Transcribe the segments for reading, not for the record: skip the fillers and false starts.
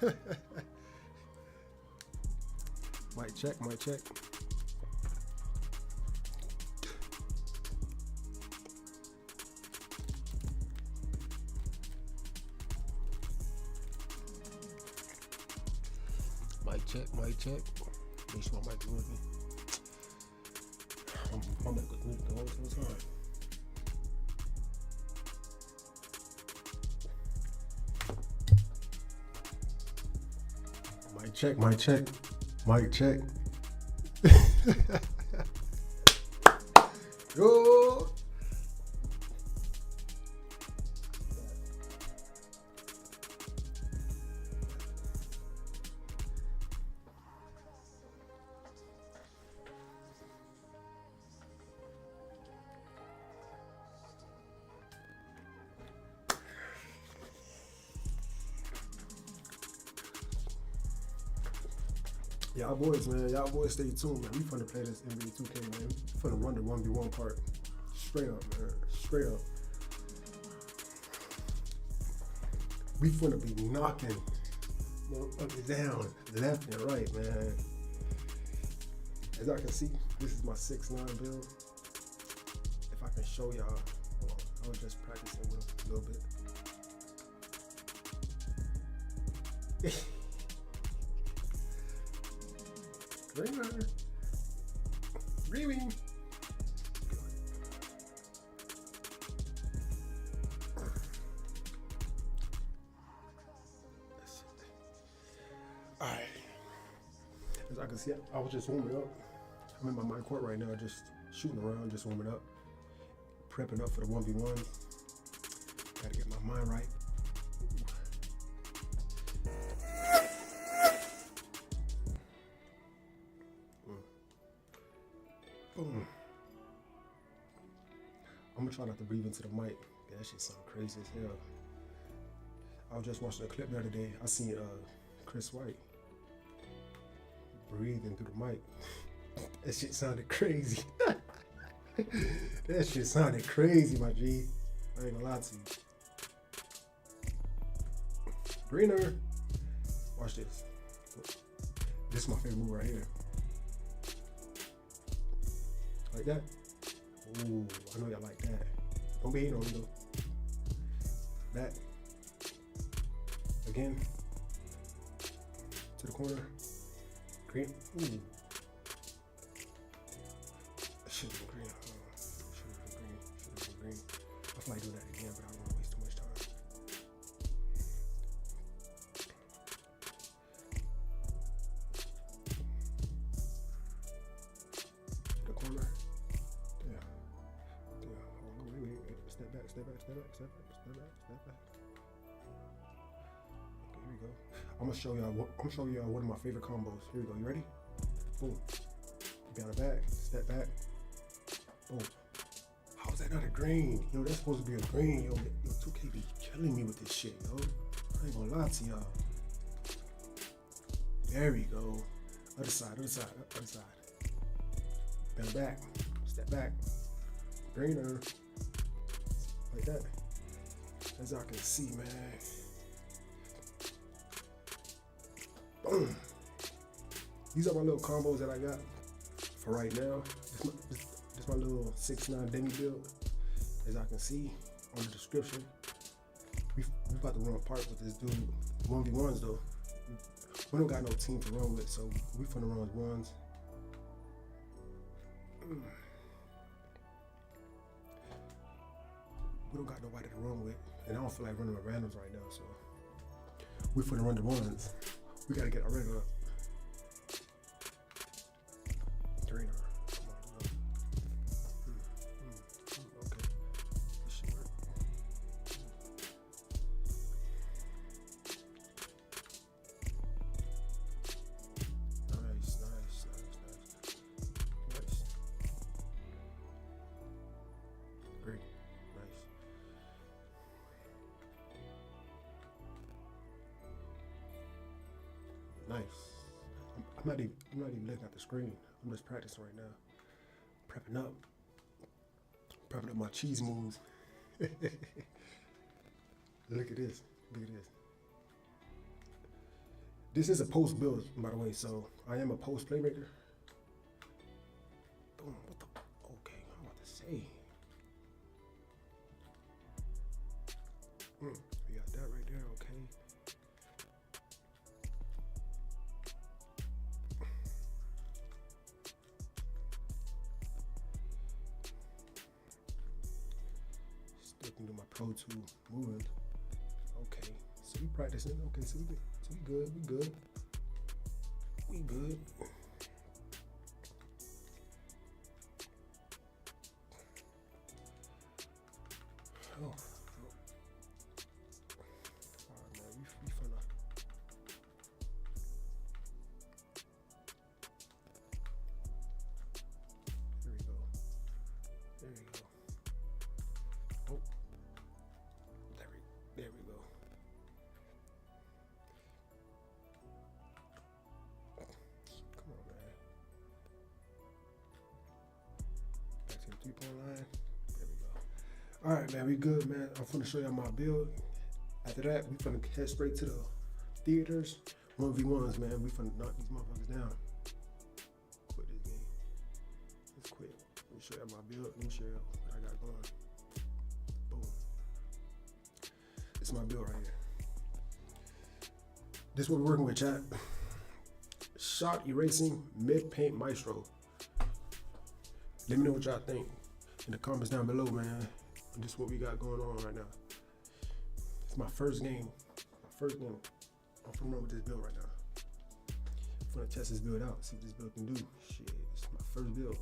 Mic check, mic check. Mic check, mic check. Make sure my mic is working. My mic was muted the whole time. Mic check, mic check, mic check. Yo. Y'all boys, man. Y'all boys stay tuned, man. We finna play this NBA 2K, man. We finna run the 1v1 part. Straight up, man. Straight up. We finna be knocking motherfuckers down left and right, man. As I can see, this is my 6'9" build. If I can show y'all, well, I was just practicing with him a little bit. Green. Green. Alright. As I can see, I was just warming up. I'm in my mind court right now, just shooting around, just warming up. Prepping up for the 1v1. Gotta get my mind right. Boom. I'm gonna try not to breathe into the mic. Yeah, that shit sound crazy as hell. I was just watching a clip the other day. I seen Chris White breathing through the mic. That shit sounded crazy. That shit sounded crazy, my G. I ain't gonna lie to you. Greener. Watch this. This is my favorite move right here. Like that? Ooh, I know y'all like that. Don't be hating on me though. That. Again. To the corner. Green. Ooh. Should have been green. Should have been green. Should have been green. I feel like doing that again, but I don't want to waste too much time. To the corner. Step back. Okay, here we go. I'm gonna show y'all one of my favorite combos. Here we go. You ready? Boom. Be on the back. Step back. Boom. How is that not a green? Yo, that's supposed to be a green. Yo, 2K be killing me with this shit, yo. I ain't gonna lie to y'all. There we go. Other side. Bend back. Step back. Greener. Like that. As I can see, man. Boom. These are my little combos that I got for right now. This my little 6'9" DEMI build. As I can see on the description. We about to run a part with this dude. 1v1s though. We don't got no team to run with, so we finna run with ones. We don't got nobody to run with, and I don't feel like running with randoms right now, so we finna run the ones. We gotta get our red up. Greener. Come on, okay. This should work. Nice. Great. Nice. I'm not even looking at the screen. I'm just practicing right now. Prepping up my cheese moves. Look at this. This is a post build, by the way, so I am a post playmaker. Boom, what the, okay, I'm about to say. We got that right there, okay. Still can do my Pro 2 moving. Okay, so we practicing. Okay, so we good. We good. Oh. Alright, man, we finna. There we go. Oh. There we go. Come on, man. Back to the 3-point line. There we go. All right, man, we good, man. I'm finna show y'all my build. After that, we finna head straight to the theaters. 1v1s, man. We finna knock these motherfuckers down. Quit this game. Let's quit. Let me show y'all my build. Let me show y'all what I got going. Boom. This is my build right here. This is what we're working with, chat. Shot erasing mid paint maestro. Let me know what y'all think in the comments down below, man. This is what we got going on right now. It's my first game. I'm finna run with this build right now. I'm finna test this build out, see what this build can do. Shit, it's my first build.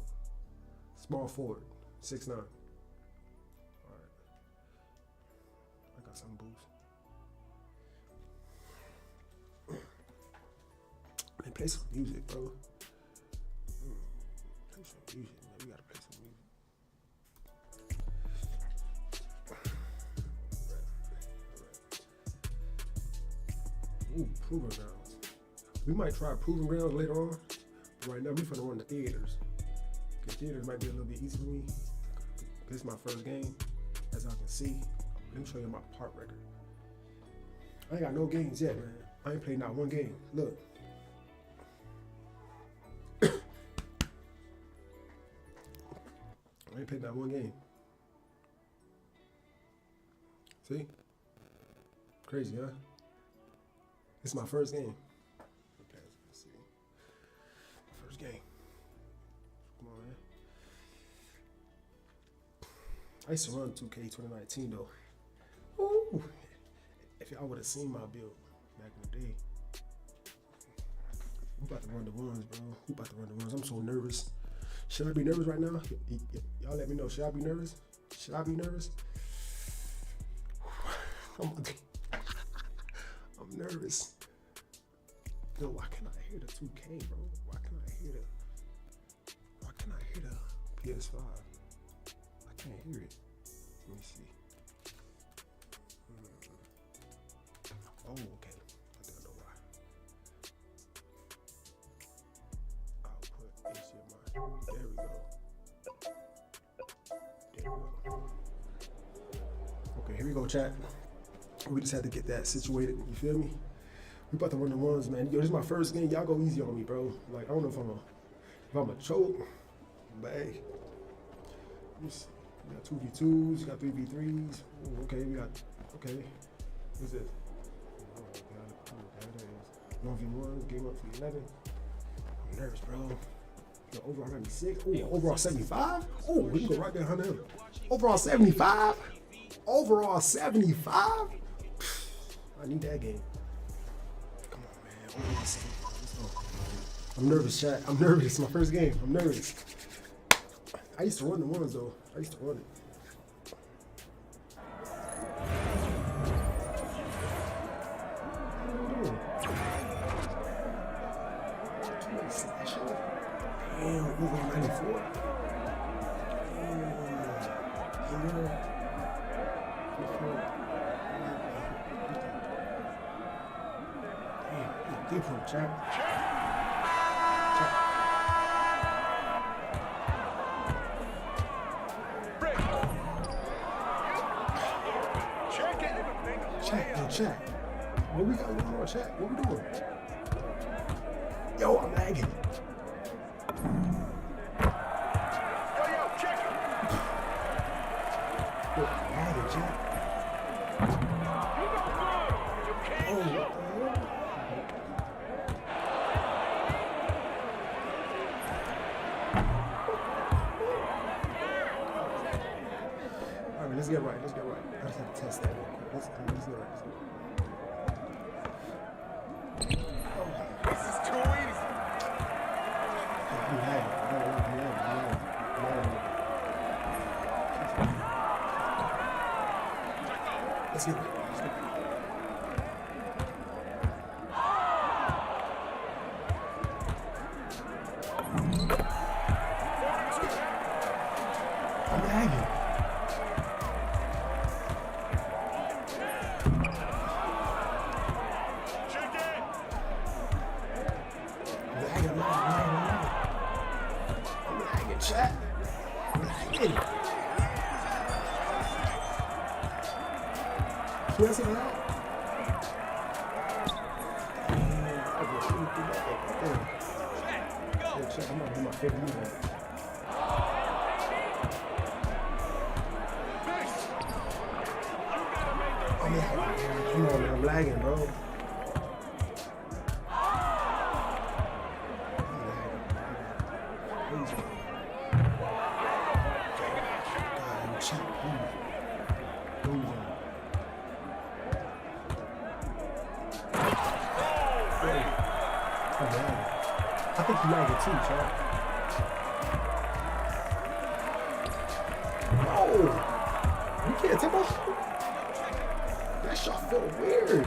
Small forward, 6'9". All right. I got some boost. Man, play some music, bro. Play some music, man. We gotta play some music. Ooh, proving grounds. We might try proving grounds later on. But right now, we finna run the theaters. Cause theaters might be a little bit easy for me. This is my first game, as I can see. Let me show you my part record. I ain't got no games yet, man. I ain't played not one game. Look. I ain't played not one game. See? Crazy, huh? It's my first game. Okay, let's see. First game. Come on, man. I used to run 2K 2019 though. Ooh. If y'all would have seen my build back in the day. We about to run the ones, bro. I'm so nervous. Should I be nervous right now? Y'all let me know. Should I be nervous? I'm nervous. Yo, why can't I hear the 2K, bro? Why can't I hear the PS5? I can't hear it. Let me see. Oh, okay. I think I know why. I'll put HDMI. There we go. Okay, here we go, chat. We just had to get that situated, you feel me? We about to run the ones, man. Yo, this is my first game. Y'all go easy on me, bro. Like, I don't know if I'm a choke, but hey. You got 2v2s, you got 3v3s. Ooh, okay, okay. What's this? Oh, that is 1v1, game up to 11. I'm nervous, bro. Yo, overall 96. Ooh, overall 75? Ooh, we can go right behind him. Overall 75? Overall 75? I need that game. Come on, man. Overall 75. Let's go. I'm nervous, chat. I'm nervous. It's my first game. I'm nervous. I used to run the ones, though. I used to run it. Damn, overall 94. Deep one, chat. Chat. What we got going on, chat? What we doing? lagging. Lagging, Jack. Oh, what the hell? All right, let's get right. Let's get right. I just have to test that real quick. Let's get right. Let's get right. This is too easy. I'm lagging. Let's get right. Let's get right. I'm lagging. I'm lagging, chat. I'm lagging. Can I see that? Hey, chat, I'm gonna do my favorite move. I'm lagging. Come on, man. I'm lagging, bro. I think he lagged it too, Chad. No! You can't take my shot. That shot felt weird.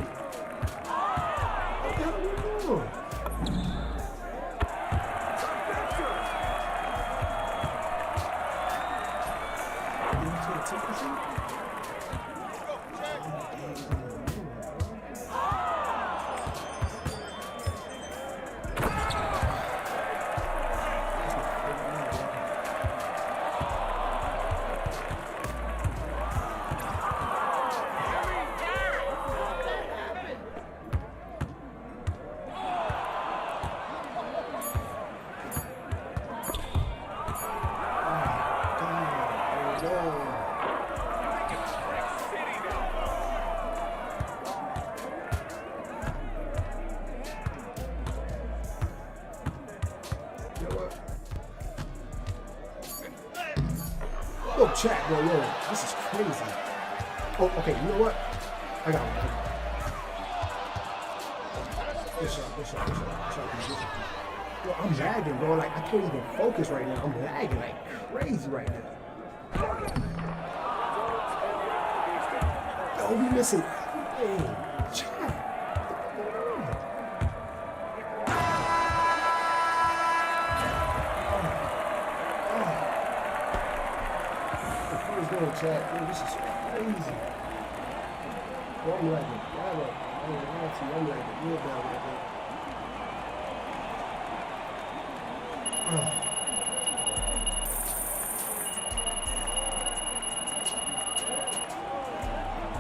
What the hell are you doing? You can't take my shot? Yo, chat, bro, yo, this is crazy. Oh, okay, you know what? I got one. Good shot. Yo, I'm lagging, bro. Like, I can't even focus right now. I'm lagging like crazy right now. Yo, we missing everything. Chat. Chat, yo, this is crazy. Yo, I'm lagging. I'm lagging real bad right now.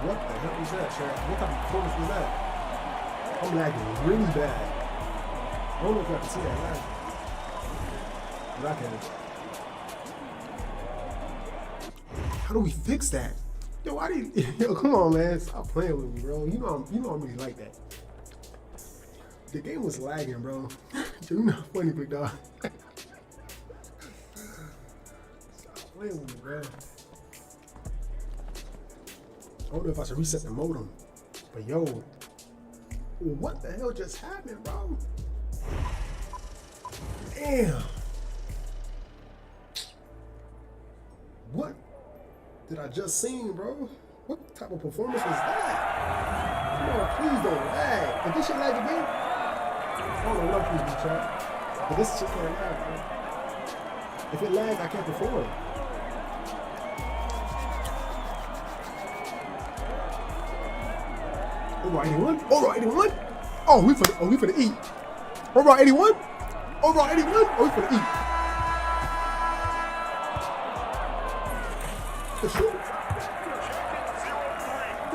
What the hell was that, chat? What type of performance was that? I'm lagging really bad. I don't know if I can see that lag. But I can. How do we fix that? Yo, yo, come on, man. Stop playing with me, bro. You know I'm really like that. The game was lagging, bro. You're not funny, big dog. Stop playing with me, bro. I don't know if I should reset the modem. But yo, what the hell just happened, bro? Damn. What did I just seen, bro? What type of performance was that? Come on, please don't lag. If this shit lag again, I don't know what please be chat. But this shit can't lag, bro. If it lags, I can't perform. Overall 81? Overall 81? Oh, we finna eat. Overall 81? Overall 81? Oh, we finna eat. The shoot.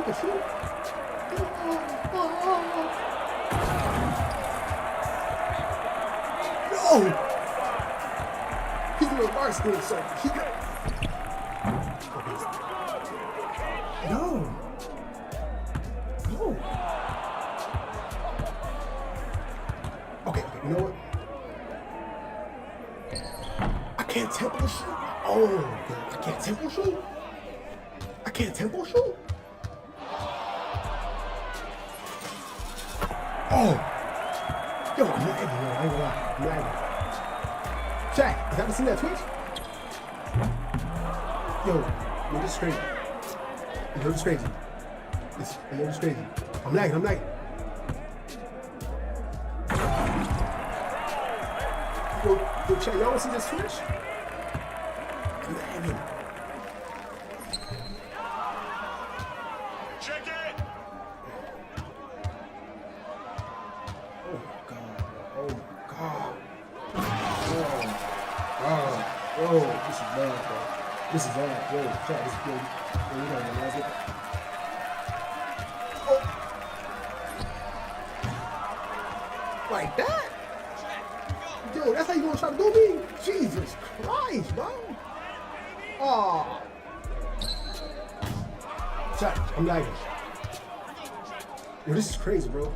The shoot. Oh! He's doing bar school, so he got. No. No. Okay, you know what? I can't tempo shoot. Oh, I can't tempo shoot. I can't tempo shoot. Oh. Yo, I'm lagging, yo. I ain't gonna lie. I'm lagging. Chat, you haven't seen that Twitch? Yo, this is crazy. Yo, this is crazy. This is crazy. I'm lagging. Yo, chat, y'all wanna see this Twitch? I'm lagging. Check it! Oh my god. Oh, this is bad, bro. This is bad. Yo, chat, this is good. Yo, you gotta realize it. Oh. Like that? Yo, that's how you gonna try to do me? Jesus Christ, bro. Oh. Chat, I'm lagging. Yo, this is crazy, bro.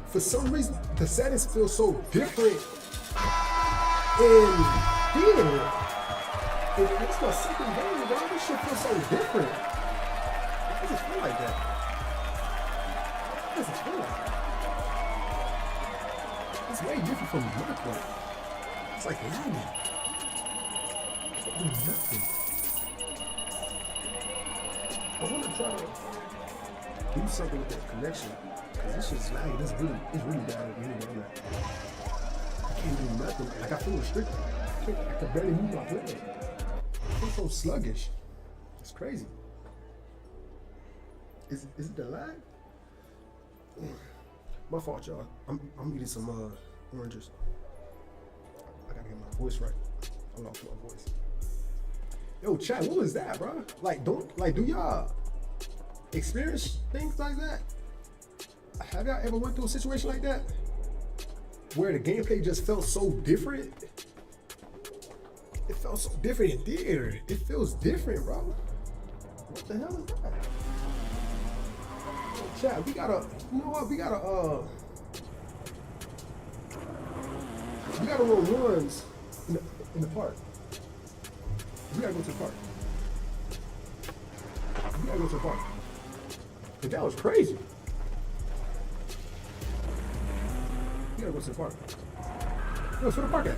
For some reason, the settings feel so different in theater. It's my second game, bro. This shit feels so different. Why does it feel like that? Why does it feel like that? It's way different from Mark. It's like lagging. Can't do nothing. I want to try to do something with that connection. Cause this shit's lagging. It's really bad. I can't do nothing. Like I feel restricted. I can barely move my leg. I feel so sluggish. It's crazy. Is it the lag? My fault, y'all. I'm eating some oranges. I gotta get my voice right. I lost my voice. Yo, chat, what was that, bro? Do y'all experience things like that? Have y'all ever went through a situation like that? Where the gameplay just felt so different? It felt so different in theater. It feels different, bro. What the hell is that? Chat, we gotta, you know what? We gotta roll runs in the park. We gotta go to the park. But that was crazy. We gotta go to the park. Yo, where's the park at?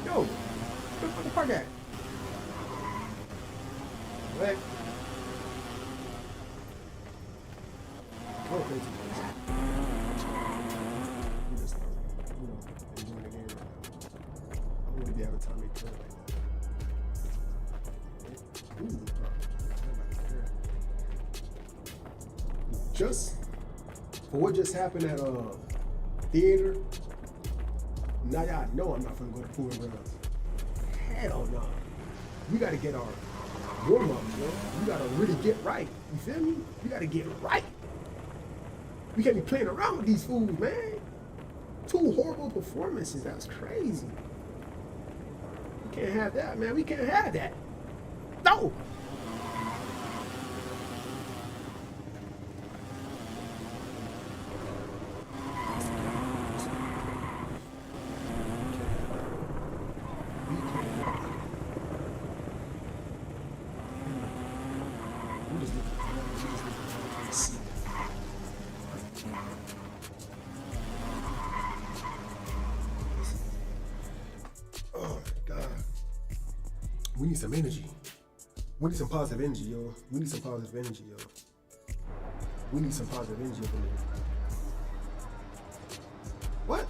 Yo, where's the park at? What? Oh, crazy. We just, enjoying the game right now. I don't really be having time to play like that. Ooh, just for what just happened at theater, now y'all know I'm not gonna go to pool and runs. Hell no. We gotta get our warm up, yo. We gotta really get right. You feel me? We gotta get right. We can't be playing around with these fools, man. 2 horrible performances. That's crazy. We can't have that, man. We can't have that. No. We need some energy. We need some positive energy, yo. We need some positive energy, yo. We need some positive energy up in here. What?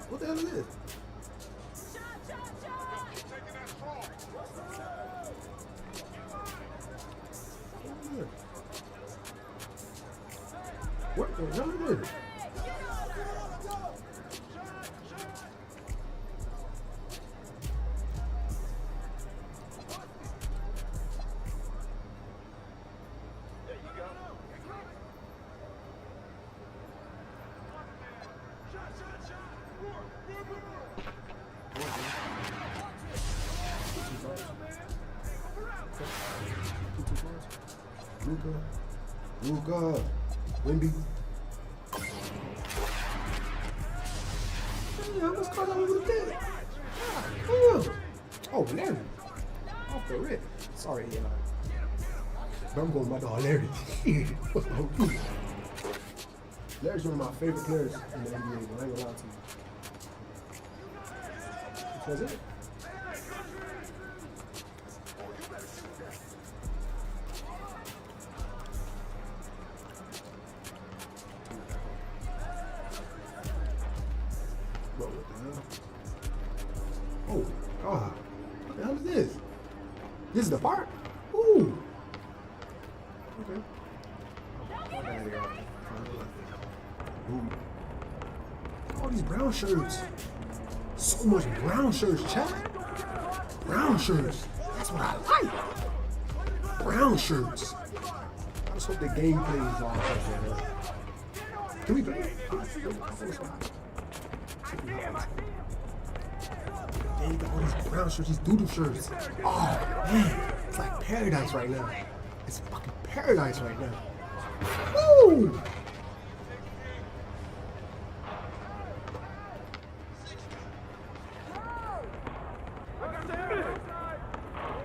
What the hell is this? What the hell is this? Luka. Wimby. Hey, I almost caught up with a bit. Oh, Larry. Off the rip. Sorry, but I'm going with my dog Larry. Larry's one of my favorite players in the NBA, but I ain't gonna lie to you. That's it. What the hell? Oh, God. What the hell is this? This is the part? Ooh. Okay. Ooh. All these brown shirts. So much brown shirts, chat. Brown shirts. That's what I like. Brown shirts. I just hope the gameplay is all right. Can we play? Then you got all these brown shirts, these doodle shirts. Oh, man. It's like paradise right now. It's fucking paradise right now. Woo!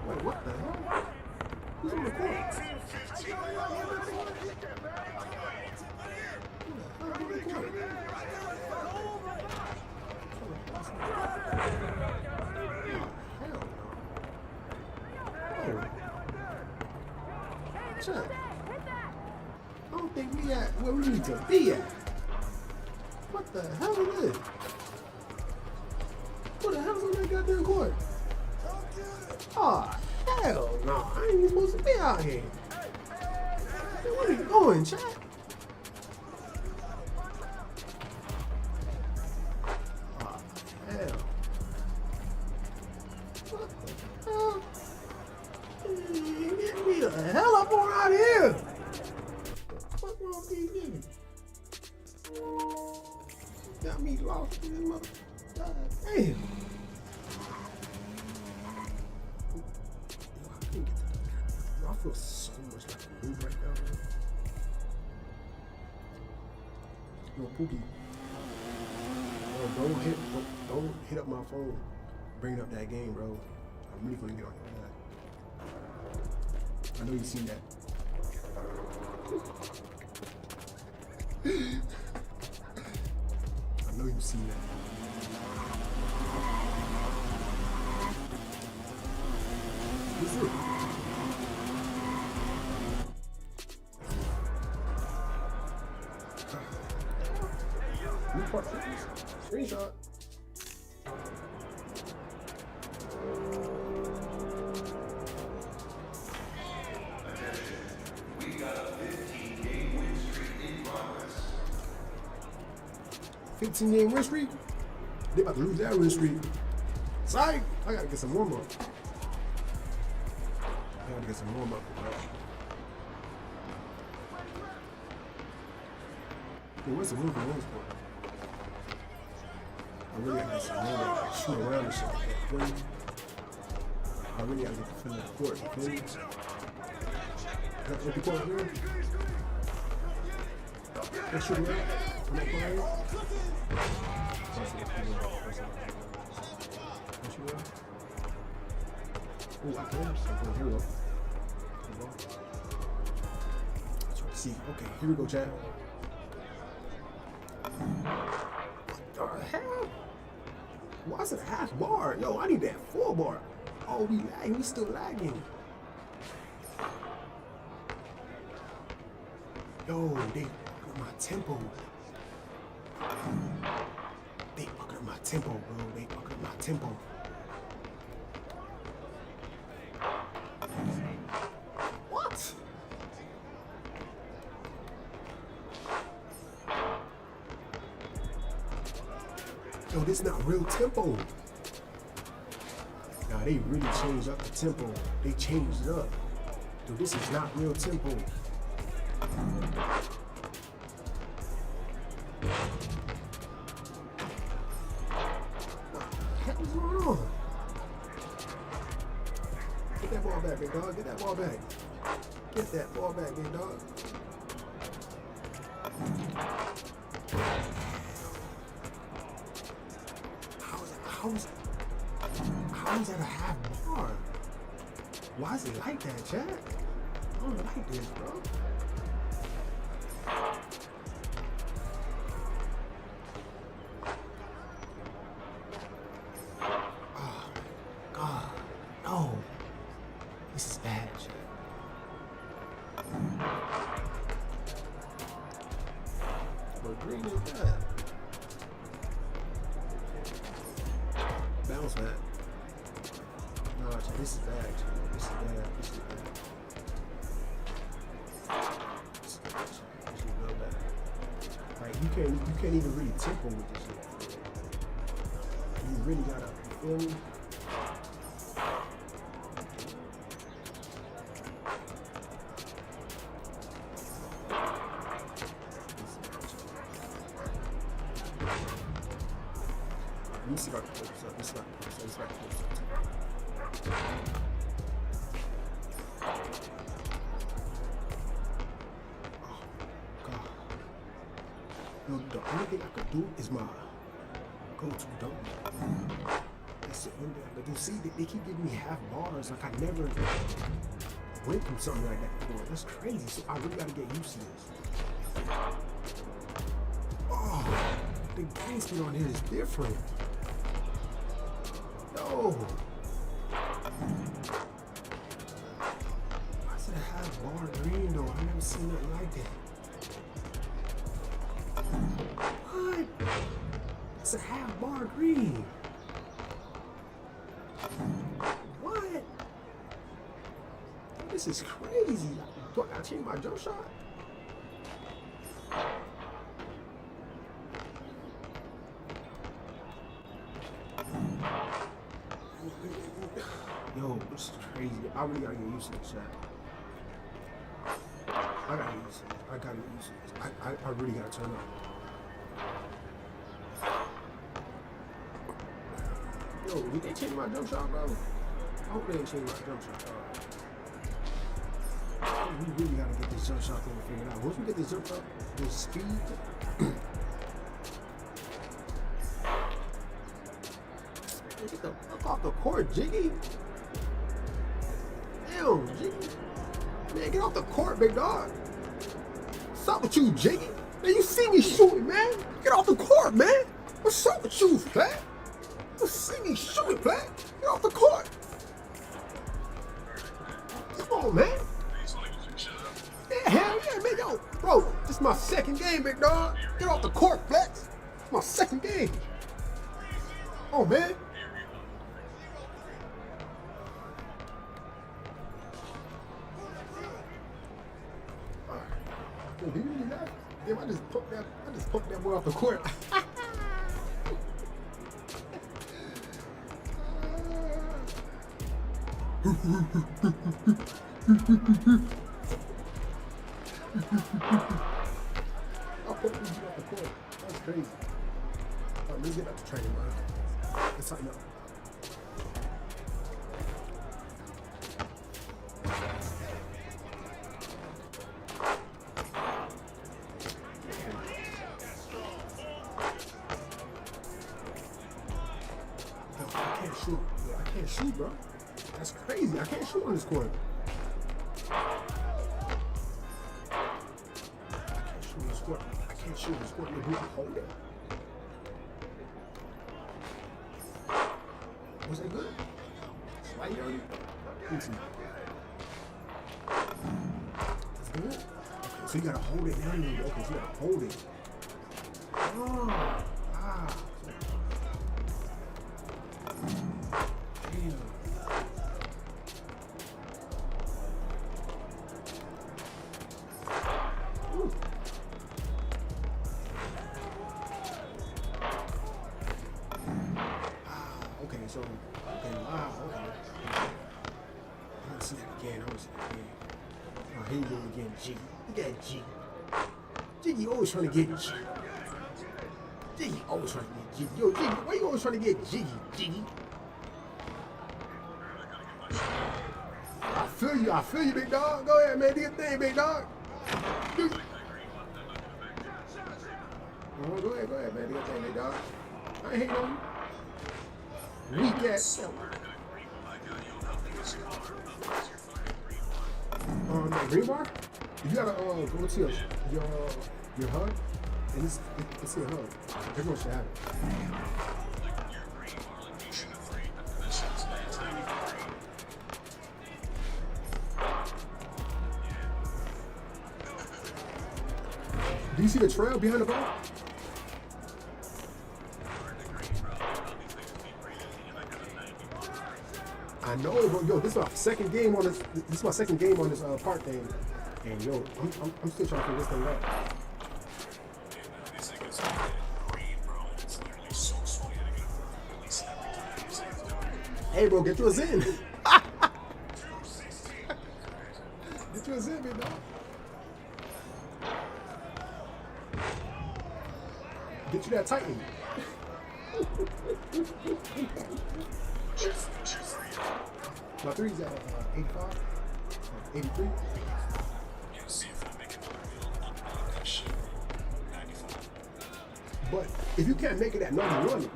Wait, what the hell? Who's on the court? Chuck, I don't think we at where we need to be at. What the hell is this? What the hell's on that goddamn court? Oh, hell no. I ain't even supposed to be out here. Man, where are you going, Chuck? Oh, hell. What the hell? Get me the hell up on out of here! What's wrong with these niggas? Got me lost in this mother. God damn. I feel so much like a noob right now, man. Yo, Pookie. Don't hit up my phone. Bring up that game, bro. I'm really gonna get on your ass. I know you've seen that. I know you've seen that. What's it? Newport screenshot. We got a 15-game win streak in progress. 15-game win streak? They about to lose that win streak. Sorry, I gotta get some warm up. I gotta get some warm up, bro. Hey, what's the move in this one? I really gotta get some warm up, like shoot around and shit like that. Feel me? I really gotta get the feel of the court, you feel me? Empty court here. Let's shoot around. I'm not playing. Ooh, I can. So, here we go. See, okay, here we go, chat. What the hell? Why is it a half bar? Yo, I need that full bar. Oh, we lagging. We still lagging. Yo, they fucking up my tempo. They fucking up my tempo, bro. They fucking up my tempo. What? Yo, this not real tempo. Nah, they really changed up the tempo. They changed it up. Dude, this is not real tempo. What is going on? Get that ball back, big dog. Get that ball back. Get that ball back, big dog. How is that a half bar? Why is it like that, Chad? I don't like this, bro. Oh, God. No. This is bad, Chad. What green is that? Bounce back. No, Chad, this is bad, Chad. This is bad. This is bad. This is real bad. Like you can't even really tempo with this shit. You really gotta, you feel me? Let me see if I can pull this up. Let me see if I can pull this up. Let me see if I can pull this up. Oh, God. Yo, the only thing I could do is my go-to dunk. That's it. But you see, they keep giving me half bars. Like I never went through something like that before. That's crazy. So I really gotta get used to this. Oh, the game speed on here is different. No. I said half bar green though. I never seen nothing like that. What? It's a half bar green. What? This is crazy. Do I gotta change my jump shot? Yo, this is crazy. I really gotta get used to this shot. I gotta get used to this. I gotta get used to this. I really gotta turn up. Yo, did they change my jump shot, bro? I hope they didn't change my jump shot, bro. We really gotta get this jump shot thing figured out. Once we get this jump shot, this speed. Get the fuck off the court, Jiggy. Damn, Jiggy. Man, get off the court, big dog. What's up with you, Jiggy? Man, you see me shooting, man. Get off the court, man. What's up with you, Flat? You see me shooting, Flat? Get off the court. Come on, man. Yeah, hell yeah, man. Yo, bro, this is my second game, big dog. Get off the court, Flex. It's my second game. Oh, man. Yo, did you really that? Damn, I just poked that boy off the court. I poked this dude off the court. That's crazy. All right, let's get back to training, man. Let's tighten up. I can't shoot, bro. That's crazy. I can't shoot on this court. I can't shoot on this court. You hold it. Was that good? Slight dirty? Let me see. That's good? Okay, so you gotta hold it down. Okay, so you gotta hold it. Oh, ah. Wow, okay. I want to see that again. Oh, here you go again, Jiggy. Look at Jiggy. Jiggy always trying to get Jiggy. Jiggy always trying to get Jiggy. Yo, Jiggy, why you always trying to get Jiggy? Jiggy. feel you. I feel you, big dog. Go ahead, man. Do your thing, big dog. Go ahead, man. Do your thing, big dog. I ain't hating on you. Weak ass. The green bar? You gotta go to your HUD, and it's your HUD. Everyone should have it. Do you see the trail behind the ball? I know, bro. Yo, this is my second game on this. This is my second game on this park thing, and yo, I'm still trying to figure this thing out. Hey, bro, get you a Zen. Get you a Zen, big dog. Get you that Titan. My three's at 85, 83. But if you can't make it at 91,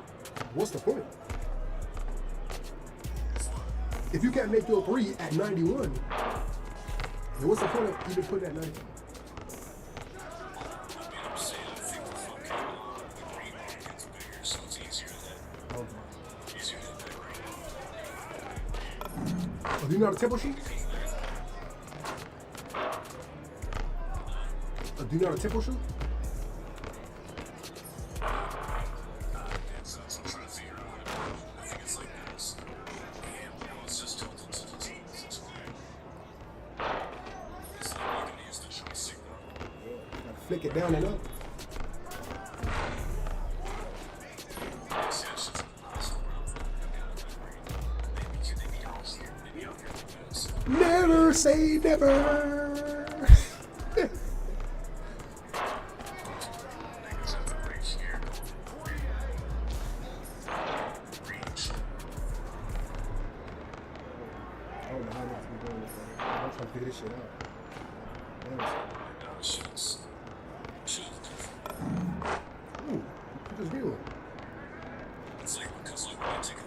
what's the point? If you can't make your three at 91, then what's the point of even putting it at 95? Oh, do you know how to tempo shoot? Do you know how to tempo shoot? Flick it down and up. Never say never. I'm trying to figure this shit out. Ooh, what is real? It's like because when I take it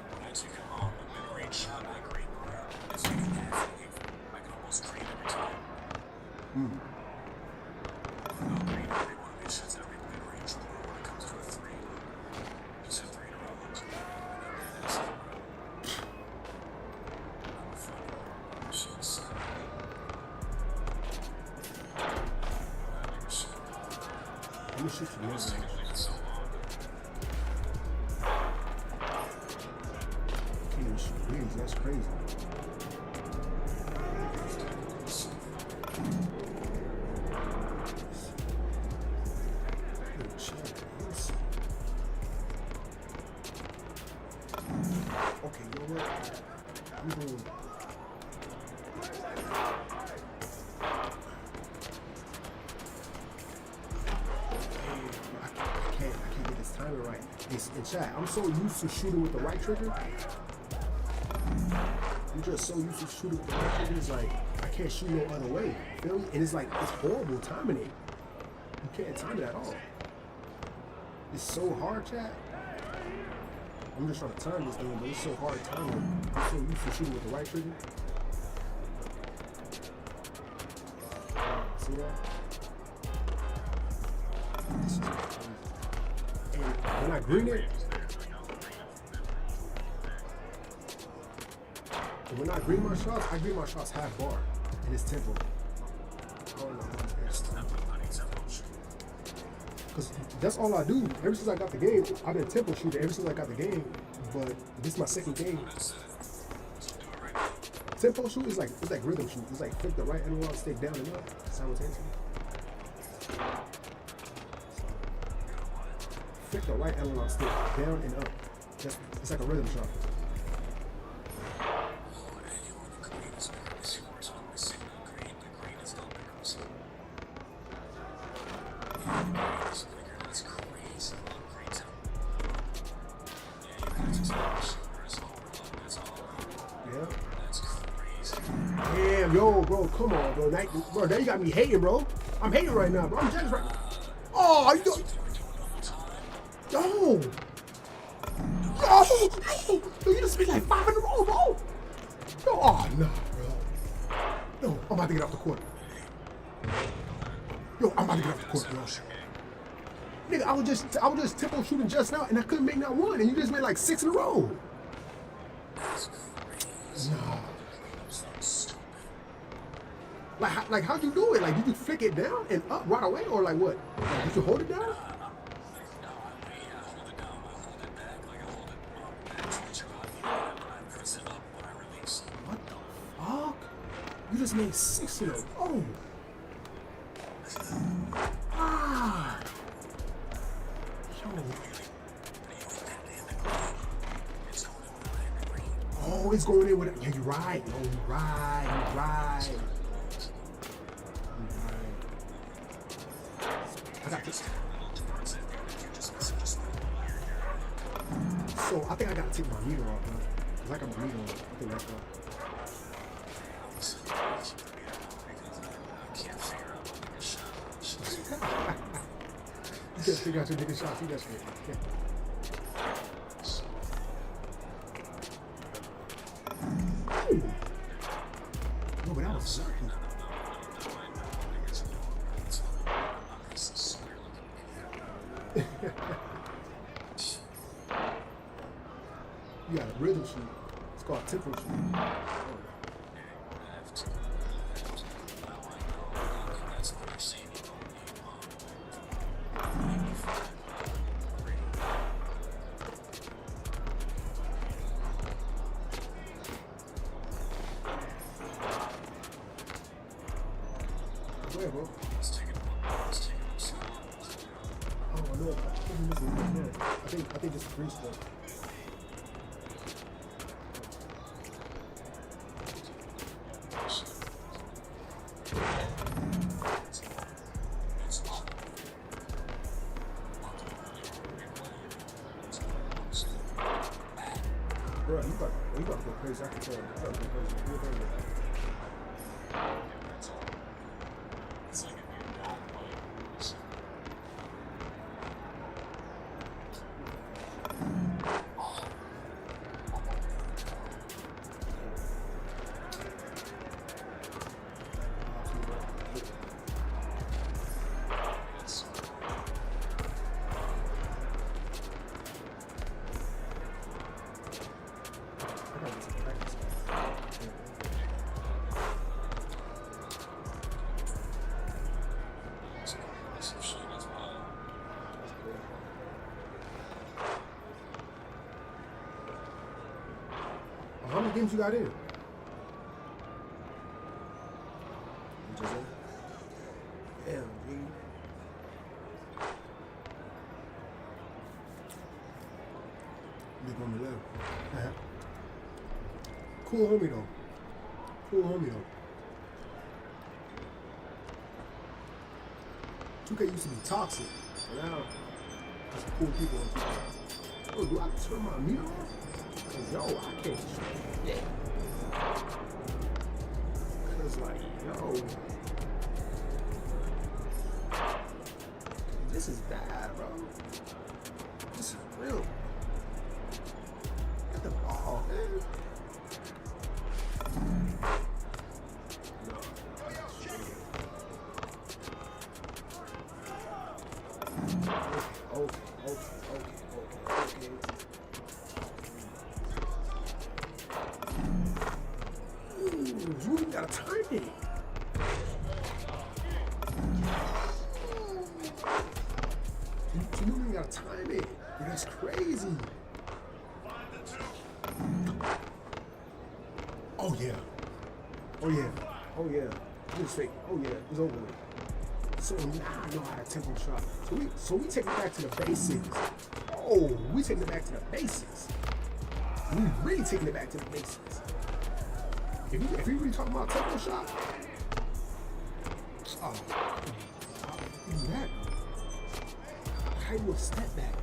on the mid-range shot, I green it's like I can almost green every time. I'll green every one of these shots, every mid-range when it comes to a three. Just have three in a row. And then that's it. I'm fucking shots. Let me shoot some more. Can't even shoot wings, that's crazy. Okay, you know what? I'm going. I can't get this timing right. In chat, I'm so used to shooting with the right trigger. I'm just so used to shooting with the right trigger. It's like I can't shoot no other way. Feel me? And it's like it's horrible timing it. You can't time it at all. It's so hard, chat. I'm just trying to time this thing, but it's so hard timing it. I'm so used to shooting with the right trigger. See that? This is crazy. And when I green it, when I green my shots half bar, and it's tempo. Because that's all I do. Ever since I got the game, I've been tempo shooting ever since I got the game. But this is my second game. Tempo shoot is like rhythm shoot. It's like flip the right analog stick down and up simultaneously. Flip the right analog stick down and up. It's like a rhythm shot. Damn, Damn, yo, bro, come on, bro. Now you got me hating, bro. I'm hating right now, bro. I'm jealous right now. Oh, you don't. Yo. Yo, you just spit like 5 in a row, bro. Yo, oh, no, bro. Yo, I'm about to get off the court. Yo, I'm about to get off the court, bro. Nigga, I was just tempo shooting just now, and I couldn't make not one, and you just made like 6 in a row. No. Like how'd you do it? Like, did you flick it down and up right away, or like what? Like, did you hold it down? What the fuck? You just made 6 in a row. Ah. Yo. Oh, it's going in with it. Yeah, you're right. Oh, you're right. I got this. So I think I gotta take my meter off, bro. Cause I got my meter on. I think that's why. You can't figure out your nigga shots. You that's right. No, but that was certain. You got a rhythm shoot. It's called tempo shoot. Go ahead, bro. Oh no, I think this is free stuff. Bro, you about to go crazy. I can tell you. You about to go crazy. How many games you got in? Damn, G. Big on the left. Cool homie though. 2K used to be toxic. Now, there's some cool people on 2K. Oh, do I turn my meter off? Cause yo, I can't shoot. Yeah. Cause like, yo, this is bad, bro. This is real. Get the ball, man. Okay. You even gotta time it. You even gotta time it. That's crazy. Oh yeah. Just fake. Oh yeah, it's over with. So now I know how to tempo shot. So we take it back to the basics. Oh, we taking it back to the basics. We really taking it back to the basics. If you really talking about tempo shot, how you do that? How you a step back?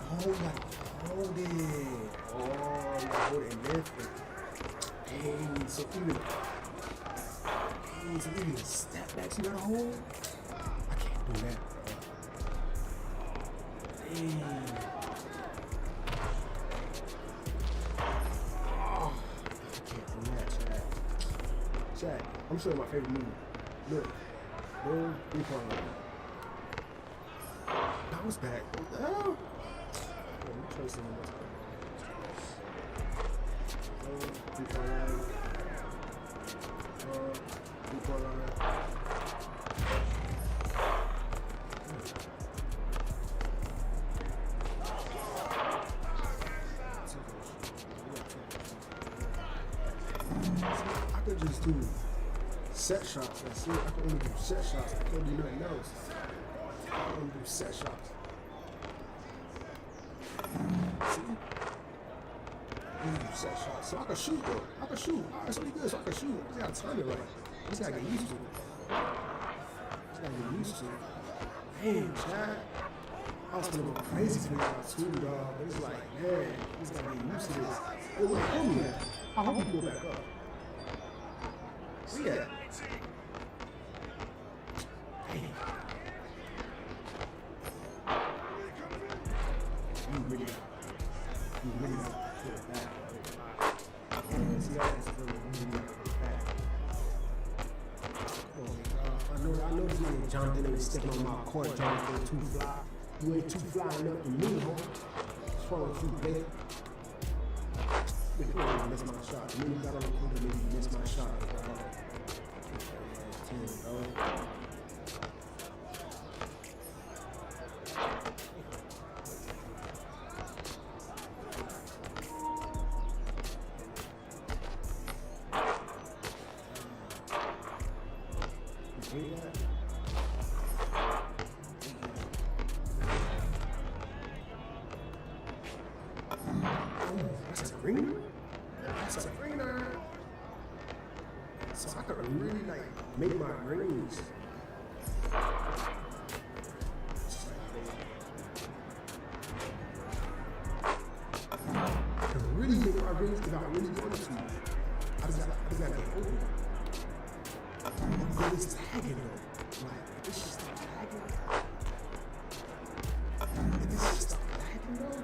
Hold it. Oh, you hold it and lift it. Dang, so even the step backs you gotta hold? I can't do that. Dang. Oh, I can't do that, Chad. I'm showing my favorite move. Look. Boom, 3-point line. Bounce back. What the hell? Let me try some more time. 3-point line. 3-point line. I could just do set shots. That's it. I can only do set shots. I can't do nothing else. I can only do set shots. See? I only do set shots. So I can shoot though. I can shoot. That's really good. So I can shoot. I just gotta time it right. I just gotta get used to it. I just gotta get used to it. Damn, Chad. I was gonna go crazy for y'all too, dog. But it's like, man, you just gotta get used to this. It won't hold me that. I hope you go back up. See that? You really got to put it back. Yeah, see how that's feeling. You really got to put it back. Oh, I know this nigga Jonathan ain't sticking on my court. Jonathan too fly. You ain't too fly enough for me, huh? What's wrong with you, baby? Maybe I miss my shot. Maybe you got on the court, maybe you missed my shot. Bro. That's a greener? That's a greener. So I could really like make my greens. I could really make my greens if I really wanted to. I just gotta get open. But it's tagging though. Like, this shit stop tagging. If this shit stop tagging though.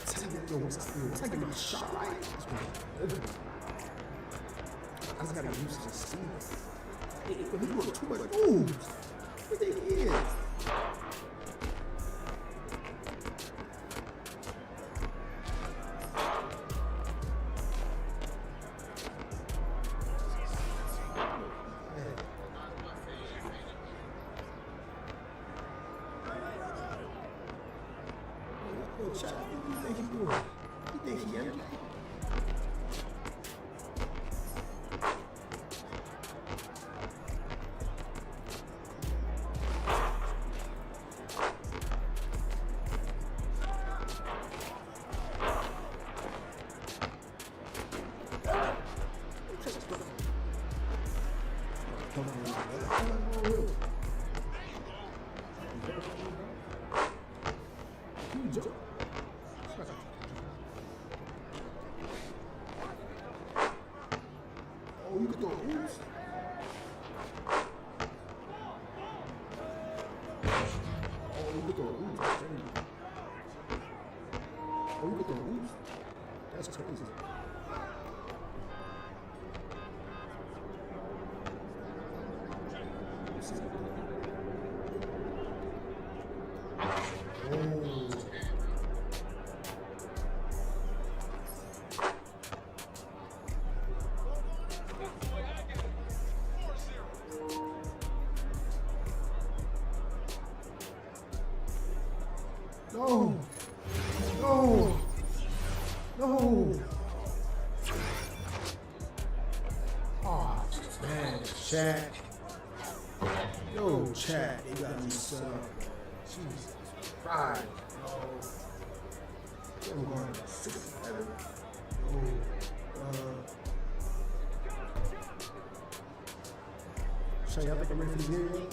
It's like my shot right. I just gotta use to see it. He's doing too much moves. What do you think he is? Shut up. What do you think he's doing? You think he energy? Oh, you can throw oops. Oh, you can throw oops. That's crazy. Oh, you can throw oops. That's crazy. No! No! No! Oh, man, Chad. Yo, Chad, you got me set up. Jesus Christ. I'm going 6-7. Shay, y'all think I'm ready for this video?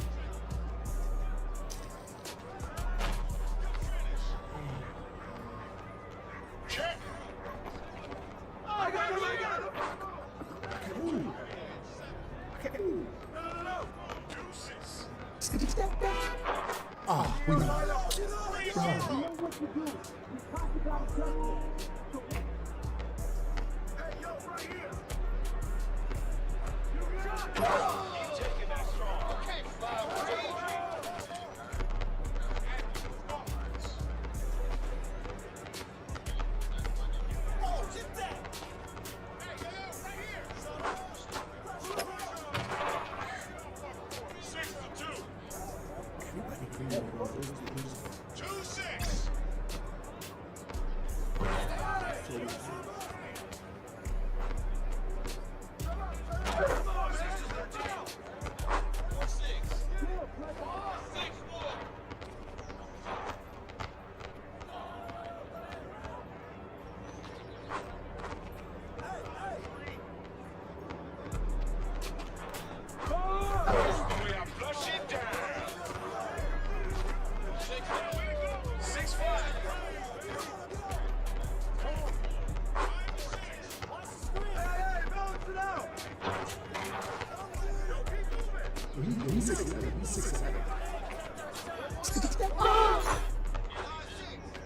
He's 6'7". He's 6'7".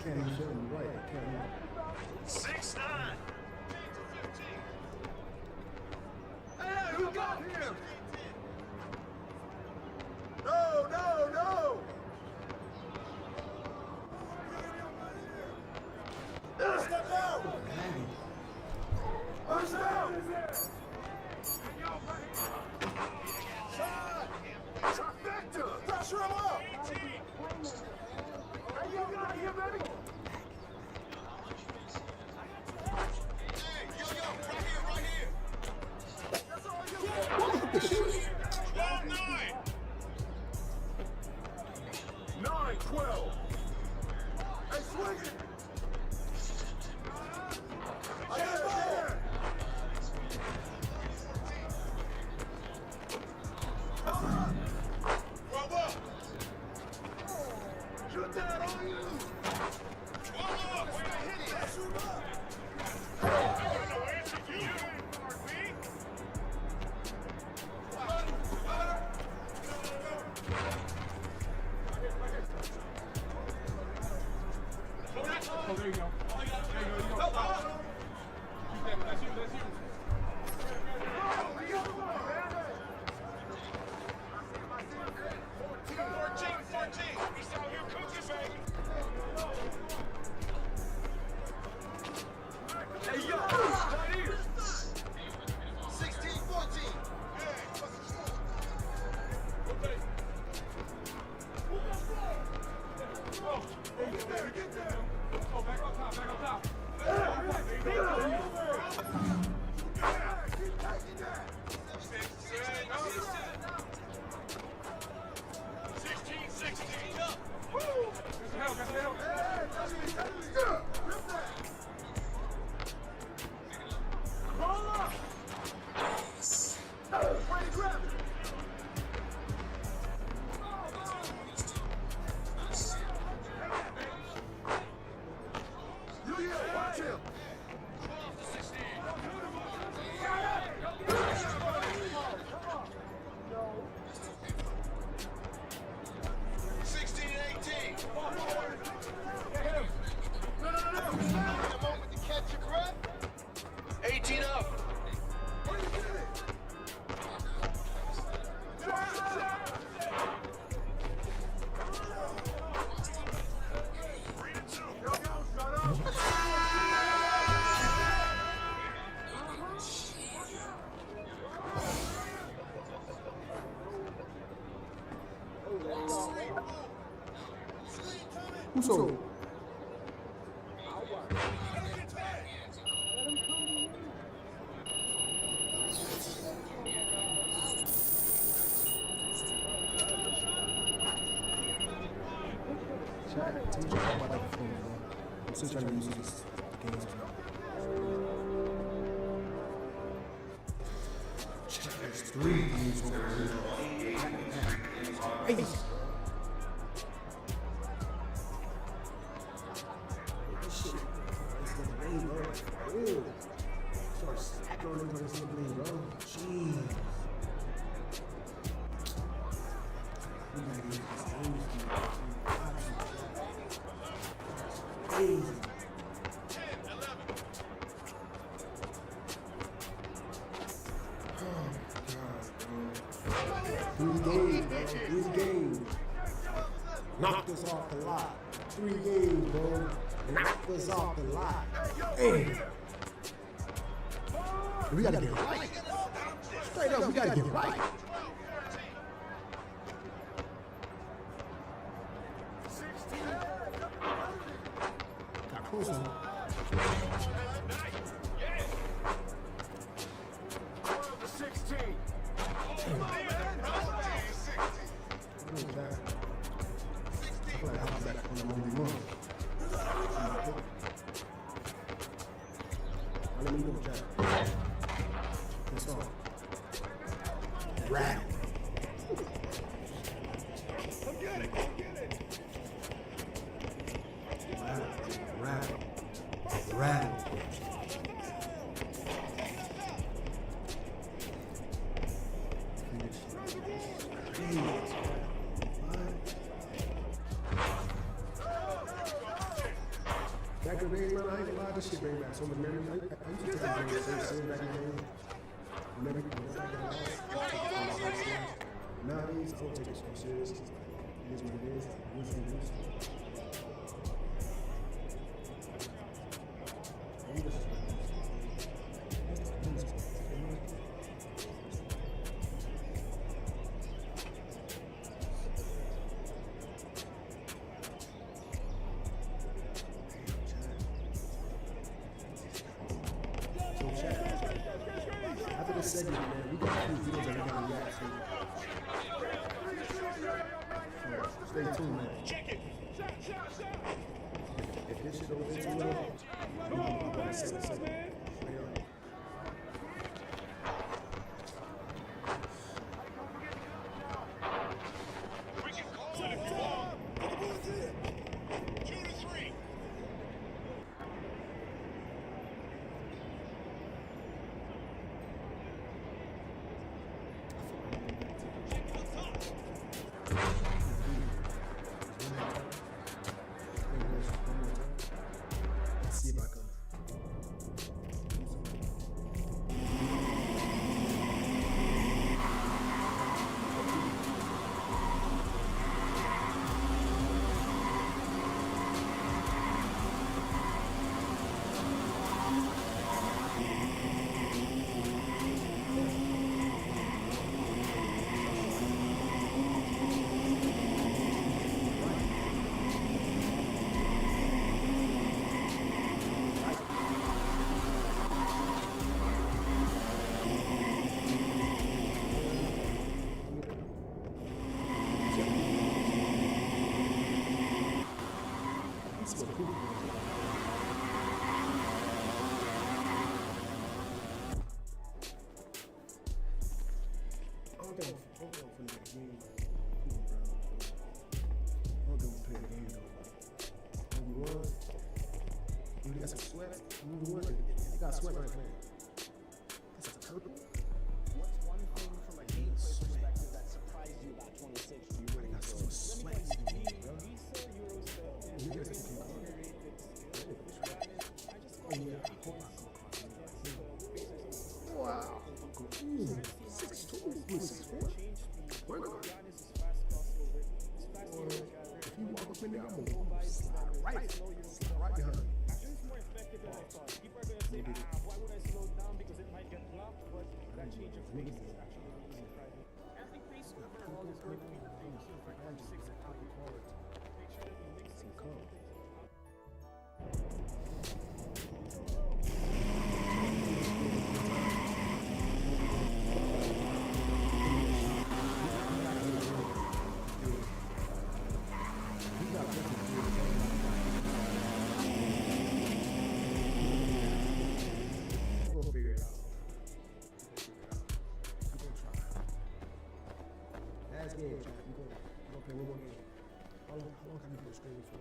Can't even show him right. Can't even. 6'9". Hey, who got him? No, no, no! Step out! Push down! Trifecta! Pressure him up! Hey, you got him, baby! Hey, yo, right here! That's all you get! 12-9! 9-12! Hey, swing it! Shoot that on you! 12 up! Way to hit it! Shoot up! I got no answer for you, RB! Oh, there you go. There you go. That's you. That's you. He's out here cooking, baby. Hey, yo, right here. 16-14. Okay. Oh, get there. Oh, back on top. There you go. Keep taking that. 16. Woo! Got the help. Hey, rip that. Roll up. Way to grab it. Watch him. 16-18. No. The moment to catch your breath. 18 up. Who's over? Tell me about that before, bro. I'm still trying to use these games, bro. There's 3 games over here. Hey! Shit. It's the blade, bro. Ooh. Start stacking on them against the blade, bro. Jeez. We gotta get this game. Easy. 10, 11. Oh, God, bro. 3 games, bro. 3 games. Knocked us off the lot. 3 games, bro. Knocked us off the lot. Hey. We gotta get it right. Straight up, we gotta get it right. 16. Got close on. Yes. 12 to 16. I feel like I was back on the movie one. Let me know, Jack. This song. Rattle. Rattle. Rattle. Back in the day, man, I ain't gonna lie, this shit bring back so much memories. I used to take the same scene back in the day. Remember, nowadays, I don't take it so serious. It's like, it is what it is. It is what it is. After this segment, man, we got a few videos that we gotta react to. So stay tuned, man. Check it. If this shit don't fit too well, we gonna go to segment. Straight up. We can call it if you want. 2 to 3. Let's see if I can. Let's go. I don't think I'm finna get a game. I don't think we'll play the game though. Movie one, you got some sweat. Movie one, you got sweat right there. That's a purple. What's one thing from a gameplay perspective that surprised you about 26? You I got some sweat in this game, bro. You guys can keep going. Oh yeah, I hope I go across. Wow. Ooh, 6'2", 6'4". Where go? If you walk up in there, I'm gonna slide right behind you. Maybe. We'll figure it out. We're gonna try. Last game, chat. We're gonna play one more game. How long can we do the stream for?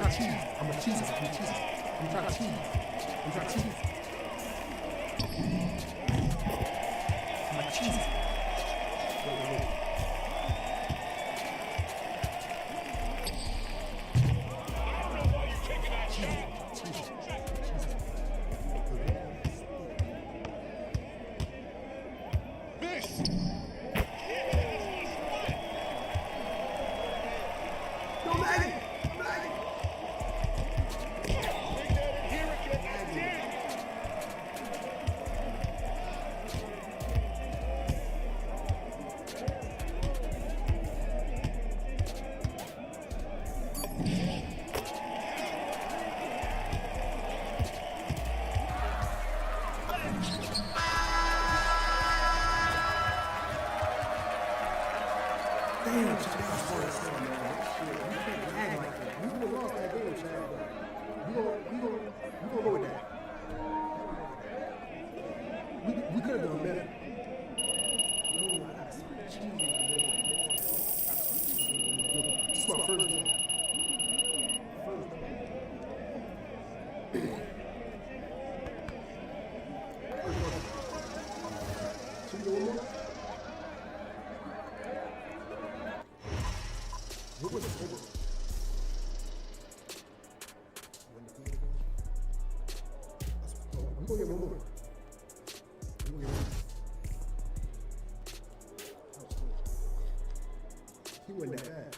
trying to cheese. I'm gonna cheese it. I'm gonna cheese it. I'm trying to cheese. I'm trying to cheese. I'm gonna cheese it. Wait. Damn, Chad, that was close, man. Shit, you can't lag like that. You would have lost that game, Chad. We gonna go with that. We could have done better. No, I got some cheese. This is my first game. Should we go one more? What was it? I'm gonna get one more. He wasn't that bad,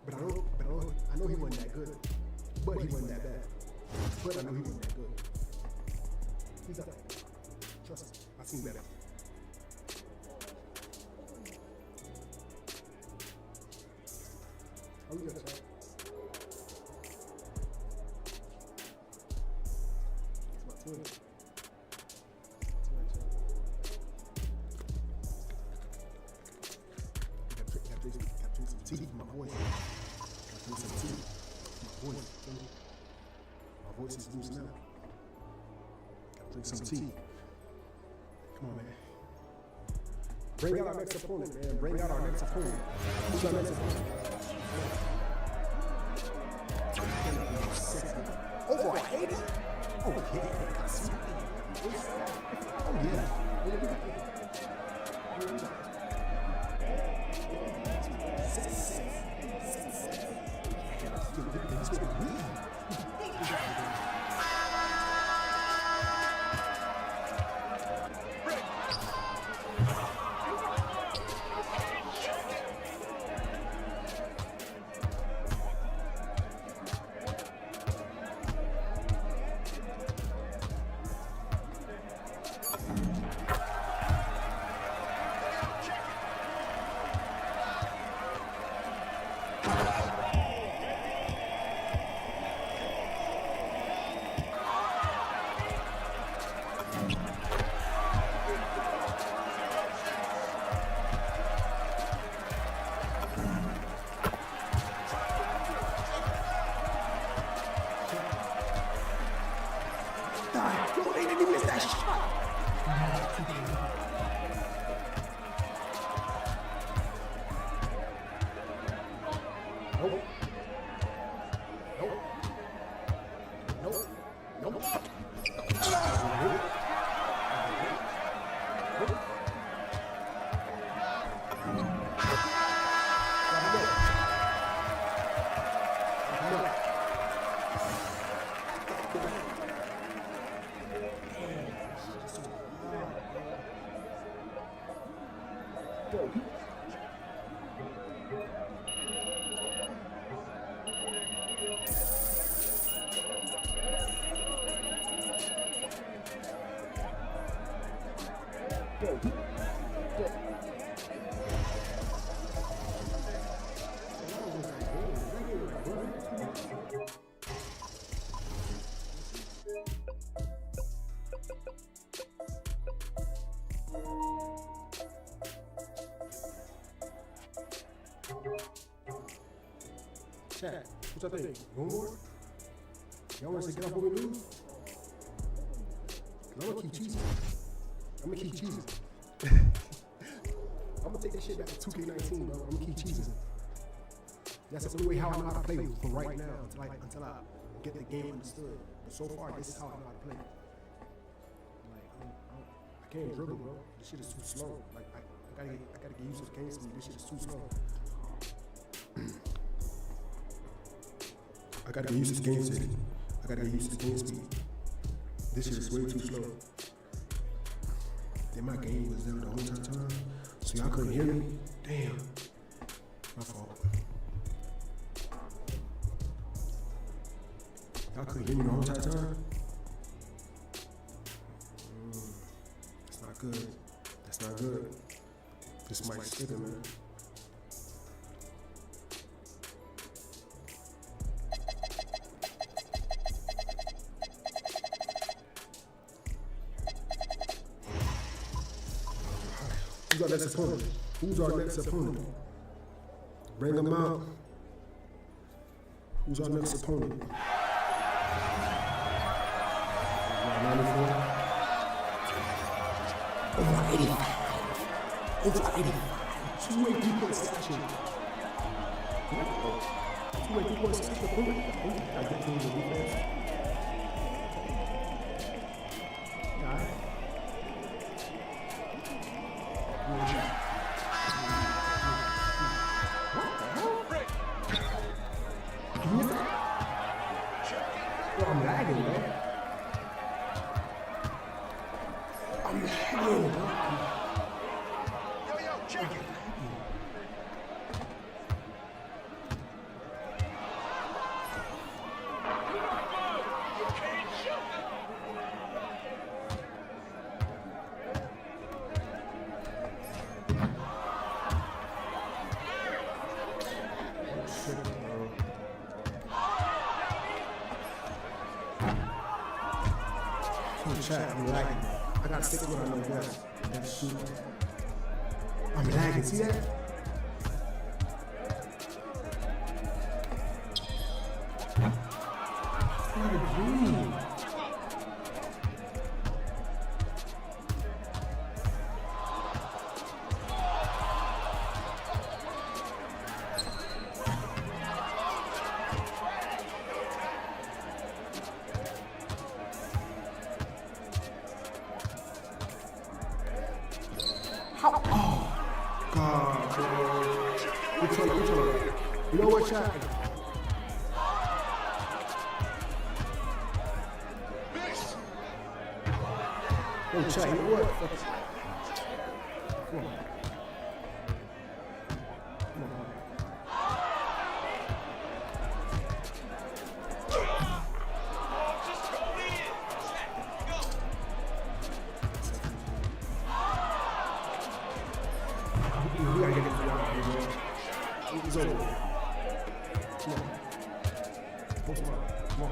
but I know he wasn't that good. But he wasn't that bad. But I know he wasn't that good. He's not. Trust me, I've seen better. How we got, Chad? It's my twin. Gotta drink some tea for my voice. Gotta drink some tea for my voice. My voice is losing out. Gotta drink some tea. Come on, man. Bring out our next opponent, man. Bring out our next opponent. Who's our next opponent? Over 80? Oh, yeah. Oh, yeah. Yo, they didn't even miss that shot. Nope. Chat, what y'all think? One more? Y'all want to get off what we lose? I'm gonna keep cheesing. I'm gonna keep cheesing. I'm gonna take that shit back to 2K19, bro. I'm gonna keep cheesing. That's the only way how I know how to play from right now until I get the game understood. But so far, this is how I know how to play. Like, I can't dribble, bro. This shit is too slow. Like, I gotta get used to the game speed. This shit is too slow. I gotta get used to the game speed. I gotta get used to the game speed. This shit is way too slow. Then my game was there the whole time. So y'all couldn't hear me? Damn. My fault. Y'all couldn't hear me the whole time? That's not good. That's not good. This mic sticking, man. Who's our next opponent? Who's our next opponent? Bring them out. Who's our next opponent? 94. Over 85. Over 85. Two-way three-point session. Two-way three-point session. I get to the defense. I'm lagging, man. I'm lagging, bro. Yo, check it. Chat, I'm lagging. I gotta stick to what I know best. That's shoot. I'm lagging. See that? It's not a dream. How? Oh, God, bro. Which one? You know what, chat? Yo, chat, you know what? Come on. Come on. We gotta get this out of here, bro. It's over. Come on. Post him up. Come on.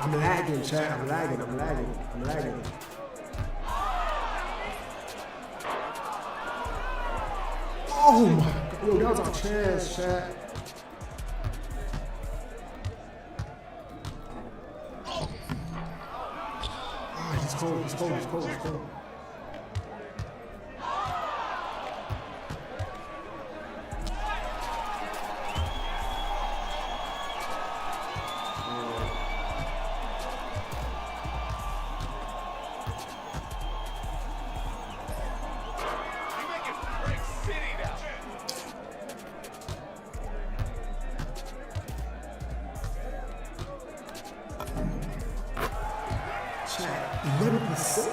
I'm lagging, chat. I'm lagging. Oh my God. Yo, that was our chance, chat. Oh, he's cold. Chat, 11%.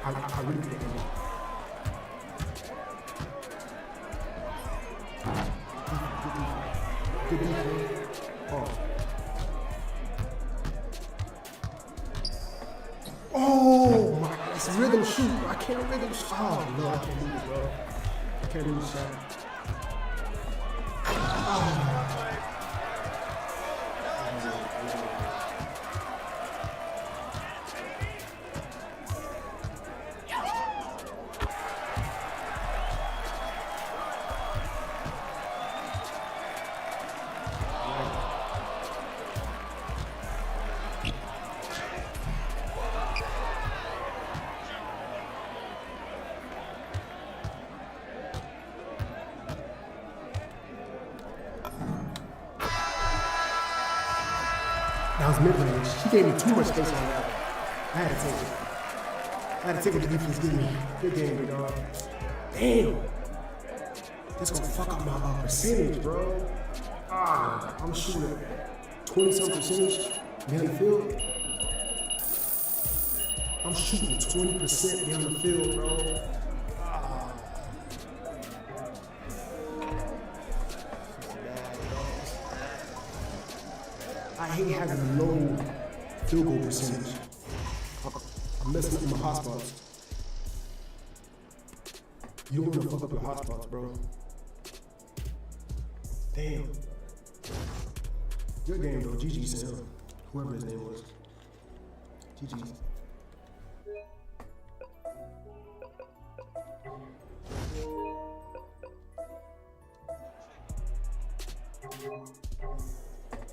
I really think good defense. Oh. shoot. I can't make it. Oh, no, I can't do this, bro. I can't do this shot. That was mid-range. She gave me too much space on that. I had to take it. I had to take what the defense gave me. Good game, big dog. Damn. This gonna fuck up my percentage, bro. I'm shooting 20-something percentage down the field. I'm shooting 20% down the field, bro. I hate having a low field goal percentage. I'm messing up my hot spots. You don't want to fuck up your hot spots, bro. Damn. Good game, though. GG, Sam. Whoever his name was. GG.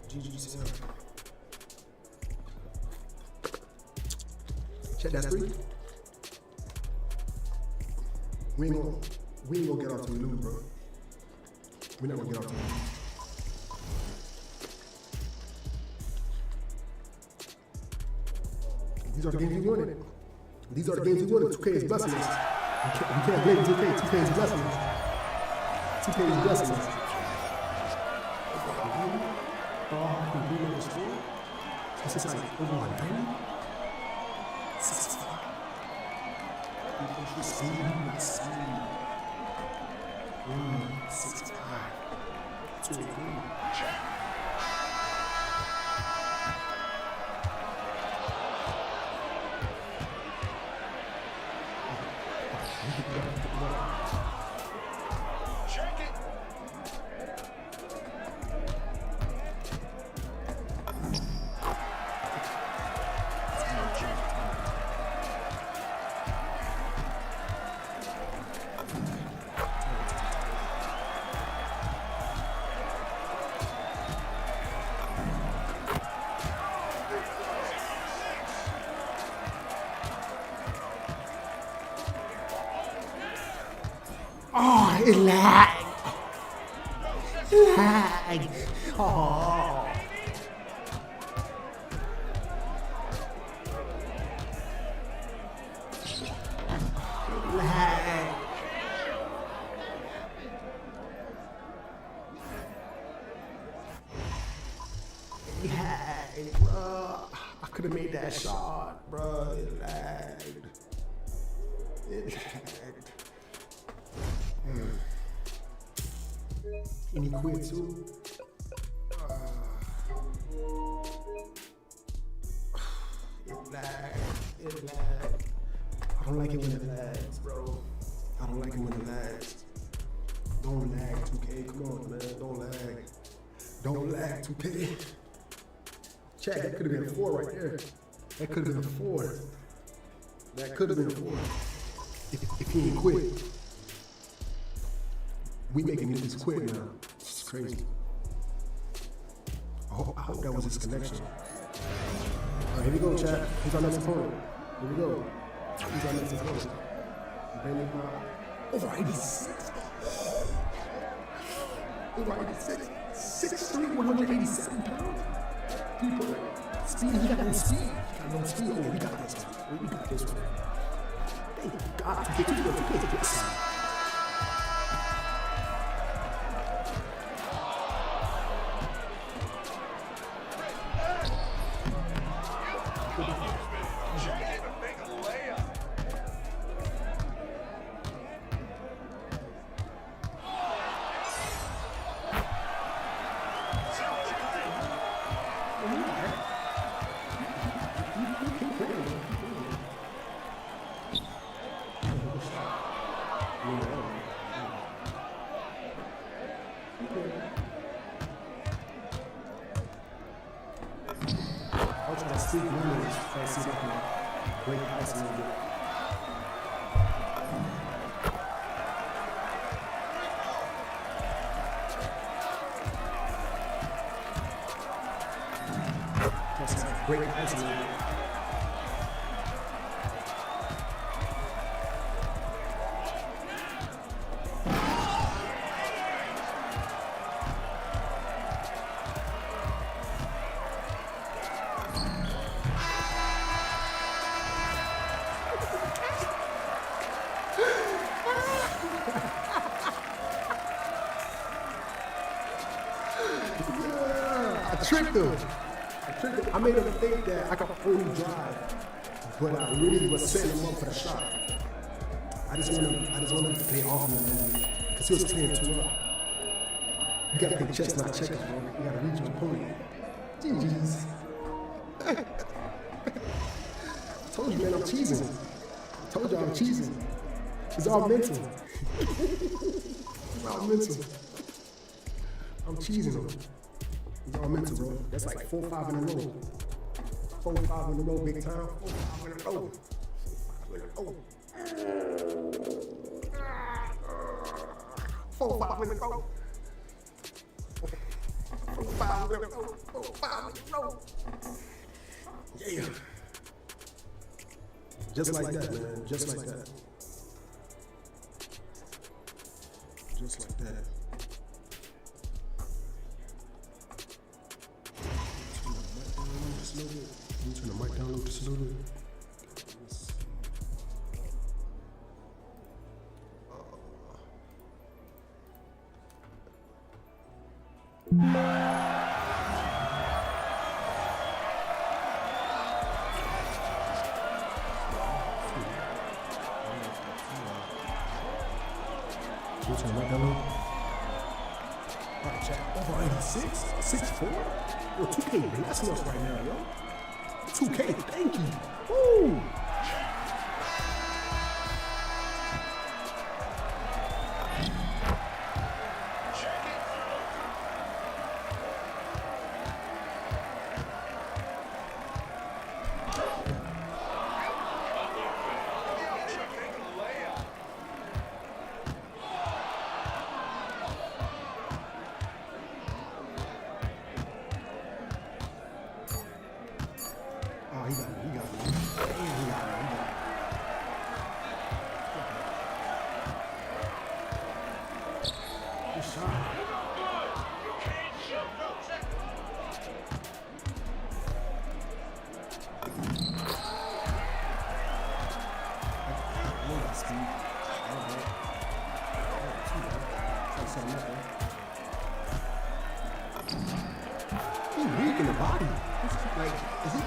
GG, Sam. Check that three. We ain't gonna get off till we lose, bro. We're not gonna get off till we lose. These are the games we wanted. These are the games we wanted. 2K is blessing us. We can't blame 2K. 2K is blessing us. 2K is blessing us. This is like over 190. 65. You see, you see. 65. 2 Check it. Oh, it lagged. Lag. Oh. Lag. Lag, bro. I could have made that shot, bro. It lagged. It lagged. And he quit too. It lagged. It lagged. I don't like it when it lags, bro. I don't like it when it lags. Don't lag, 2K. Come on, man. Don't lag. Don't lag, 2K. Chat, that could have been a 4 right there. That could have been a 4. That could have been a 4. If he ain't quit. We making niggas quit now. It's crazy. I hope that was his connection. All right, here we go, chat. Who's our next opponent? Here we go. Who's our next opponent? Over 86. Over 86. 6'3", 187 pounds. People, speed. He got no speed. He got no speed. Oh, we got this one. We got this one. They got to get to this. speak English. Try to see if I can break ice a little bit. Break ice a little bit. I tricked him. I made him think that I could only drive, but I really was setting him up for the shot. I just want him to play off me, because he was playing too well. You gotta play chess, not checkers, bro. You gotta read your opponent. GG's. Told you, man, I'm cheesing. Told you I'm cheesing. It's all mental. It's all mental. I'm cheesing him. It's all mental, bro. That's like 4 or 5 in a row. 4 or 5 in a row, big time. 4 or 5 in a row. 4 or 5 in a row. 4 or 5 in a row. 4 or 5 in a row. 4 or 5 in a row. Yeah. Just like that, man. Just like that. Just like that. Can you turn the mic down just a little bit? Can you turn the mic down a little? Alright, chat. Over 86? 6'4"? Yo, 2K blessing us right now, yo. 2K, thank you. Woo! Oh, he got me. Damn, he got me. Good shot. He's weak in the body. Like, is he?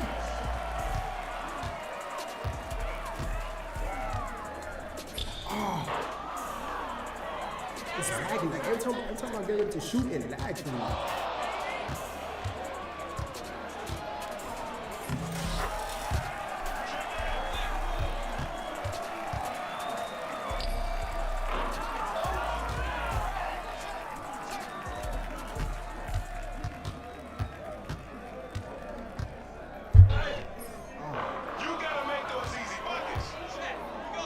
It's lagging. Like every time I get him to shoot, it lags for me. You gotta make those easy buckets. Go.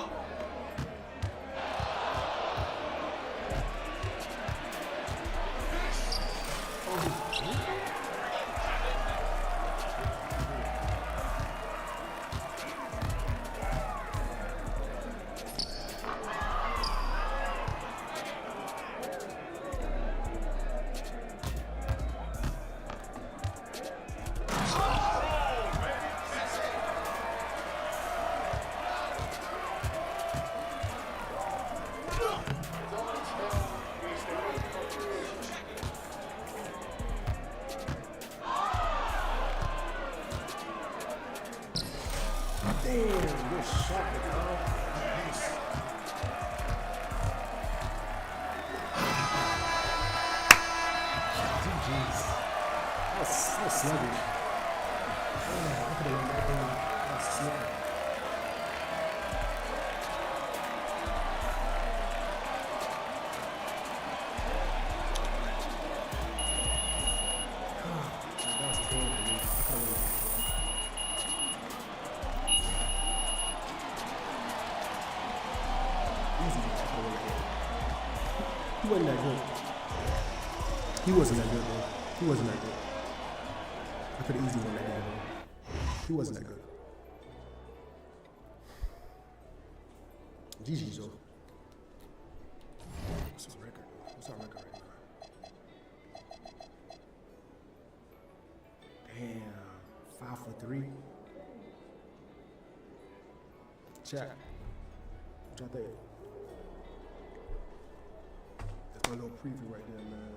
Damn, good shot, bro. Nice. GG's. That's sluggish. Oh, I could have won that game. That's sluggish. That was a game for me. I could have won that game. He wasn't that good. He wasn't that good, bro. He wasn't that good. I could have easily won that game, bro. He wasn't that good. GG's, though. What's our record? What's our record right now? Damn. 5 for 3. Chat. What y'all think? That's my little preview right there, man.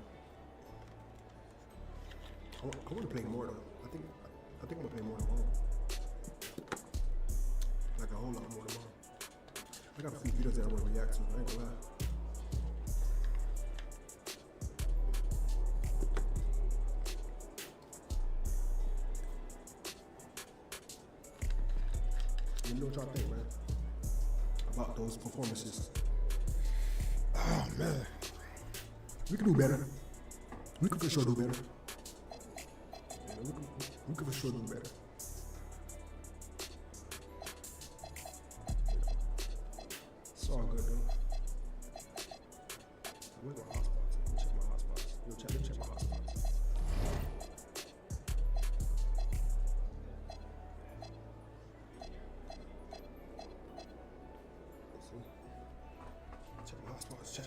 I want to play more though. I think I'm gonna play more tomorrow. Like a whole lot more tomorrow. I got a few videos that I want to react to. I ain't gonna lie. Let me know what y'all think, man, about those performances. Oh man, we can do better. We can for sure do better. Yeah, we can for sure do better. It's all good though. Where's my hotspots? Let me check my hotspots. Yo, chat, let me check my hotspots. Check my hotspots, chat.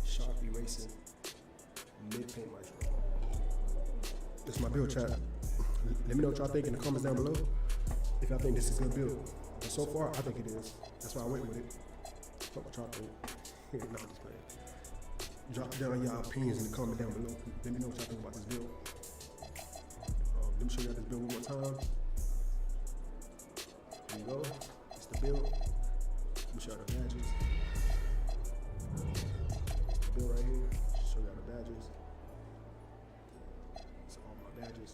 Sharp erasing mid-paint maestro. This is my build, chat. Let me know what y'all think in the comments down below. If y'all think this is a good build. But so far, I think it is. That's why I went with it. Fuck what y'all think. No, I'm just playing. Drop down your opinions in the comment down below. Let me know what y'all think about this build. Let me show y'all this build one more time. There you go. It's the build. Let me show y'all the badges. It's the build right here. Show y'all the badges. It's all my badges.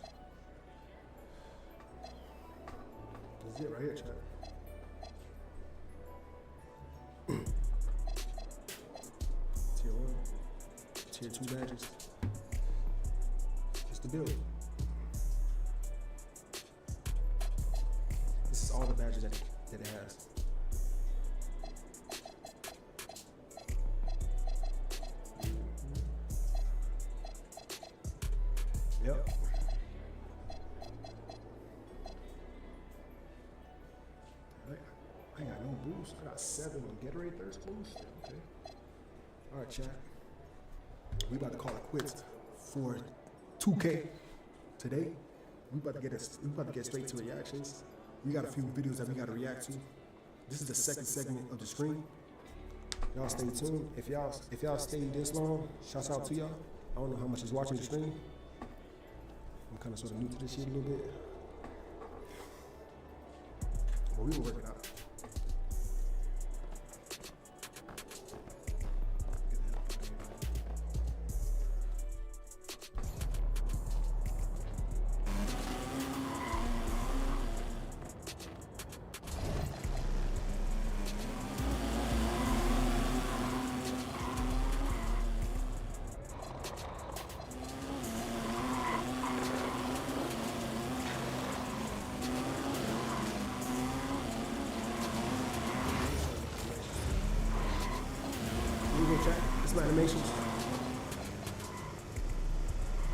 This is it right here, chat. Tier 1, Tier 2 badges. It's the build. This is all the badges that it has. Yep. I ain't got no boost. I got 7 Gatorade Thirst boost. Okay. All right, chat. We about to call it quits for 2K today. We about to get straight to reactions. We got a few videos that we got to react to. This is the second segment of the stream. Y'all stay tuned. If y'all stayed this long, shouts out to y'all. I don't know how much is watching the stream. I'm kind of sort of new to this shit a little bit. But we will work it out. Chat. It's my animations.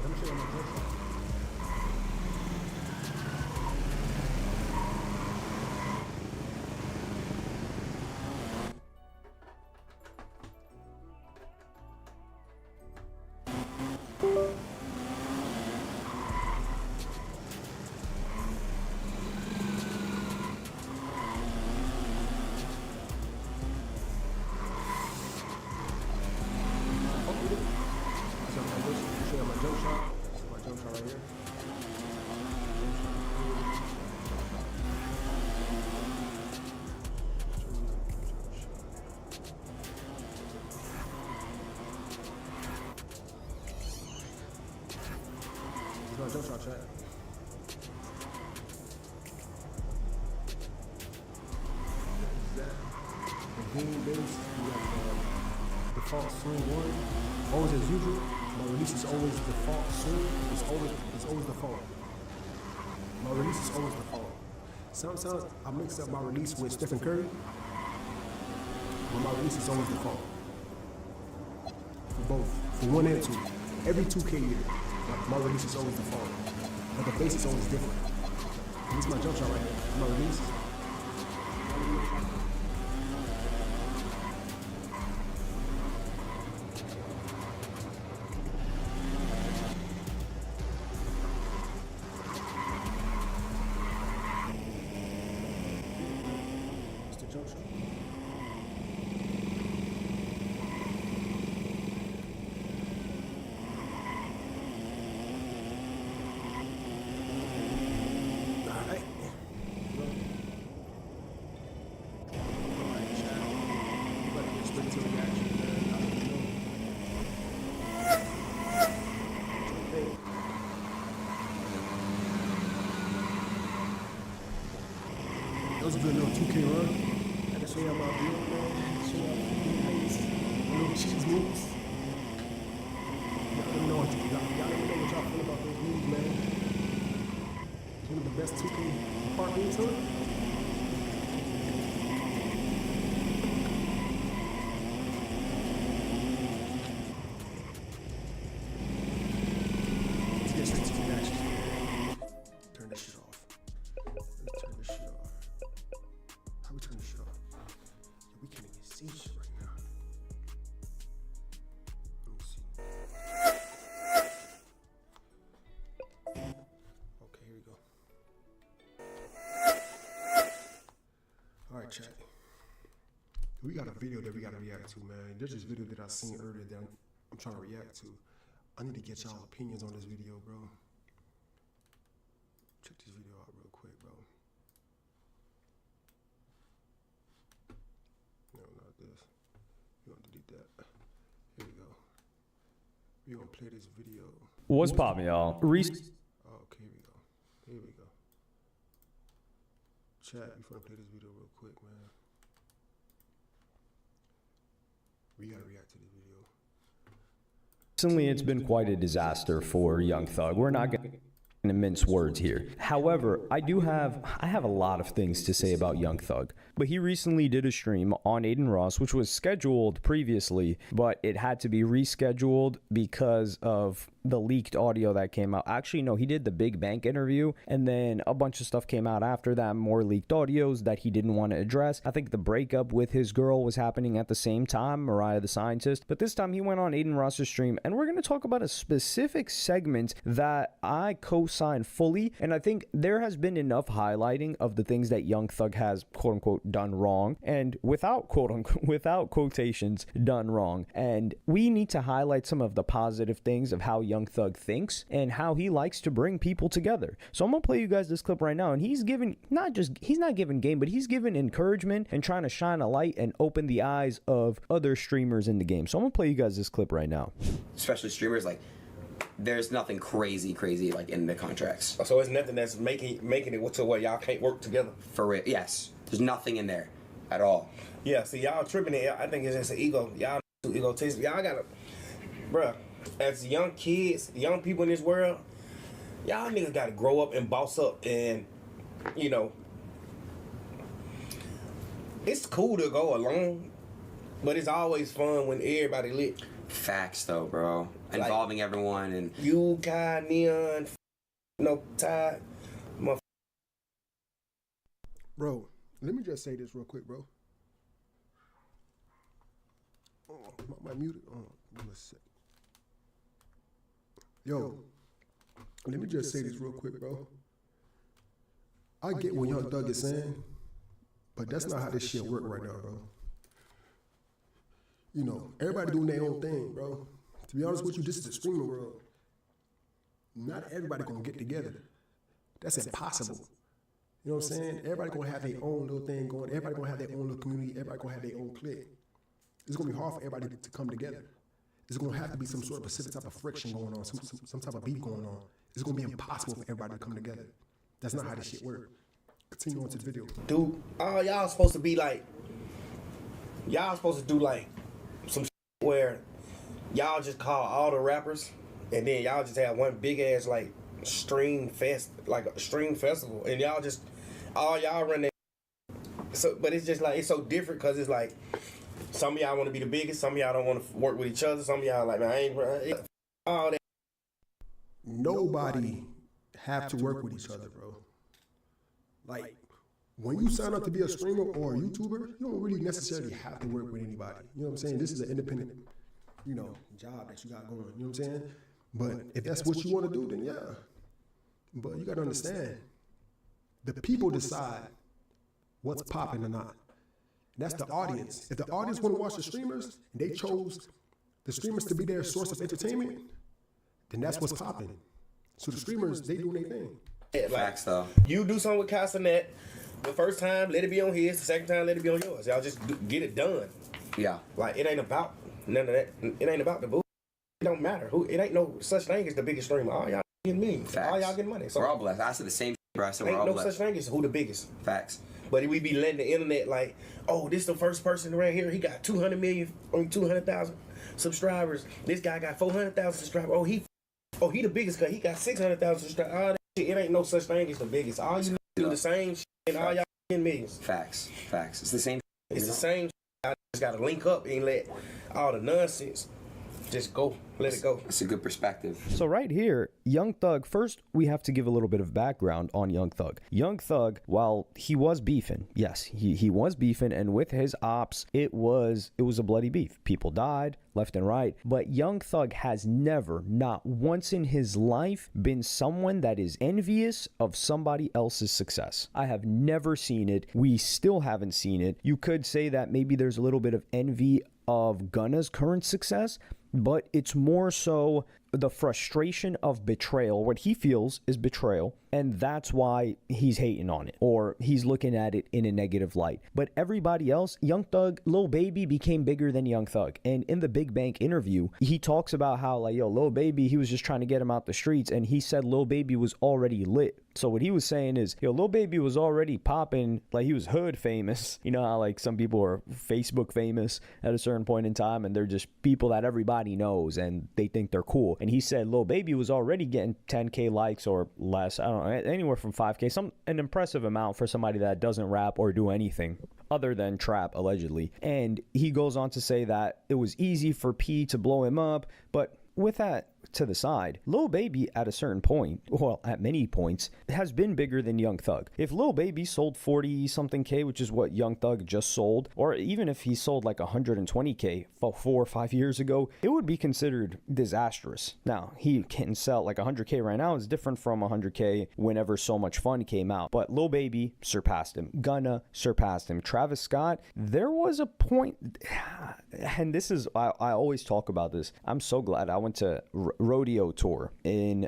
I'm sure I'm not perfect. Jump shot, chat. The green base, we got the default soon one. Always as usual. My release is always default soon. It's always default. My release is always default. Sometimes I mix up my release with Stephen Curry, but my release is always default. For both, for 1 and 2. Every 2K year, my release is always default. But the base is always different. This is my jump shot right here. My release. It's the jump shot. That was a good little 2K run. I can show y'all my build, man. Show y'all the little cheese moves. Y'all let me know what y'all feel about those moves, man. One of the best 2K part moves, huh? Let's get straight to the action. Turn this shit off. Let's turn this shit off. How we turn this shit off? Yeah, we can't even see shit right now. Let me see. Okay, here we go. Alright, chat. We got a video that we gotta react to, man. There's this video that I seen earlier that I'm trying to react to. I need to get y'all opinions on this video, bro. Check this video out real quick, bro. No, not this. We're gonna delete that. Here we go. We're gonna play this video. What's poppin', y'all? Oh, okay, here we go. Here we go. Chat, we finna play this video real quick, man. We gotta react to this video. Recently, it's been quite a disaster for Young Thug. We're not going to mince words here. However, I have a lot of things to say about Young Thug. But he recently did a stream on Adin Ross, which was scheduled previously, but it had to be rescheduled because of the leaked audio that came out. Actually, no, he did the Big Bank interview, and then a bunch of stuff came out after that, more leaked audios that he didn't want to address. I think the breakup with his girl was happening at the same time, Mariah the Scientist, but this time he went on Adin Ross's stream, and we're going to talk about a specific segment that I co-sign fully, and I think there has been enough highlighting of the things that Young Thug has, quote-unquote, done wrong, and without quotations, done wrong, and we need to highlight some of the positive things of how Young Thug thinks and how he likes to bring people together. So I'm gonna play you guys this clip right now, and he's not giving game, but he's giving encouragement and trying to shine a light and open the eyes of other streamers in the game. So I'm gonna play you guys this clip right now. Especially streamers, like, there's nothing crazy like in the contracts. So it's nothing that's making it to where y'all can't work together. For real, yes. There's nothing in there at all. Yeah, see, y'all tripping it. I think it's just an ego. Y'all too egotistic. Y'all gotta, bruh, as young kids, young people in this world, y'all niggas gotta grow up and boss up, and, you know, it's cool to go alone, but it's always fun when everybody lit. Facts, though, bro. Involving everyone and... You, Kai, Neon, no, Ty, Bro, let me just say this real quick, bro. Oh, my muted. Oh, give me a sec. Yo, let me just say this real quick, bro. I get what Young Thug is saying, but that's not how this shit work right now, bro. You know, everybody doing their own thing, bro. To be honest with you, this is the streaming world. Not everybody gonna get together. That's impossible. You know what I'm saying? Everybody gonna have their own little thing going. Everybody gonna have their own little community. Everybody gonna have their own clique. It's gonna be hard for everybody to come together. There's gonna have to be some sort of specific type of friction going on, some type of beef going on. It's gonna be impossible for everybody to come together. That's not how this shit works. Continue on to the video. dude, y'all supposed to be like, y'all supposed to do like some where y'all just call all the rappers, and then y'all just have one big ass like string festival, and y'all just all y'all run that. So, but it's just like it's so different because it's like some of y'all want to be the biggest, some of y'all don't want to work with each other, some of y'all like, man, I ain't all that. Nobody have to work with each other, bro. Like, when you sign up to be a streamer or a YouTuber, you don't really necessarily have to work with anybody. You know what I'm saying? This is an independent, job that you got going. You know what I'm saying? But if that's what you want to do, then yeah. But you got to understand, the people decide what's popping or not. That's the audience. If the audience want to watch the streamers, and they chose the streamers to be their source of entertainment, then that's what's popping. So the streamers, they do their thing. Facts though. You do something with Castanet, the first time, let it be on his. The second time, let it be on yours. Y'all just get it done. Yeah. Like, it ain't about none of that. It ain't about the boo. It don't matter. It ain't no such thing as the biggest streamer. All y'all getting millions. Facts. All y'all getting money. So We're all blessed. I said the same bro. I said we're ain't all no blessed. such thing as who the biggest. Facts. But we be letting the internet like, oh, this the first person right here. He got 200,000 subscribers. This guy got 400,000 subscribers. Oh, he the biggest because he got 600,000 subscribers. All that shit. It ain't no such thing as the biggest. All you do the same shit and all y'all getting millions. Facts. It's the same. It's the same shit. I just gotta link up and let all the nonsense just go. Let it go. It's a good perspective. So right here, Young Thug, first we have to give a little bit of background on Young Thug. Young Thug, while he was beefing, yes, he was beefing, and with his ops, it was a bloody beef. People died left and right, but Young Thug has never, not once in his life, been someone that is envious of somebody else's success. I have never seen it. We still haven't seen it. You could say that maybe there's a little bit of envy of Gunna's current success, but it's more so the frustration of betrayal. What he feels is betrayal, and that's why he's hating on it, or he's looking at it in a negative light. But everybody else, Young Thug, Lil Baby became bigger than Young Thug. And in the Big Bank interview, he talks about how, like, yo, Lil Baby, he was just trying to get him out the streets, and he said Lil Baby was already lit. So what he was saying is, yo, Lil Baby was already popping, like he was hood famous. You know how like some people are Facebook famous at a certain point in time, and they're just people that everybody knows and they think they're cool. And he said Lil Baby was already getting 10K likes or less, I don't know, anywhere from 5K, an impressive amount for somebody that doesn't rap or do anything other than trap, allegedly. And he goes on to say that it was easy for P to blow him up, but with that to the side, Lil Baby at a certain point, well, at many points, has been bigger than Young Thug. If Lil Baby sold 40 something K, which is what Young Thug just sold, or even if he sold like 120K 4 or 5 years ago, it would be considered disastrous. Now, he can sell like 100K right now. It's different from 100K whenever So Much Fun came out. But Lil Baby surpassed him. Gunna surpassed him. Travis Scott, there was a point, and this is, I always talk about this. I'm so glad I went to rodeo tour, and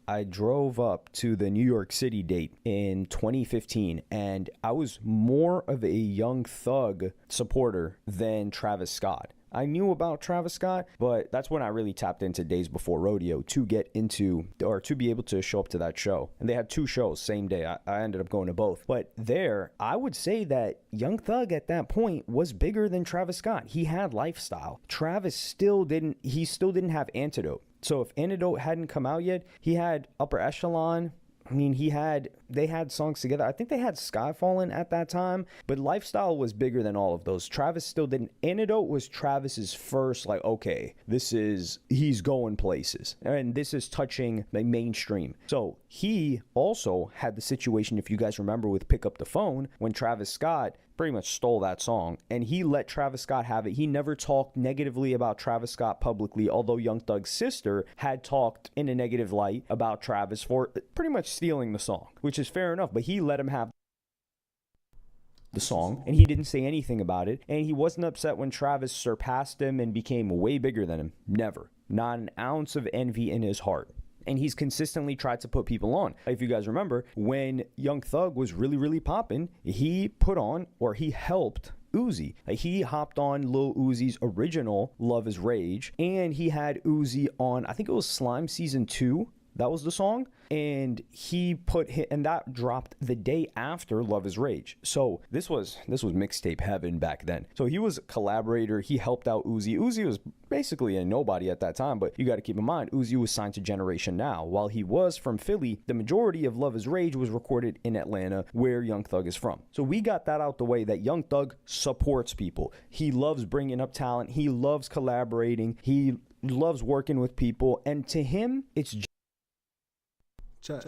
I drove up to the New York City date in 2015, and I was more of a Young Thug supporter than Travis Scott. I knew about Travis Scott, but that's when I really tapped into Days Before Rodeo to get into, or to be able to show up to that show. And they had 2 shows same day. I ended up going to both. But there, I would say that Young Thug at that point was bigger than Travis Scott. He had lifestyle. Travis still didn't have Antidote. So if Antidote hadn't come out yet, he had Upper Echelon. I mean, they had songs together. I think they had Skyfallin' at that time, but Lifestyle was bigger than all of those. Travis still didn't. Antidote was Travis's first, like, okay, he's going places, and this is touching the mainstream. So he also had the situation, if you guys remember, with Pick Up the Phone, when Travis Scott pretty much stole that song, and he let Travis Scott have it. He never talked negatively about Travis Scott publicly, although Young Thug's sister had talked in a negative light about Travis for pretty much stealing the song, which is fair enough, but he let him have the song, and he didn't say anything about it, and he wasn't upset when Travis surpassed him and became way bigger than him. Never. Not an ounce of envy in his heart. And he's consistently tried to put people on. If you guys remember, when Young Thug was really, really popping, he helped Uzi. He hopped on Lil Uzi's original Love Is Rage, and he had Uzi on, I think it was Slime Season 2, That was the song. And he put and that dropped the day after Love Is Rage. So this was mixtape heaven back then. So he was a collaborator. He helped out Uzi. Uzi was basically a nobody at that time, but you got to keep in mind, Uzi was signed to Generation Now. While he was from Philly, the majority of Love Is Rage was recorded in Atlanta, where Young Thug is from. So we got that out the way, that Young Thug supports people. He loves bringing up talent. He loves collaborating. He loves working with people. And to him, it's Chat.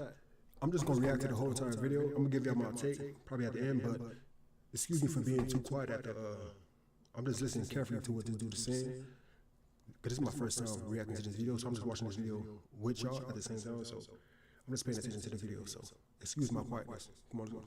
I'm just gonna react to the whole entire video. I'm gonna give y'all my take, probably at the end, but excuse me for being too quiet at the. I'm just listening carefully to what this dude is saying, because this is my first time reacting to this video, so I'm just watching this video with y'all at the same time. So I'm just paying attention to the video. So excuse my quietness. Come on.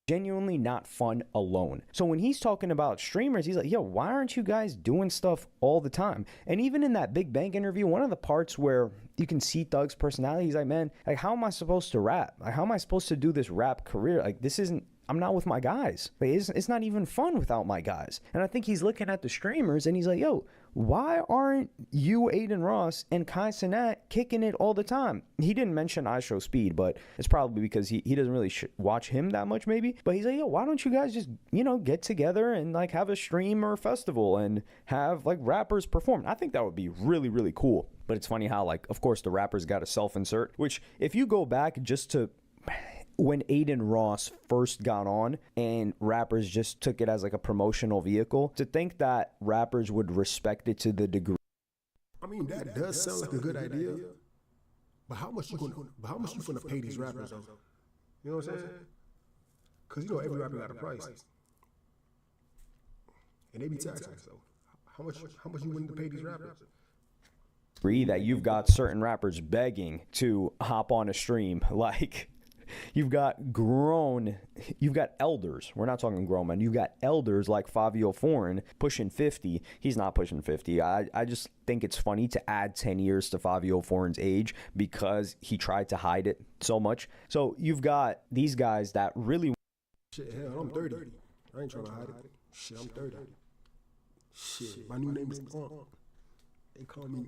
genuinely not fun alone. So when he's talking about streamers, he's like, yo, why aren't you guys doing stuff all the time? And even in that Big Bang interview, one of the parts where you can see Thug's personality, he's like, man, like, how am I supposed to rap? Like, how am I supposed to do this rap career? Like, this isn't, I'm not with my guys. Like, it's not even fun without my guys. And I think he's looking at the streamers and he's like, yo, why aren't you, Adin Ross, and Kai Cenat kicking it all the time? He didn't mention ISHOWSPEED, but it's probably because he doesn't really watch him that much, maybe. But he's like, yo, why don't you guys just, you know, get together and, like, have a stream or a festival and have, like, rappers perform? I think that would be really, really cool. But it's funny how, like, of course, the rappers got to self-insert, which if you go back just to when Adin Ross first got on and rappers just took it as like a promotional vehicle, to think that rappers would respect it to the degree. I mean, that does sound like a good idea, but how much you gonna pay these rappers though? You know what I'm saying? Because you know every rapper got a price, and they be taxing. So how much you willing to pay these rappers? That you've got certain rappers begging to hop on a stream, like. You've got elders. We're not talking grown men. You've got elders like Fabio Foreign pushing 50. He's not pushing 50. I just think it's funny to add 10 years to Fabio Foreign's age because he tried to hide it so much. So you've got these guys that really. Shit, hell, I'm 30. I ain't trying to hide it. Shit, I'm 30. Shit, my new name is They call me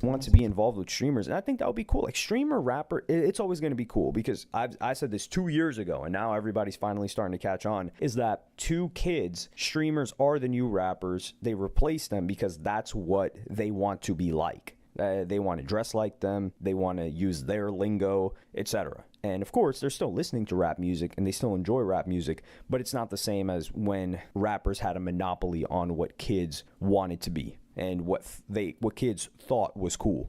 want to be involved with streamers, and I think that would be cool. Like, streamer rapper, it's always going to be cool, because I said this 2 years ago and now everybody's finally starting to catch on, is that to kids, streamers are the new rappers. They replace them because that's what they want to be like. They want to dress like them, they want to use their lingo, etc. And of course, they're still listening to rap music and they still enjoy rap music, but it's not the same as when rappers had a monopoly on what kids wanted to be and what kids thought was cool.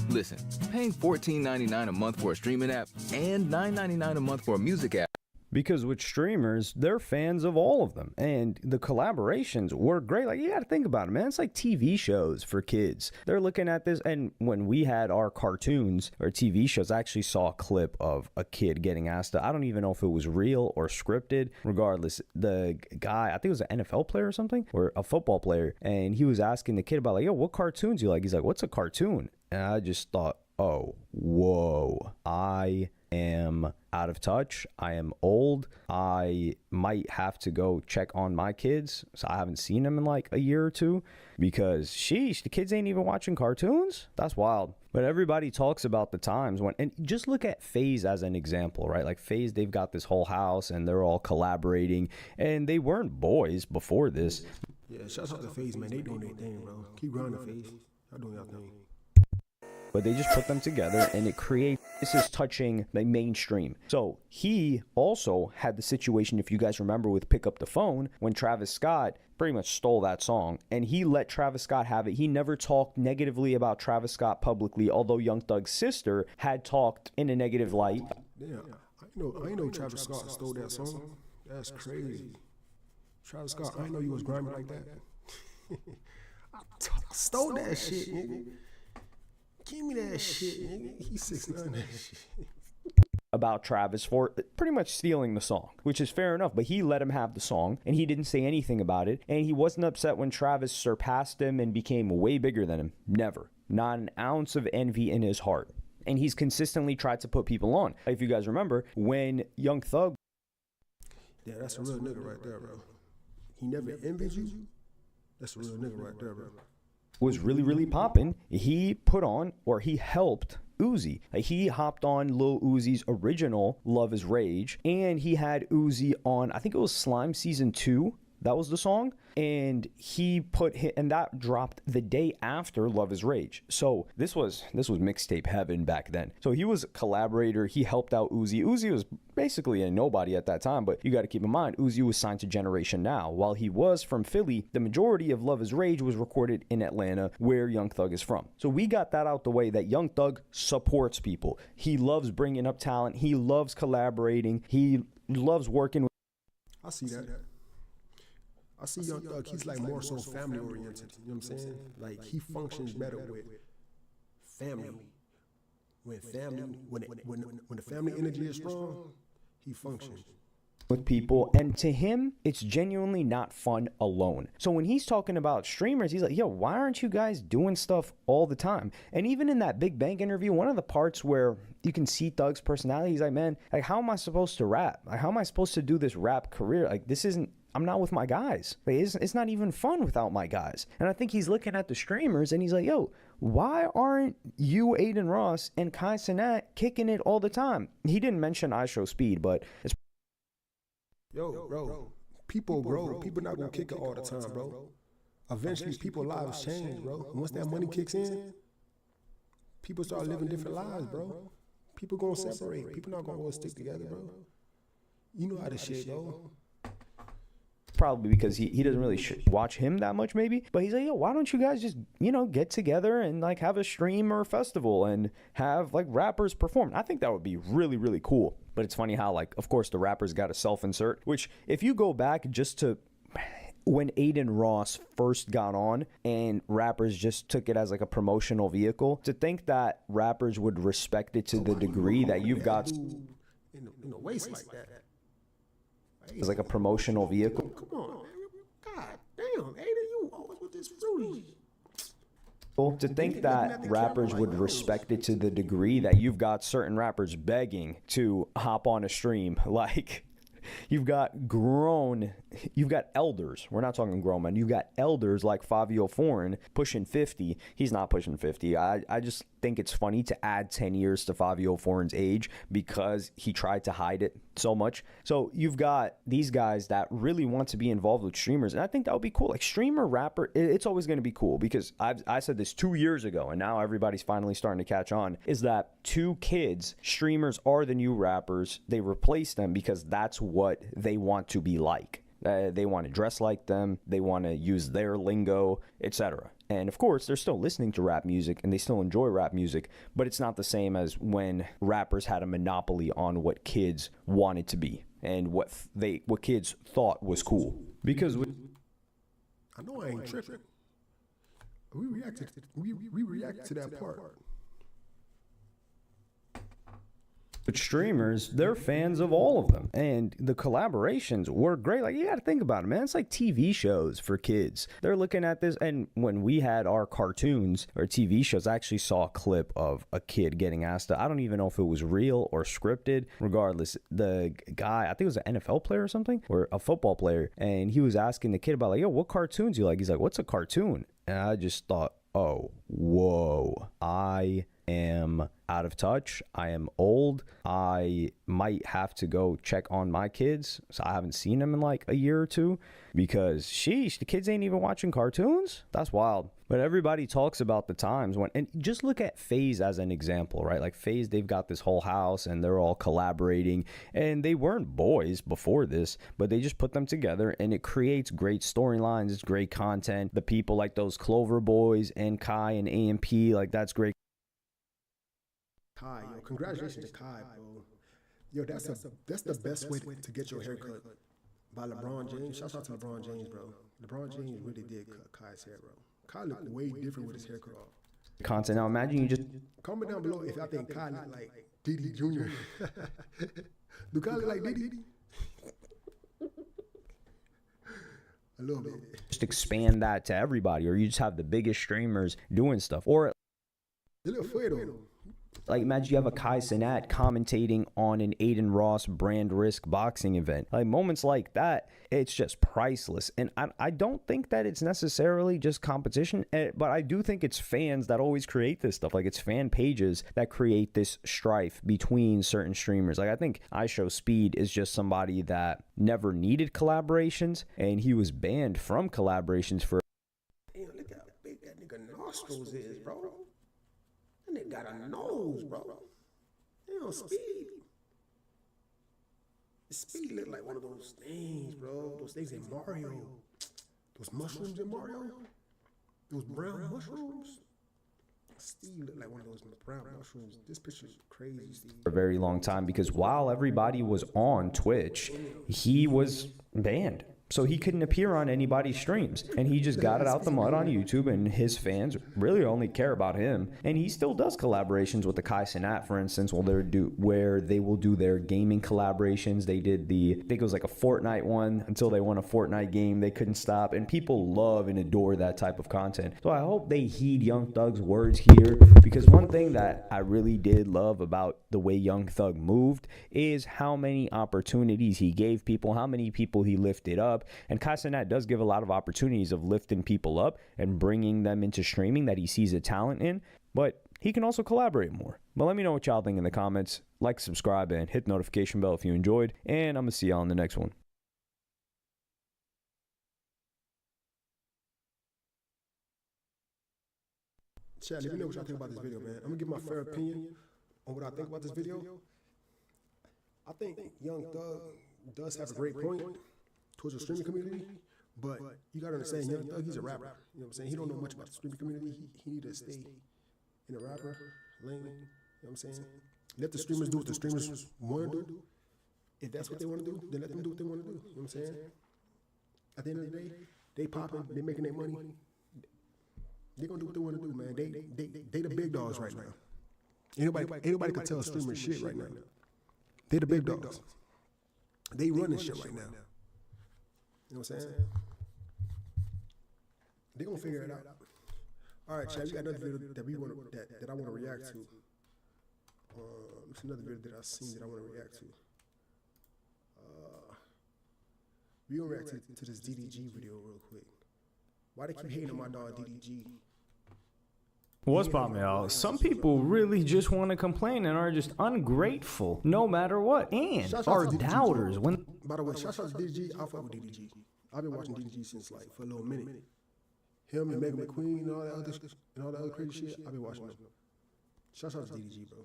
Listen, paying $14.99 a month for a streaming app and $9.99 a month for a music app. Because with streamers, they're fans of all of them. And the collaborations were great. Like, you got to think about it, man. It's like TV shows for kids. They're looking at this. And when we had our cartoons or TV shows, I actually saw a clip of a kid getting asked, I don't even know if it was real or scripted. Regardless, the guy, I think it was an NFL player or something, or a football player. And he was asking the kid about, like, yo, what cartoons do you like? He's like, what's a cartoon? And I just thought, oh, whoa, I am out of touch. I am old. I might have to go check on my kids. So I haven't seen them in like a year or two, because sheesh, the kids ain't even watching cartoons. That's wild. But everybody talks about the times when, and just look at FaZe as an example, right? Like FaZe, they've got this whole house and they're all collaborating, and they weren't boys before this. Yeah, shout out to FaZe, man. They doing their thing, bro. Keep grinding, FaZe. Y'all doing y'all thing. But they just put them together and it creates, this is touching the mainstream. So he also had the situation, if you guys remember, with Pick Up the Phone, when Travis Scott pretty much stole that song and he let Travis Scott have it. He never talked negatively about Travis Scott publicly, although Young Thug's sister had talked in a negative light. Yeah, I know Travis Scott stole that song. That's crazy. Travis Scott, I know you was grinding like that. I stole that shit, nigga. Give me that shit, nigga. He's 6'9", that shit. About Travis for pretty much stealing the song, which is fair enough, but he let him have the song and he didn't say anything about it, and he wasn't upset when Travis surpassed him and became way bigger than him. Never. Not an ounce of envy in his heart. And he's consistently tried to put people on. If you guys remember, when Young Thug... Yeah, that's a real nigga right there, bro. He never envied you. That's a real nigga right there, bro. was really, really popping, he put on, or he helped Uzi. Like, he hopped on Lil Uzi's original Love Is Rage, and he had Uzi on, I think it was Slime Season 2. That was the song. And he put hit, and that dropped the day after Love Is Rage. So this was mixtape heaven back then. So he was a collaborator. He helped out Uzi. Uzi was basically a nobody at that time, but you got to keep in mind, Uzi was signed to Generation Now. While he was from Philly, the majority of Love Is Rage was recorded in Atlanta, where Young Thug is from. So we got that out the way, that Young Thug supports people. He loves bringing up talent. He loves collaborating. He loves working with. I see that. I see Young Thug, he's like more so family oriented. You know what I'm saying? Like, he functions better with family. When the family energy is strong, he functions with people, and to him, it's genuinely not fun alone. So when he's talking about streamers, he's like, yo, why aren't you guys doing stuff all the time? And even in that Big Bang interview, one of the parts where you can see Thug's personality, he's like, man, like, how am I supposed to rap? Like, how am I supposed to do this rap career? Like, this isn't, I'm not with my guys. Like, it's not even fun without my guys. And I think he's looking at the streamers and he's like, yo, why aren't you, Adin Ross, and Kai Cenat kicking it all the time? He didn't mention ISHOWSPEED, but it's bro, people grow. People not gonna kick it all the time, bro. Eventually, people's lives change, bro. And once that money kicks in, people start living different lives, bro. People gonna separate. People not gonna always stick together, bro. You know how this shit go. probably because he doesn't really watch him that much, maybe. But he's like, yo, why don't you guys just, you know, get together and like have a stream or a festival and have like rappers perform? I think that would be really, really cool. But it's funny how, like, of course, the rappers got to self-insert, which if you go back just to when Adin Ross first got on and rappers just took it as like a promotional vehicle, to think that rappers would respect it to the degree that you've got in the waist like that. as like a promotional vehicle. Come on, man. God damn, Adin, you always with this fruity. To think that rappers would respect it to the degree that you've got certain rappers begging to hop on a stream, like you've got elders. We're not talking grown men. You've got elders like Fabio Foreign pushing 50. He's not pushing 50. I just think it's funny to add 10 years to Fabio Foreign's age because he tried to hide it so much. So you've got these guys that really want to be involved with streamers, and I think that would be cool. Like streamer, rapper, it's always going to be cool because I said this 2 years ago, and now everybody's finally starting to catch on, is that to kids, streamers are the new rappers. They replace them because that's what they want to be like. They want to dress like them. They want to use their lingo, etc. And of course, they're still listening to rap music and they still enjoy rap music, but it's not the same as when rappers had a monopoly on what kids wanted to be and what kids thought was cool. Because I know I ain't tripping. We reacted to that part. But streamers, they're fans of all of them. And the collaborations were great. Like, you got to think about it, man. It's like TV shows for kids. They're looking at this. And when we had our cartoons or TV shows, I actually saw a clip of a kid getting asked, I don't even know if it was real or scripted. Regardless, the guy, I think it was an NFL player or something, or a football player. And he was asking the kid about, like, yo, what cartoons you like? He's like, what's a cartoon? And I just thought, oh, whoa, I am out of touch. I am old. I might have to go check on my kids. So I haven't seen them in like a year or two because sheesh, the kids ain't even watching cartoons. That's wild. But everybody talks about the times when, and just look at FaZe as an example, right? Like FaZe, they've got this whole house and they're all collaborating, and they weren't boys before this, but they just put them together and it creates great storylines. It's great content. The people like those Clover Boys and Kai and AMP, like that's great. Kai, yo, congratulations to Kai, bro. Yo, that's the best way to get your hair cut by LeBron James. Shout out to LeBron James, bro. LeBron James really did cut Kai's hair, bro. Kai looked way different with his hair cut. Content. Now imagine you just comment down below if I think Kai look like Diddy Jr. Do Kai look like Diddy? A little bit. Just expand that to everybody, or you just have the biggest streamers doing stuff, or a little Fuedo. Like, imagine you have a Kai Cenat commentating on an Adin Ross BRANDRISK boxing event. Like, moments like that, it's just priceless. And I don't think that it's necessarily just competition, but I do think it's fans that always create this stuff. Like, it's fan pages that create this strife between certain streamers. Like, I think ISHOWSPEED is just somebody that never needed collaborations, and he was banned from collaborations for. Damn, look how big that nigga nostrils is, bro. That nigga got a nose, bro. Damn, Speed. Speed look like one of those things, bro. Those things in Mario. Those mushrooms in Mario. Those brown mushrooms. Steve looked like one of those brown mushrooms. This picture's crazy, Steve. For a very long time, because while everybody was on Twitch, he was banned. So he couldn't appear on anybody's streams, and he just got it out the mud on YouTube, and his fans really only care about him. And he still does collaborations with the Kai Cenat, for instance, where they will do their gaming collaborations. They did I think it was like a Fortnite one until they won a Fortnite game. They couldn't stop, and people love and adore that type of content. So I hope they heed Young Thug's words here, because one thing that I really did love about the way Young Thug moved is how many opportunities he gave people, how many people he lifted up. And Kai Cenat does give a lot of opportunities of lifting people up and bringing them into streaming that he sees a talent in, but he can also collaborate more. But let me know what y'all think in the comments. Like, subscribe, and hit the notification bell if you enjoyed, and I'm going to see y'all in the next one. Chat, let me know what y'all think about this video, man. I'm gonna give my fair opinion on what I think about this video. I think Young Thug does have a great point towards the streaming community, but you gotta understand, Young Thug, he's a rapper. You know what I'm saying? He don't know much about the streaming community. He need to stay in the rapper lane. You know what I'm saying? Let the streamers do what the streamers want to do. If that's what they want to do, then let them do what they want to do. You know what I'm saying? At the end of the day, they popping, they making their money. They gonna do what they want to do, man. They the big dogs right now. Ain't nobody can tell streamers shit right now. They the big dogs. They running shit right now. You know what I'm saying? They gonna figure it out. All right, Chad, we got another video that I want to react to. It's another video that I seen that I want to react to. We gonna react to this DDG video real quick. Why they keep hating on my dog DDG? What's poppin', y'all? Some people really just want to complain and are just ungrateful no matter what, and are doubters. By the way, shout out to DDG. I fuck with DDG. I've been watching DDG since like for a little minute. Him and Megan McQueen and all that other crazy shit. I've been watching them. Shout out to DDG, bro.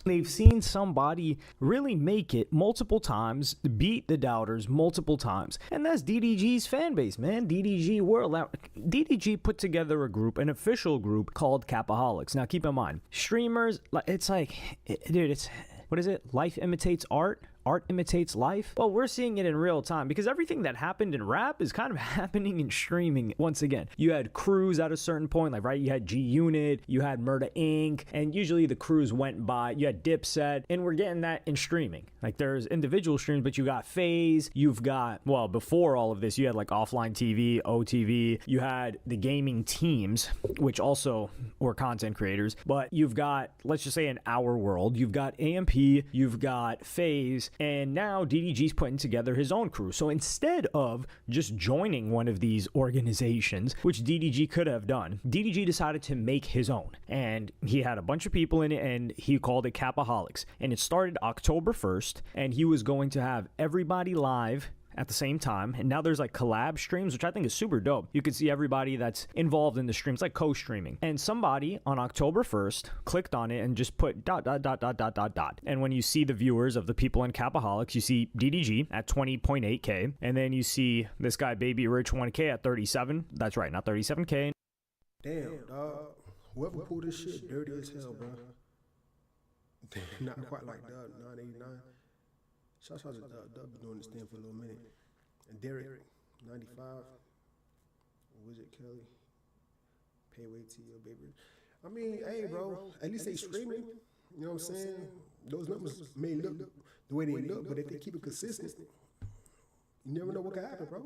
They've seen somebody really make it multiple times, beat the doubters multiple times. And that's DDG's fan base, man. DDG World. DDG put together a group, an official group called Capaholics. Now, keep in mind, streamers, it's like, dude, it's, what is it? Life imitates art. Art imitates life. Well, we're seeing it in real time because everything that happened in rap is kind of happening in streaming once again. You had crews at a certain point, like, right? You had G Unit, you had Murda Inc., and usually the crews went by. You had Dipset, and we're getting that in streaming. Like, there's individual streams, but you got FaZe, you've got, well, before all of this, you had like Offline TV, OTV, you had the gaming teams, which also were content creators, but you've got, let's just say in our world, you've got AMP, you've got FaZe, and now DDG's putting together his own crew. So instead of just joining one of these organizations, which DDG could have done, DDG decided to make his own. And he had a bunch of people in it, and he called it Capaholics. And it started October 1st, and he was going to have everybody live at the same time. And now there's like collab streams, which I think is super dope. You can see everybody that's involved in the streams, like co-streaming. And somebody on October 1st clicked on it and just put ... And when you see the viewers of the people in Capaholics, you see DDG at 20.8K. And then you see this guy, Baby Rich 1K at 37. That's right, not 37K. Damn, dog. Whoever pulled this shit dirty as hell, bro. Not quite like Dub, 989. Shout out to Dub, been doing this thing for a little minute. And Derek, 95. Wizard Kelly. Pay way to your baby. I mean, hey, bro, at least they streaming. You know what I'm saying? Those numbers may look the way they look, but if they keep it consistent, you never know what can happen, bro.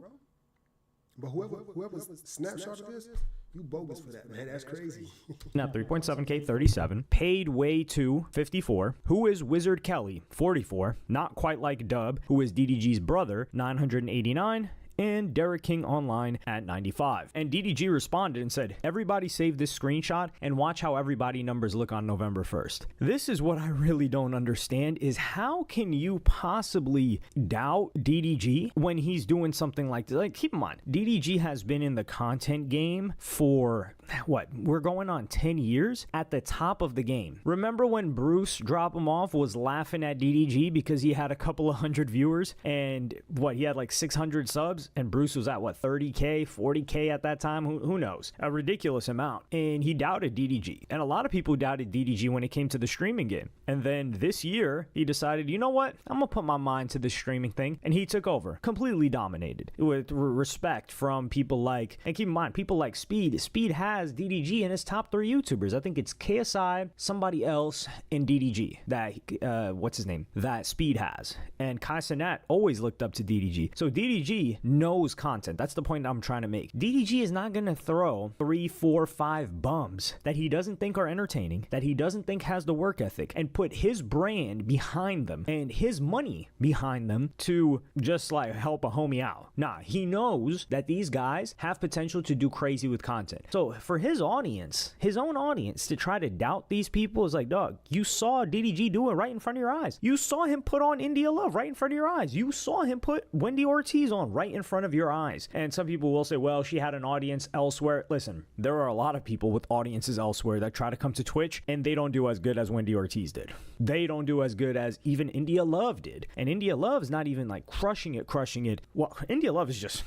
But whoever snapshot this, you bogus for that, man. That's crazy. Now 3.7K 37, paid way to 54. Who is Wizard Kelly 44? Not quite like Dub, who is DDG's brother 989. And Derek King online at 95. And DDG responded and said, everybody save this screenshot and watch how everybody numbers look on November 1st. This is what I really don't understand is how can you possibly doubt DDG when he's doing something like this? Like, keep in mind, DDG has been in the content game for what? We're going on 10 years at the top of the game. Remember when Bruce Drop Him Off was laughing at DDG because he had a couple of hundred viewers and what? He had like 600 subs. And Bruce was at what, 30K, 40K at that time? Who knows? A ridiculous amount. And he doubted DDG. And a lot of people doubted DDG when it came to the streaming game. And then this year, he decided, you know what? I'm going to put my mind to this streaming thing. And he took over. Completely dominated. With respect from people like, and keep in mind, people like Speed. Speed has DDG in his top 3 YouTubers. I think it's KSI, somebody else, and DDG. That, what's his name? That Speed has. And Kai Cenat always looked up to DDG. So DDG knows content. That's the point I'm trying to make. DDG is not going to throw 3, 4, 5 bums that he doesn't think are entertaining, that he doesn't think has the work ethic, and put his brand behind them and his money behind them to just like help a homie out. Nah, he knows that these guys have potential to do crazy with content. So for his audience, his own audience, to try to doubt these people is like, dog, you saw DDG do it right in front of your eyes. You saw him put on India Love right in front of your eyes. You saw him put Wendy Ortiz on right in front of your eyes. And some people will say, well, she had an audience elsewhere. Listen, there are a lot of people with audiences elsewhere that try to come to Twitch and they don't do as good as Wendy Ortiz did. They don't do as good as even India Love did. And India Love is not even like crushing it. Well, India Love is just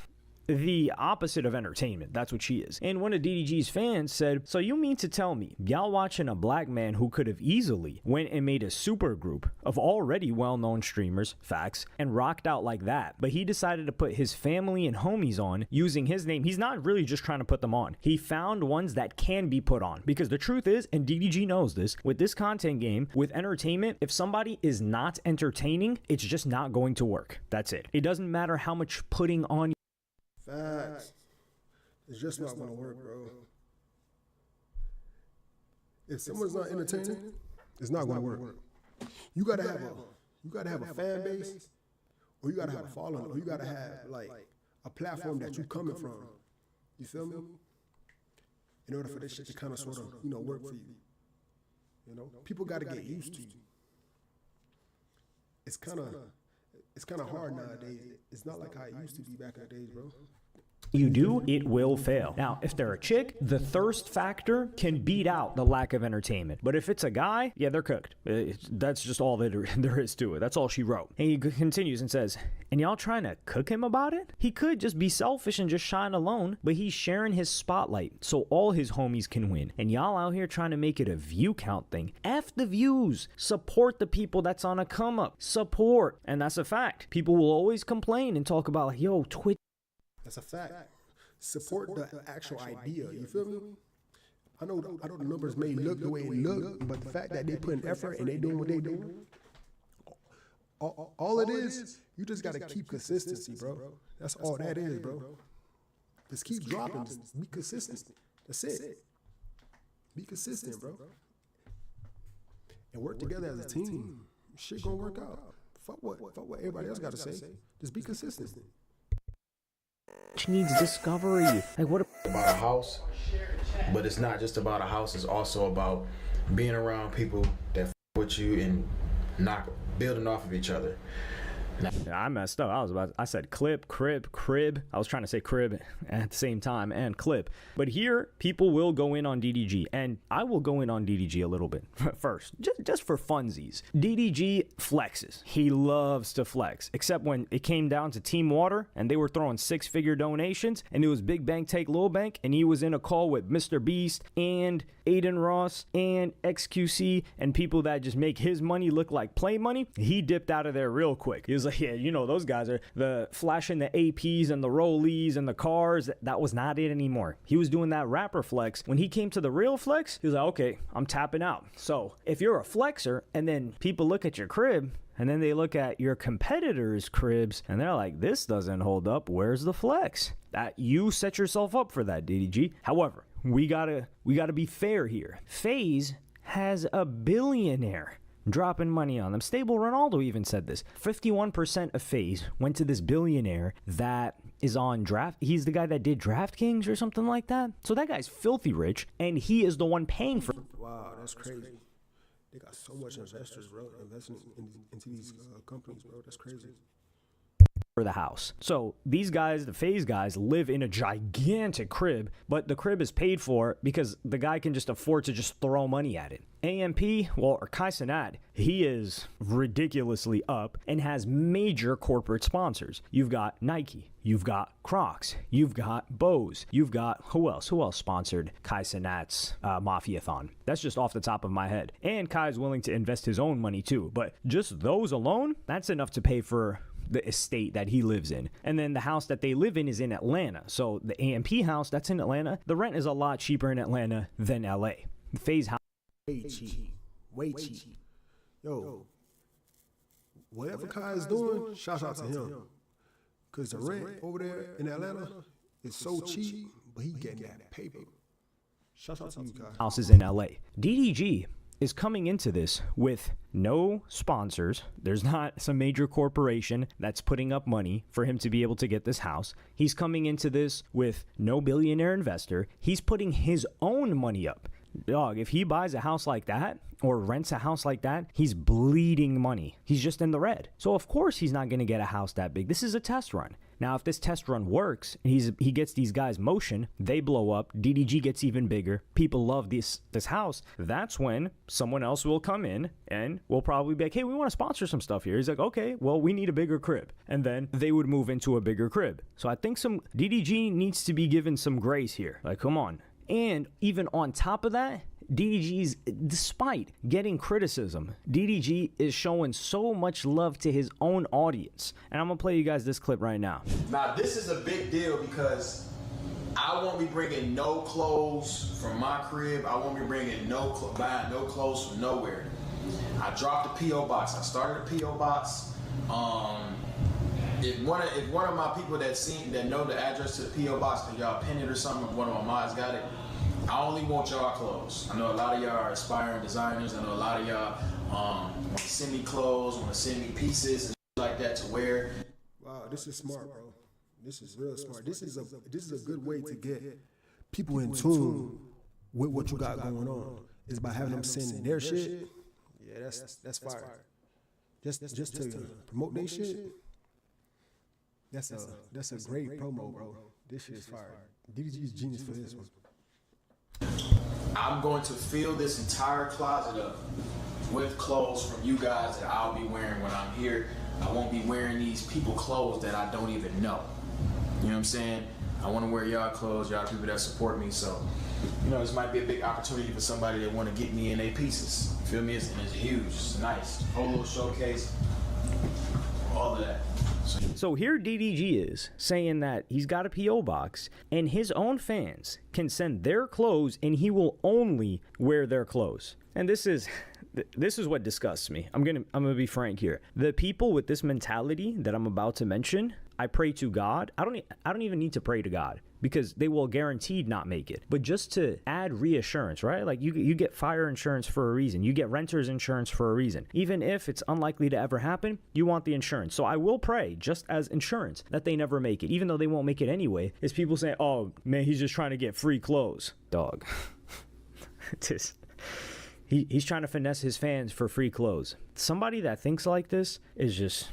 the opposite of entertainment. That's what she is. And one of DDG's fans said, so you mean to tell me y'all watching a black man who could have easily went and made a super group of already well-known streamers, facts, and rocked out like that, but he decided to put his family and homies on using his name. He's not really just trying to put them on. He found ones that can be put on, because the truth is, and DDG knows this, with this content game, with entertainment, if somebody is not entertaining, it's just not going to work. That's it. It doesn't matter how much putting on. Facts. It's just not gonna work, bro. If someone's not entertaining, it's not gonna work. You gotta have a fan base, or you gotta have a following, or you gotta have like a platform that you coming from. You feel me? In order for this shit to kind of sort of, work for you. People gotta get used to you. It's kind of hard nowadays. It's not like how it used to be back in the days, bro. You do, it will fail. Now, if they're a chick, the thirst factor can beat out the lack of entertainment. But if it's a guy, yeah, they're cooked. That's just all that there is to it. That's all she wrote. And he continues and says, and y'all trying to cook him about it? He could just be selfish and just shine alone, but he's sharing his spotlight so all his homies can win. And y'all out here trying to make it a view count thing. F the views. Support the people that's on a come up. Support. And that's a fact. People will always complain and talk about like, yo, Twitch. That's a fact. Support the actual idea. You feel me? I know the numbers may look the way it look, but the fact that they put in effort and they doing what they doing, all it is, you just gotta keep consistency, bro. That's all that is, bro. Just keep dropping. Just be consistent. That's it. Be consistent, bro. And work together as a team. Shit gonna work out. Fuck what everybody else gotta say. Just be consistent. Needs discovery. Like what about a house, but it's not just about a house. It's also about being around people that with you and not building off of each other. I messed up. I said clip, crib. I was trying to say crib at the same time and clip. But here, people will go in on DDG, and I will go in on DDG a little bit first, just for funsies. DDG flexes. He loves to flex, except when it came down to Team Water, and they were throwing 6-figure donations, and it was Big Bank take Lil Bank, and he was in a call with Mr. Beast and Adin Ross and XQC and people that just make his money look like play money. He dipped out of there real quick. He was like, yeah, those guys are the flashing the APs and the rollies and the cars. That was not it anymore. He was doing that rapper flex. When he came to the real flex, he was like, okay, I'm tapping out. So if you're a flexer and then people look at your crib And then they look at your competitors' cribs and they're like, this doesn't hold up. Where's the flex? That you set yourself up for that, DDG. However, we gotta be fair here. FaZe has a billionaire dropping money on them. Stable Ronaldo even said this. 51% of FaZe went to this billionaire that is on draft. He's the guy that did DraftKings or something like that. So that guy's filthy rich, and he is the one paying for. Wow, that's crazy. They got so much investors, bro, investing into these companies, bro. That's crazy. For the house. So these guys, the FaZe guys, live in a gigantic crib, but the crib is paid for because the guy can just afford to just throw money at it. AMP, well, or Kai Cenat, he is ridiculously up and has major corporate sponsors. You've got Nike, you've got Crocs, you've got Bose, you've got who else? Who else sponsored Kai Cenat's Mafiathon? That's just off the top of my head. And Kai's willing to invest his own money too, but just those alone, that's enough to pay for the estate that he lives in. And then the house that they live in is in Atlanta. So the AMP house that's in Atlanta, the rent is a lot cheaper in Atlanta than LA. The FaZe house. Way cheap. Way cheap. Yo, whatever Kai is doing, shout out to him. Because the rent over there in Atlanta is so cheap, but he getting that paper. Shout out to you, Kai. Houses in LA. DDG is coming into this with no sponsors. There's not some major corporation that's putting up money for him to be able to get this house. He's coming into this with no billionaire investor. He's putting his own money up. Dog, if he buys a house like that or rents a house like that, he's bleeding money. He's just in the red. So of course he's not going to get a house that big. This is a test run. Now, if this test run works and he gets these guys motion, they blow up, DDG gets even bigger, people love this house, that's when someone else will come in and will probably be like, hey, we want to sponsor some stuff here. He's like, okay, well, we need a bigger crib. And then they would move into a bigger crib. So I think some DDG needs to be given some grace here. Like, come on. And even on top of that, DDG's, despite getting criticism, DDG is showing so much love to his own audience. And I'm going to play you guys this clip right now. Now, this is a big deal because I won't be bringing no clothes from my crib. I won't be bringing buying no clothes from nowhere. I dropped the P.O. box. I started a P.O. box. If one of my people that know the address to the P.O. box, because y'all pinned it or something, if one of my mods got it, I only want y'all clothes. I know a lot of y'all are aspiring designers. I know a lot of y'all want to send me clothes, want to send me pieces and like that to wear. Wow, this is smart, bro. This is real smart. This is a good way to get people in tune with what you got going on. Is by having them send their shit. Yeah, that's fire. Just to promote their shit. That's a great promo, bro. This shit is fire. DDG is genius for this one. I'm going to fill this entire closet up with clothes from you guys that I'll be wearing when I'm here. I won't be wearing these people clothes that I don't even know. You know what I'm saying? I want to wear y'all clothes, y'all people that support me. So, you know, this might be a big opportunity for somebody that want to get me in their pieces. You feel me? It's huge. It's nice. Whole little showcase. All of that. So here DDG is saying that he's got a P.O. box and his own fans can send their clothes and he will only wear their clothes. And this is what disgusts me. I'm gonna be frank here. The people with this mentality that I'm about to mention, I pray to God. I don't even need to pray to God because they will guaranteed not make it. But just to add reassurance, right? Like you get fire insurance for a reason. You get renter's insurance for a reason. Even if it's unlikely to ever happen, you want the insurance. So I will pray just as insurance that they never make it, even though they won't make it anyway. Is people saying, oh man, he's just trying to get free clothes. Dog. He's trying to finesse his fans for free clothes. Somebody that thinks like this is just,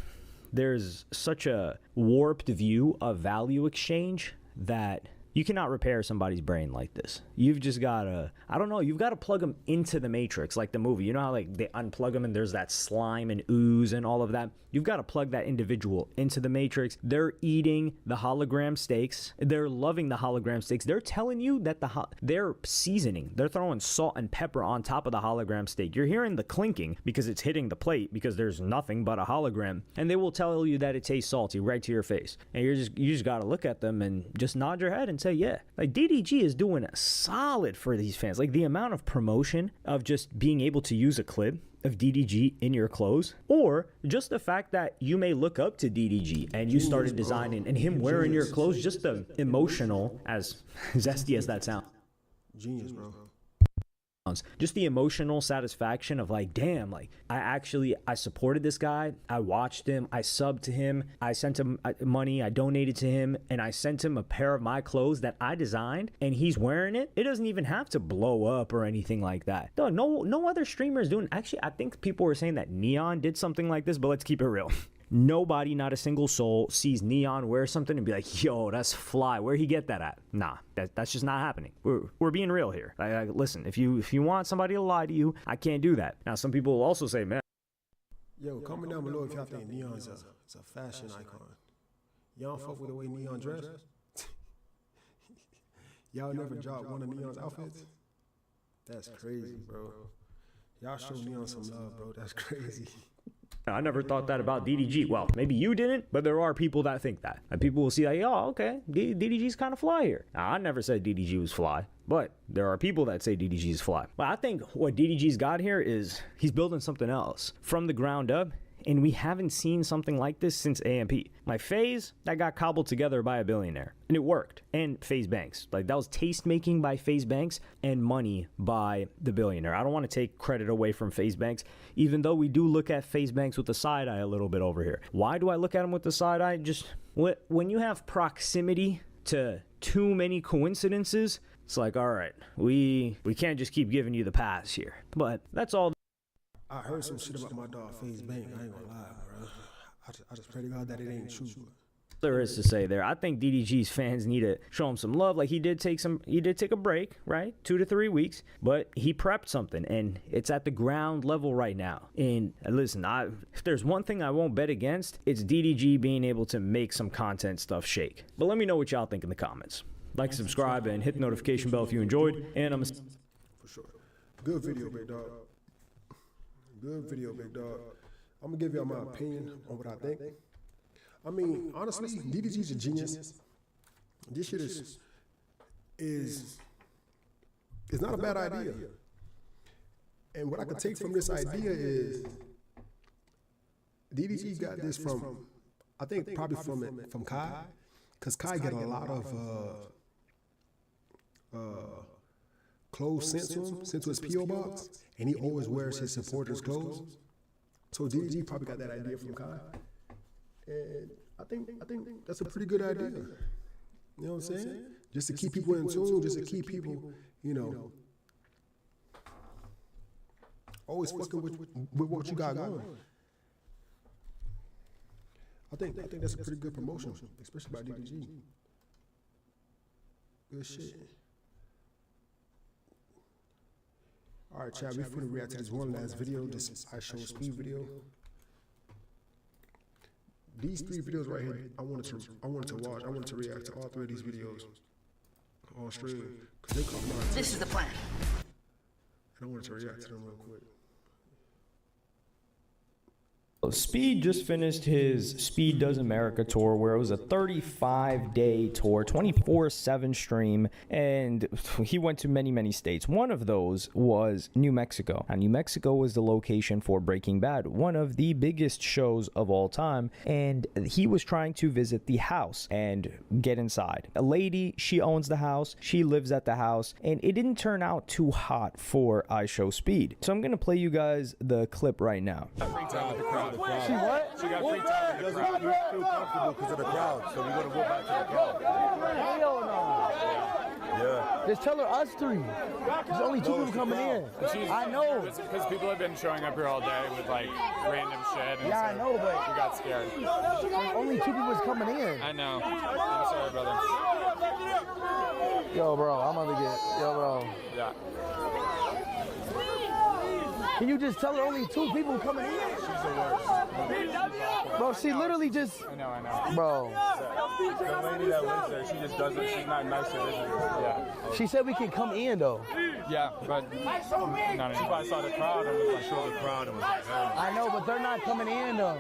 there's such a warped view of value exchange that you cannot repair somebody's brain like this. You've just got to, I don't know, you've got to plug them into the Matrix like the movie. You know how like they unplug them and there's that slime and ooze and all of that? You've got to plug that individual into the Matrix. They're eating the hologram steaks. They're loving the hologram steaks. They're telling you that they're seasoning. They're throwing salt and pepper on top of the hologram steak. You're hearing the clinking because it's hitting the plate because there's nothing but a hologram. And they will tell you that it tastes salty right to your face. And you just got to look at them and just nod your head and say, yeah, like DDG is doing a solid for these fans. Like the amount of promotion of just being able to use a clip of DDG in your clothes, or just the fact that you may look up to DDG and you started designing and him wearing your clothes, just the emotional, as zesty as that sounds. Genius, bro. Just the emotional satisfaction of like, damn, like I supported this guy, I watched him, I subbed to him, I sent him money, I donated to him, and I sent him a pair of my clothes that I designed, and he's wearing it. It doesn't even have to blow up or anything like that. No other streamer is doing. Actually, I think people were saying that Neon did something like this, but let's keep it real. Nobody, not a single soul, sees Neon wear something and be like, yo, that's fly. Where'd he get that at? Nah, that's just not happening. We're being real here. Listen, if you want somebody to lie to you, I can't do that. Now, some people will also say, man. Yo, comment down below if y'all think Neon's a fashion icon. Y'all fuck with the way Neon dressed? Y'all never dropped one of Neon's outfits? That's crazy, bro. Y'all show Neon some love, bro. That's crazy. I never thought that about DDG. Well, maybe you didn't, but there are people that think that. And people will see like, oh, okay, DDG's kind of fly here. Now, I never said DDG was fly, but there are people that say DDG is fly. But I think what DDG's got here is he's building something else from the ground up, and we haven't seen something like this since AMP. My FaZe, that got cobbled together by a billionaire, and it worked. And FaZe Banks. Like, that was taste making by FaZe Banks and money by the billionaire. I don't want to take credit away from FaZe Banks, even though we do look at FaZe Banks with the side eye a little bit over here. Why do I look at him with the side eye? Just when you have proximity to too many coincidences, it's like, all right, we can't just keep giving you the pass here. But that's all. I heard some shit about my dog FaZe Bank. I ain't gonna lie, bro. I just pray to God that it ain't true. There is to say there. I think DDG's fans need to show him some love. Like he did take a break, right? 2 to 3 weeks, but he prepped something and it's at the ground level right now. And listen, if there's one thing I won't bet against, it's DDG being able to make some content stuff shake. But let me know what y'all think in the comments. Like, subscribe, and hit the notification bell if you enjoyed. And I'm for sure. Good video, big dog. Good video, big dog. I'm gonna give y'all my opinion on what I think. I mean, honestly, DDG's a genius. This shit is not a bad idea. And what I can take from this idea is DDG got this from, I think probably from Kai, because Kai get a lot of clothes sent to his P.O. box, and he always wears his supporters' clothes. So DDG probably got that idea from Kai. And I think that's a pretty good idea. You know what I'm saying? Just to keep people in tune, just to keep people, you know, always fucking with what you got going. I think that's a pretty good promotion, especially by DDG. Good shit. All right, Chad, we're finna react to this one last video, this ISHOWSPEED video. These 3 videos right here, I wanted to watch. I wanted to react to all 3 of these videos on stream, because they caught my attention. This is the plan. And I wanted to react to them real quick. Speed just finished his Speed Does America tour, where it was a 35-day tour, 24/7 stream, and he went to many states. One of those was New Mexico. Now, New Mexico was the location for Breaking Bad, one of the biggest shows of all time, and he was trying to visit the house and get inside. A lady, she owns the house, she lives at the house, and it didn't turn out too hot for ISHOWSPEED. So I'm going to play you guys the clip right now. She what? She got free time in the crowd. We're too comfortable because of the crowd, so we're going to go back to the crowd. Hell no. Yeah. Just tell her us 3. There's only 2 people coming in. I know. Because people have been showing up here all day with like random shit. And yeah, so I know, but we got scared. Only 2 people is coming in. I know. I'm sorry, brother. Yo, bro, I'm gonna get. Yo, bro. Yeah. Can you just tell her only 2 people coming in? She's the worst. Bro, she literally just. I know. Bro. The lady that lives there, she just doesn't. She's not nice to visitors. Yeah. She said we can come in though. Yeah, but she probably saw the crowd and was like, "Show the crowd." And was like, "Oh." I know, but they're not coming in though.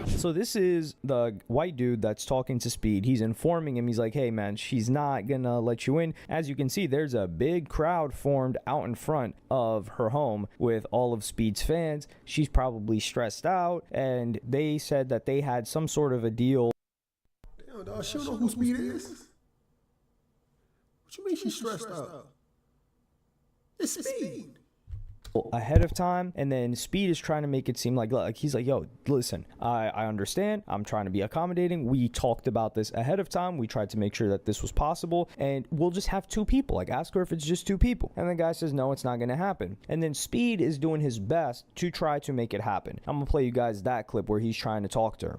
So this is the white dude that's talking to Speed. He's informing him. He's like, hey, man, she's not going to let you in. As you can see, there's a big crowd formed out in front of her home with all of Speed's fans. She's probably stressed out, and they said that they had some sort of a deal. Damn, dog, she don't know who Speed is. What you mean she's stressed out? It's Speed. Ahead of time, and then Speed is trying to make it seem like he's like, yo, listen, I understand, I'm trying to be accommodating, we talked about this ahead of time, we tried to make sure that this was possible, and we'll just have two people, like ask her if it's just two people. And the guy says no, it's not gonna happen. And then Speed is doing his best to try to make it happen. I'm gonna play you guys that clip where he's trying to talk to her.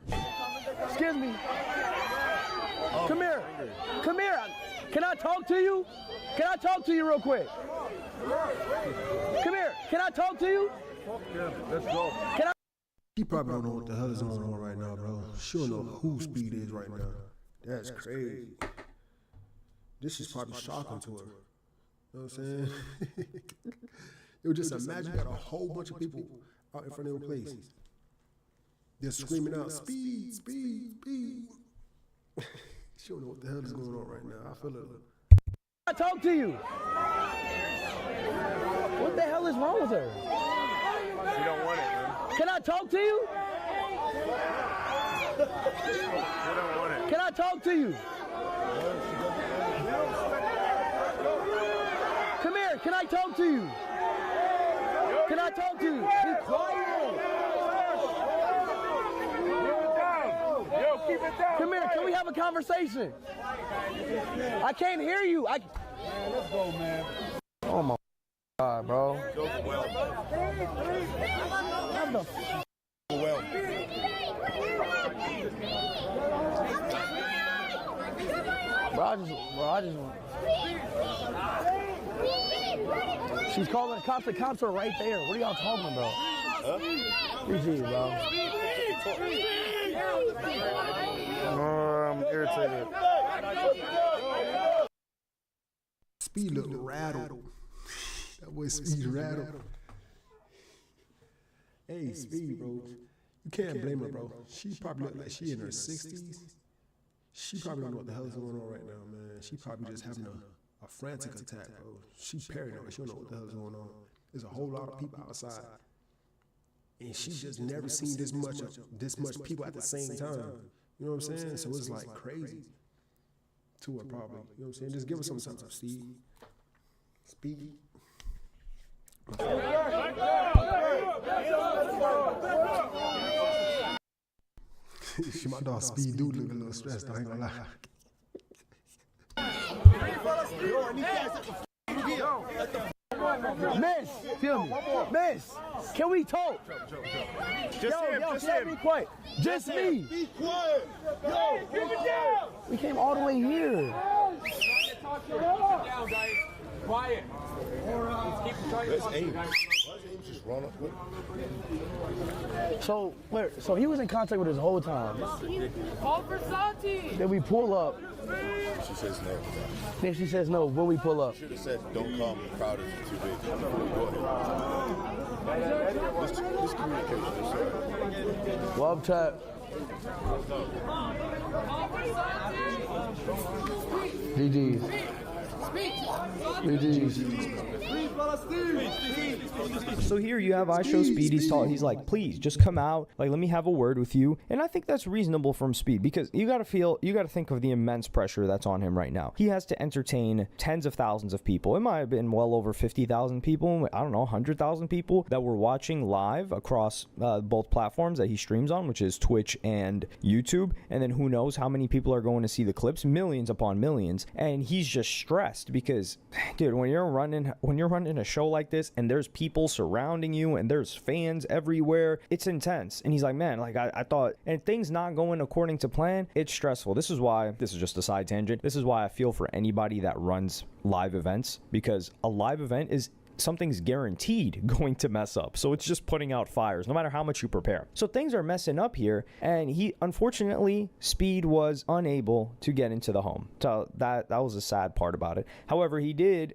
Excuse me. Come here. Come here. Can I talk to you? Can I talk to you real quick? Come here. Can I talk to you? Yeah, let's go. Can I? She probably don't know what the hell is going on right now, bro. She don't know who Speed is right now. That's crazy. This is probably shocking to her. You know what I'm saying? It was just imagine you got a whole bunch of people out in front of your place. They're screaming out, Speed, Speed, Speed. She don't know what the hell is going on right now. I feel it. I talk to you. What the hell is wrong with her? She don't want it, man. Can I talk to you? She don't want it. Can I talk to you? Come here. Can I talk to you? Can I talk to you? Be quiet. Yo, keep it down. Come here. Can we have a conversation? I can't hear you. Man, let's go, man. Oh my God, bro. Well. Bro, I just want. She's calling the cops. The cops are right there. What are y'all talking about? Huh? PG, bro. I'm irritated. Speed look rattled. That boy Speed rattled. Hey, Speed, bro. You can't blame her, bro. She probably look like she in her 60s. She probably don't know what the hell is going on right now, man. She probably just having a frantic attack, bro. She paranoid. She don't know what the hell is going on. There's a whole lot of people outside. And she just never seen this much people at the same time. You know what I'm saying? So it's like crazy to her probably. You know what I'm saying? Just give her some time, Steve. Speed. She, my dog Speed do look a little stressed, I ain't gonna lie. Miss, feel me. Miss, can we talk? Just him. Be quiet. Just me. Be quiet. Yo, keep it down. We came all the way here. Quiet. Let's aim. Why is Ames just run up? So he was in contact with us the whole time. Call for Santi. Then we pull up. She says no. Then she says no when we pull up. Should have said, don't come. The crowd is too big. Go ahead. This communication. Love tap. GG's. GG's. So here you have ISHOWSPEED. He's like, please just come out. Like, let me have a word with you. And I think that's reasonable from Speed, because you got to think of the immense pressure that's on him right now. He has to entertain tens of thousands of people. It might have been well over 50,000 people. I don't know, 100,000 people that were watching live across both platforms that he streams on, which is Twitch and YouTube. And then who knows how many people are going to see the clips, millions upon millions. And he's just stressed because, dude, when you're running a show like this and there's people surrounding you and there's fans everywhere, it's intense. And he's like, man, like I thought, and things not going according to plan, it's stressful. This is just a side tangent. This is why I feel for anybody that runs live events, because a live event is something's guaranteed going to mess up. So it's just putting out fires, no matter how much you prepare. So things are messing up here, and unfortunately, Speed was unable to get into the home. So that was a sad part about it. However, he did,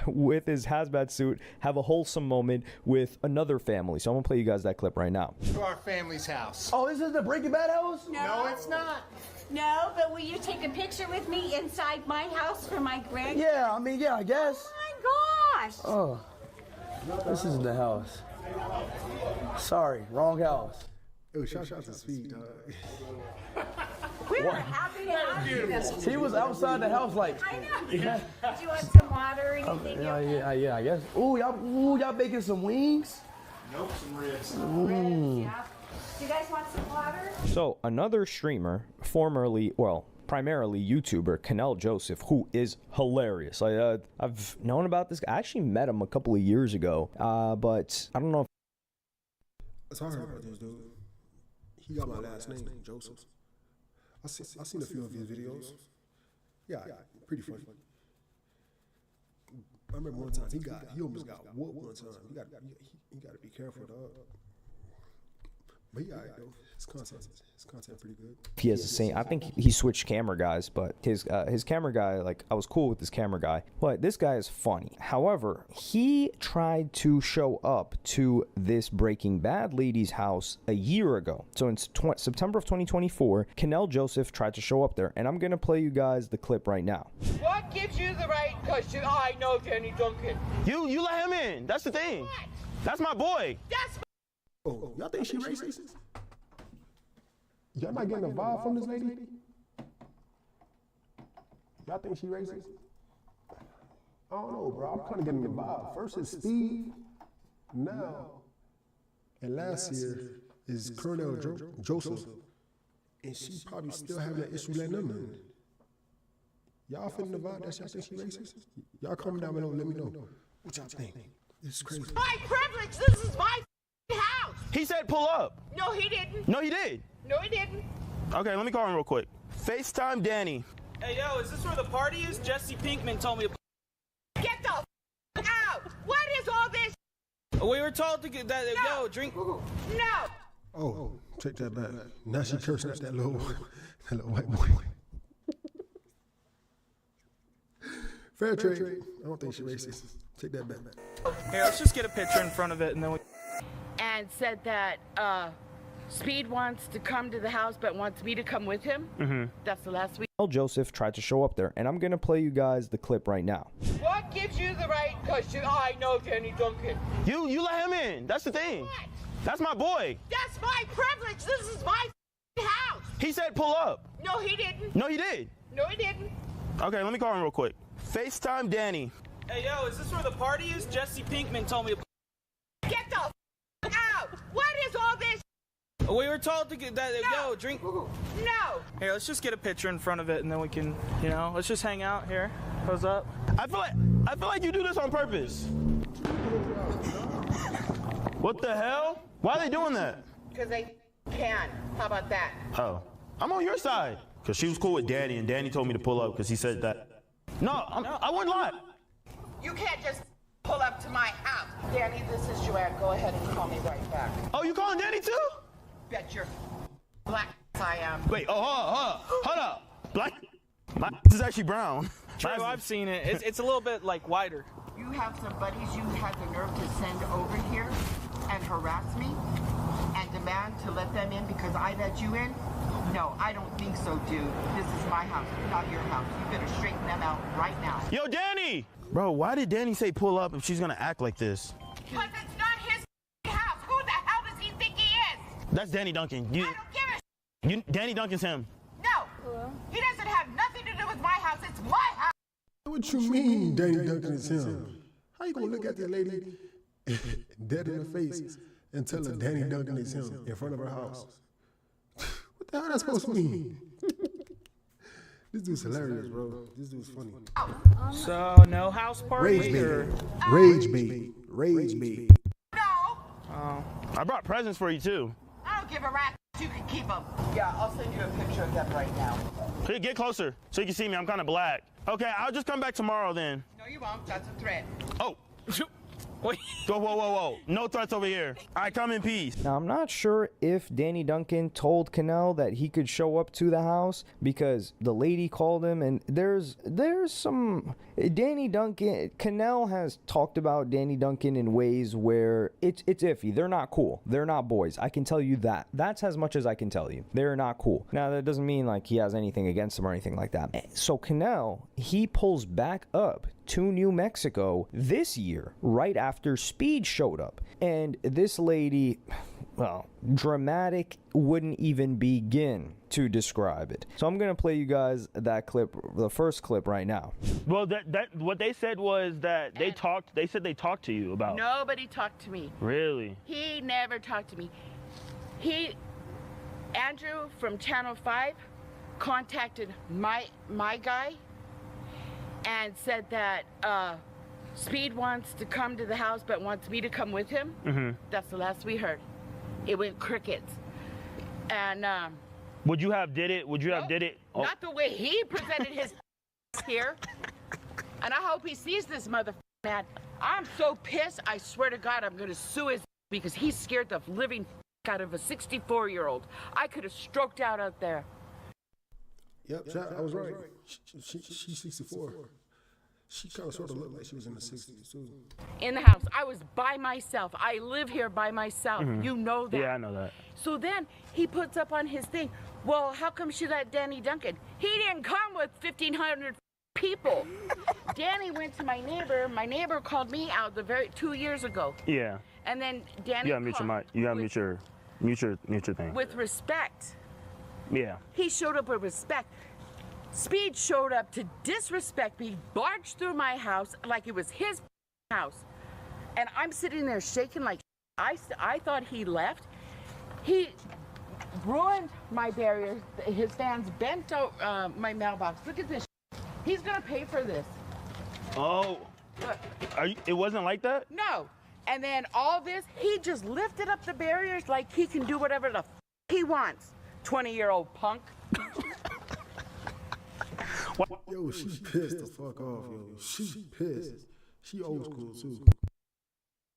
with his hazmat suit, have a wholesome moment with another family. So I'm gonna play you guys that clip right now. To our family's house. Oh, this is the Breaking Bad house? No, it's not. No, but will you take a picture with me inside my house for my grandkids? Yeah, I mean, yeah, I guess. Oh my gosh! Oh, this isn't the house. Sorry, wrong house. Yo, shout out to Speed, dog. We were happy to have you. He was outside the house like. I know. Yeah. Do you want some water or anything? Yeah, I guess. Ooh, y'all baking some wings? Nope, some ribs. Ribs, yeah. Do you guys want some water? So another streamer, primarily YouTuber, Canel Joseph, who is hilarious. I've known about this guy. I actually met him a couple of years ago, but I don't know if Sorry about this, dude. He got my last name, Joseph. I seen a few of his videos. Yeah, pretty funny. I remember one time he almost got whooped one time. You got to be careful, dog. But yeah, though. His content pretty good. he has the same. I think he switched camera guys, but his camera guy, like, I was cool with this camera guy, but this guy is funny. However, he tried to show up to this Breaking Bad lady's house a year ago. So in September of 2024, Canel Joseph tried to show up there, and I'm gonna play you guys the clip right now. What gives you the right? Because I know Danny Duncan. You let him in. That's the thing. What? That's my boy. That's Oh, y'all think she racist? Y'all not getting a vibe from this lady? Y'all think she racist? I don't know, bro. I'm kind of getting the vibe. First is Speed, now, and last year is Colonel Joseph, and she probably still having an issue letting them in. Y'all feeling the vibe that y'all think she racist? Y'all comment down below and let me know what y'all think. This is crazy. my privilege. This is my house. He said pull up. No, he didn't. No, he did. No, he didn't. Okay, let me call him real quick. FaceTime Danny. Hey, yo, is this where the party is? Jesse Pinkman told me. Get the out. What is all this? We were told to get that. No. Yo, drink. No. Oh, take that back. Now she cursing at that little white boy. Fair trade. I don't think she racist. Take that back. Here, let's just get a picture in front of it, and then we. And said that Speed wants to come to the house, but wants me to come with him. Mm-hmm. That's the last week. Canel Joseph tried to show up there, and I'm gonna play you guys the clip right now. What gives you the right? Because I know Danny Duncan. You let him in. That's the thing. What? That's my boy. That's my privilege. This is my house. He said pull up. No, he didn't. No, he did. No, he didn't. Okay, let me call him real quick. FaceTime Danny. Hey, yo, is this where the party is? Jesse Pinkman told me. Get the out. What is all this? We were told to get that. No. Yo, drink. No. Here, let's just get a picture in front of it, and then we can, let's just hang out here. Pose up. I feel like you do this on purpose. What the hell? Why are they doing that? Because they can. How about that? Oh, I'm on your side. Because she was cool with Danny, and Danny told me to pull up because he said that. No, I wouldn't lie. You can't just pull up to my house. Danny, this is Joanne. Go ahead and call me right back. Oh, you calling Danny too? Bet your black I am. Wait, hold up. Black? My is actually brown. True, I've seen it. It's a little bit, like, wider. You have some buddies you had the nerve to send over here and harass me and demand to let them in because I let you in? No, I don't think so, dude. This is my house, not your house. You better straighten them out right now. Yo, Danny! Bro, why did Danny say pull up if she's gonna act like this? Because it's not his house. Who the hell does he think he is? That's Danny Duncan. I don't give a Danny Duncan's him. No. Hello? He doesn't have nothing to do with my house. It's my house. What you mean, Danny Duncan is him? How you gonna look at that lady dead in the face and tell her Danny Duncan is him in front of her house? What the hell that supposed to mean? This dude's hilarious, bro. This dude's funny. So, no house party? Rage bait. Rage bait. Rage bait. No. Oh. I brought presents for you too. I don't give a rat. You can keep them. Yeah, I'll send you a picture of them right now. Hey, get closer so you can see me. I'm kind of black. Okay, I'll just come back tomorrow then. No, you won't. That's a threat. Oh. Whoa, whoa, whoa, whoa. No threats over here. All right, come in peace. Now, I'm not sure if Danny Duncan told Cannell that he could show up to the house because the lady called him, and there's some... Danny Duncan... Cannell has talked about Danny Duncan in ways where it's iffy. They're not cool. They're not boys. I can tell you that. That's as much as I can tell you. They're not cool. Now, that doesn't mean like he has anything against him or anything like that. So Cannell, he pulls back up to New Mexico this year, right after Speed showed up. And this lady, well, dramatic wouldn't even begin to describe it. So I'm gonna play you guys that clip, the first clip right now. Well, that what they said was that they said they talked to you about. Nobody talked to me. Really? He never talked to me. Andrew from Channel 5 contacted my guy and said that Speed wants to come to the house but wants me to come with him. Mm-hmm. That's the last we heard. It went crickets. And would you have did it? Would you have did it? Oh. not the way he presented his here. And I hope he sees this man. I'm so pissed, I swear to God, I'm gonna sue his because he scared the living out of a 64-year-old. I could have stroked out there. Yep, I was right. She's 64. She kind of sort of looked like she was in the 60s too. In the house, I was by myself. I live here by myself. Mm-hmm. You know that. Yeah, I know that. So then he puts up on his thing, well, how come she let Danny Duncan? He didn't come with 1,500 people. Danny went to my neighbor. My neighbor called me out 2 years ago. Yeah. And then Danny You gotta mute your mic. You gotta mute your thing. with respect. Yeah. He showed up with respect. Speed showed up to disrespect me, barged through my house like it was his house. And I'm sitting there shaking like I thought he left. He ruined my barriers. His fans bent out my mailbox. Look at this. He's gonna pay for this. Oh. Look. It wasn't like that? No. And then all this, he just lifted up the barriers like he can do whatever the he wants. 20-year-old punk. Yo, she pissed the fuck off, yo. She pissed. She old school too.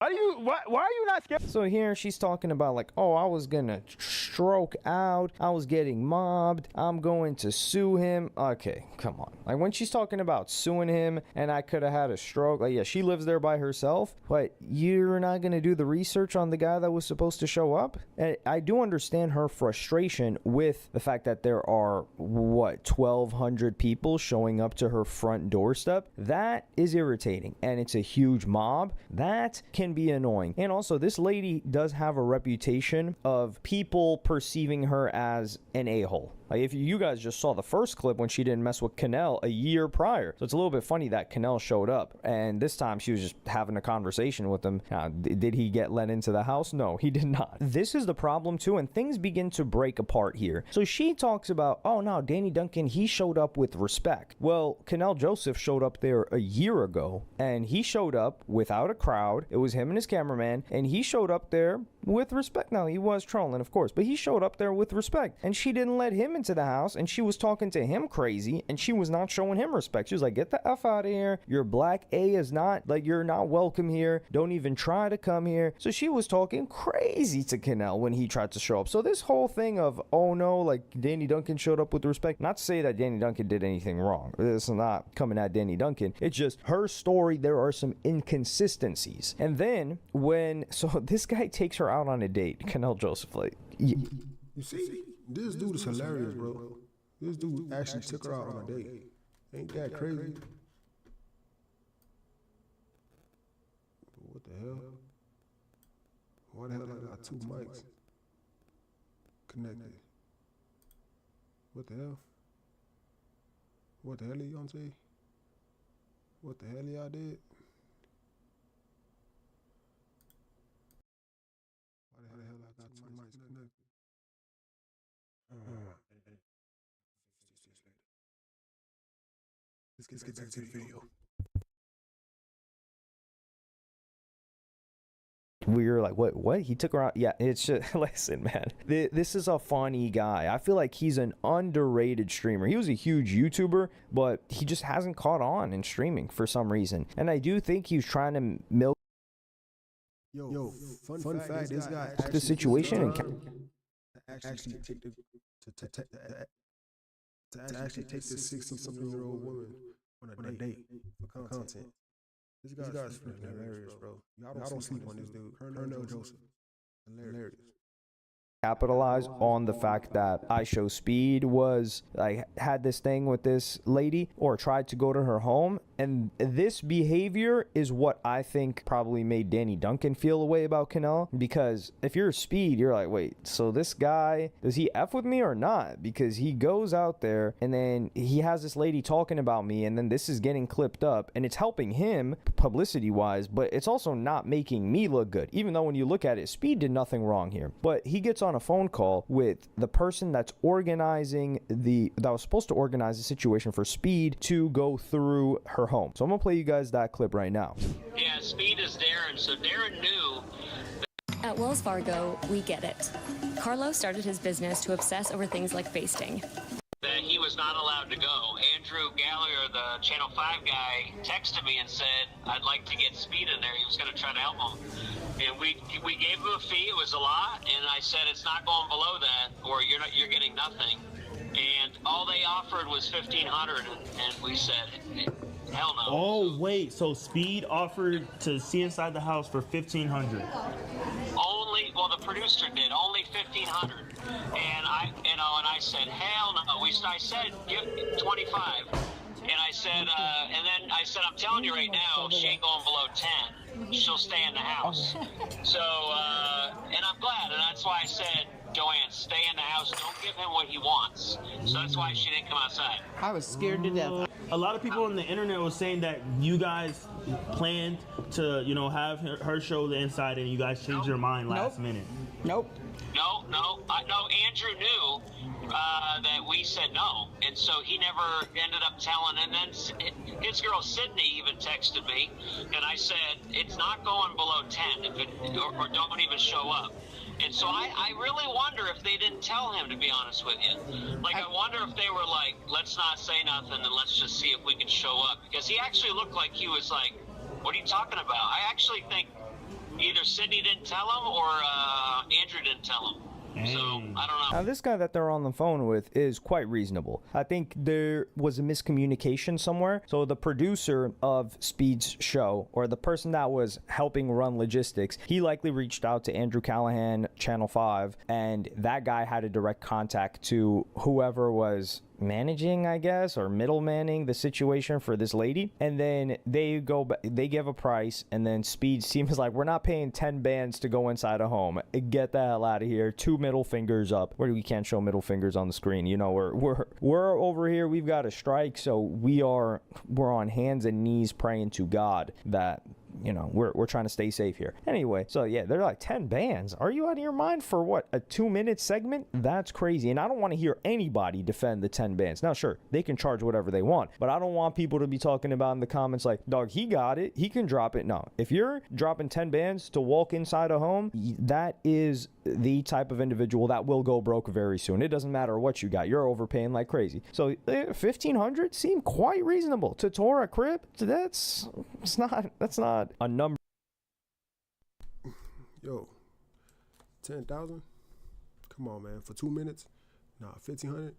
Why are you not scared? So here she's talking about like, oh, I was gonna stroke out, I was getting mobbed, I'm going to sue him. Okay, come on. Like when she's talking about suing him and I could have had a stroke, like yeah, she lives there by herself, but you're not gonna do the research on the guy that was supposed to show up? And I do understand her frustration with the fact that there are, 1,200 people showing up to her front doorstep. That is irritating, and it's a huge mob. That can be annoying. And also, this lady does have a reputation of people perceiving her as an a-hole. Like if you guys just saw the first clip when she didn't mess with Cannell a year prior. So it's a little bit funny that Cannell showed up, and this time she was just having a conversation with him. Did he get let into the house? No, he did not. This is the problem too, and things begin to break apart here. So she talks about, oh no, Danny Duncan, he showed up with respect. Well, Cannell Joseph showed up there a year ago, and he showed up without a crowd. It was him and his cameraman, and he showed up there with respect. Now, he was trolling, of course, but he showed up there with respect, and she didn't let him into the house, and she was talking to him crazy, and she was not showing him respect. She was like, get the F out of here. Your black A is not, like, you're not welcome here. Don't even try to come here. So she was talking crazy to Cannell when he tried to show up. So this whole thing of, oh no, like, Danny Duncan showed up with respect, not to say that Danny Duncan did anything wrong. This is not coming at Danny Duncan. It's just her story. There are some inconsistencies. And then so this guy takes her out on a date, Cannell Joseph, like, You see, this dude is hilarious, bro. This dude actually took her out on a date. Ain't that crazy? What the hell? Why the hell I got two mics connected? What the hell? What the hell are you gonna say? What the hell y'all did? Why the hell I got two mics connected? Let's get back to the video. We were like, what? He took her out? Yeah, it's just, listen, man. This is a funny guy. I feel like he's an underrated streamer. He was a huge YouTuber, but he just hasn't caught on in streaming for some reason. And I do think he was trying to milk Yo, fun fact, this guy The situation and actually take to actually take this 60-something-year-old woman on a date for content. This guy's freaking hilarious, bro. Y'all don't sleep on this dude. Colonel Joseph. Hilarious. capitalize on the fact that ISHOWSPEED was like had this thing with this lady or tried to go to her home, and this behavior is what I think probably made Danny Duncan feel a way about Canelo, because if you're Speed, you're like, wait, so this guy, does he F with me or not? Because he goes out there and then he has this lady talking about me, and then this is getting clipped up and it's helping him publicity wise, but it's also not making me look good, even though when you look at it, Speed did nothing wrong here. But he gets on a phone call with the person that's organizing that was supposed to organize the situation for Speed to go through her home. So I'm gonna play you guys that clip right now. Yeah, Speed is Darren, so Darren knew. At Wells Fargo, we get it. Carlo started his business to obsess over things like basting. That he was not allowed to go. Andrew Gallagher, the Channel 5 guy, texted me and said, I'd like to get Speed in there. He was going to try to help him. And we gave him a fee. It was a lot. And I said, it's not going below that, or you're getting nothing. And all they offered was $1,500. And we said, hell no. Oh, wait. So Speed offered to see inside the house for $1,500. Well, the producer did only $1,500, and I said, hell no. I said, give 25, and I said, and then I said, I'm telling you right now, she ain't going below 10. She'll stay in the house. So, and I'm glad, and that's why I said, Joanne, stay in the house. Don't give him what he wants. So that's why she didn't come outside. I was scared to death. A lot of people on the internet was saying that you guys planned to, have her show the inside, and you guys changed your mind last minute. Nope. No. Andrew knew that we said no, and so he never ended up telling. And then his girl Sydney even texted me, and I said it's not going below 10, or don't even show up. And so I really wonder if they didn't tell him, to be honest with you. Like, I wonder if they were like, let's not say nothing and let's just see if we can show up. Because he actually looked like he was like, what are you talking about? I actually think either Sydney didn't tell him or Andrew didn't tell him. So, I don't know. Now, this guy that they're on the phone with is quite reasonable. I think there was a miscommunication somewhere. So the producer of Speed's show, or the person that was helping run logistics, he likely reached out to Andrew Callahan, Channel 5, and that guy had a direct contact to whoever was managing, I guess, or middlemaning the situation for this lady. And then they give a price, and then Speed seems like, we're not paying 10 bands to go inside a home. Get the hell out of here. 2 middle fingers up. Where we can't show middle fingers on the screen. We're over here. We've got a strike, so we're on hands and knees praying to God that we're trying to stay safe here. Anyway, so yeah, they're like 10 bands. Are you out of your mind for what, a 2-minute segment? That's crazy. And I don't want to hear anybody defend the 10 bands. Now, sure, they can charge whatever they want, but I don't want people to be talking about in the comments like, dog, he got it. He can drop it. No, if you're dropping 10 bands to walk inside a home, that is the type of individual that will go broke very soon. It doesn't matter what you got. You're overpaying like crazy. So $1,500 seemed quite reasonable to tour a crib. That's not a number. Yo, 10,000? Come on, man. For 2 minutes? Nah, 1,500?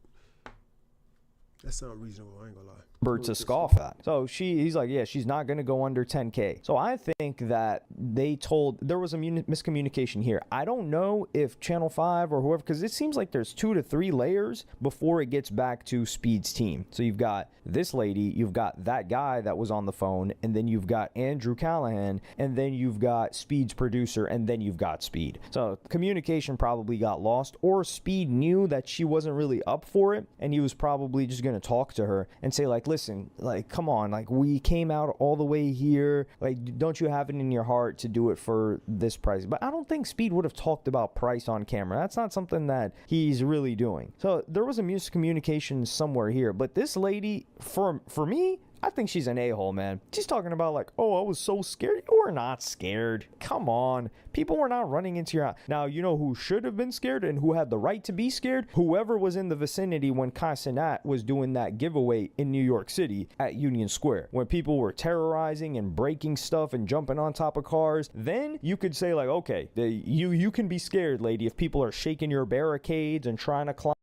That sounds reasonable. I ain't gonna lie. To scoff at. So he's like, yeah, she's not going to go under 10K. So I think that there was a miscommunication here. I don't know if Channel 5 or whoever, because it seems like there's 2 to 3 layers before it gets back to Speed's team. So you've got this lady, you've got that guy that was on the phone, and then you've got Andrew Callahan, and then you've got Speed's producer, and then you've got Speed. So communication probably got lost, or Speed knew that she wasn't really up for it, and he was probably just going to talk to her and say, like, listen, like, come on, like, we came out all the way here, like, don't you have it in your heart to do it for this price? But I don't think Speed would have talked about price on camera. That's not something that he's really doing. So there was a miscommunication somewhere here, but this lady, for me, I think she's an a-hole, man. She's talking about like, oh, I was so scared. You were not scared. Come on. People were not running into your house. Now, you know who should have been scared and who had the right to be scared? Whoever was in the vicinity when Kai Cenat was doing that giveaway in New York City at Union Square, when people were terrorizing and breaking stuff and jumping on top of cars. Then you could say like, okay, you can be scared, lady, if people are shaking your barricades and trying to climb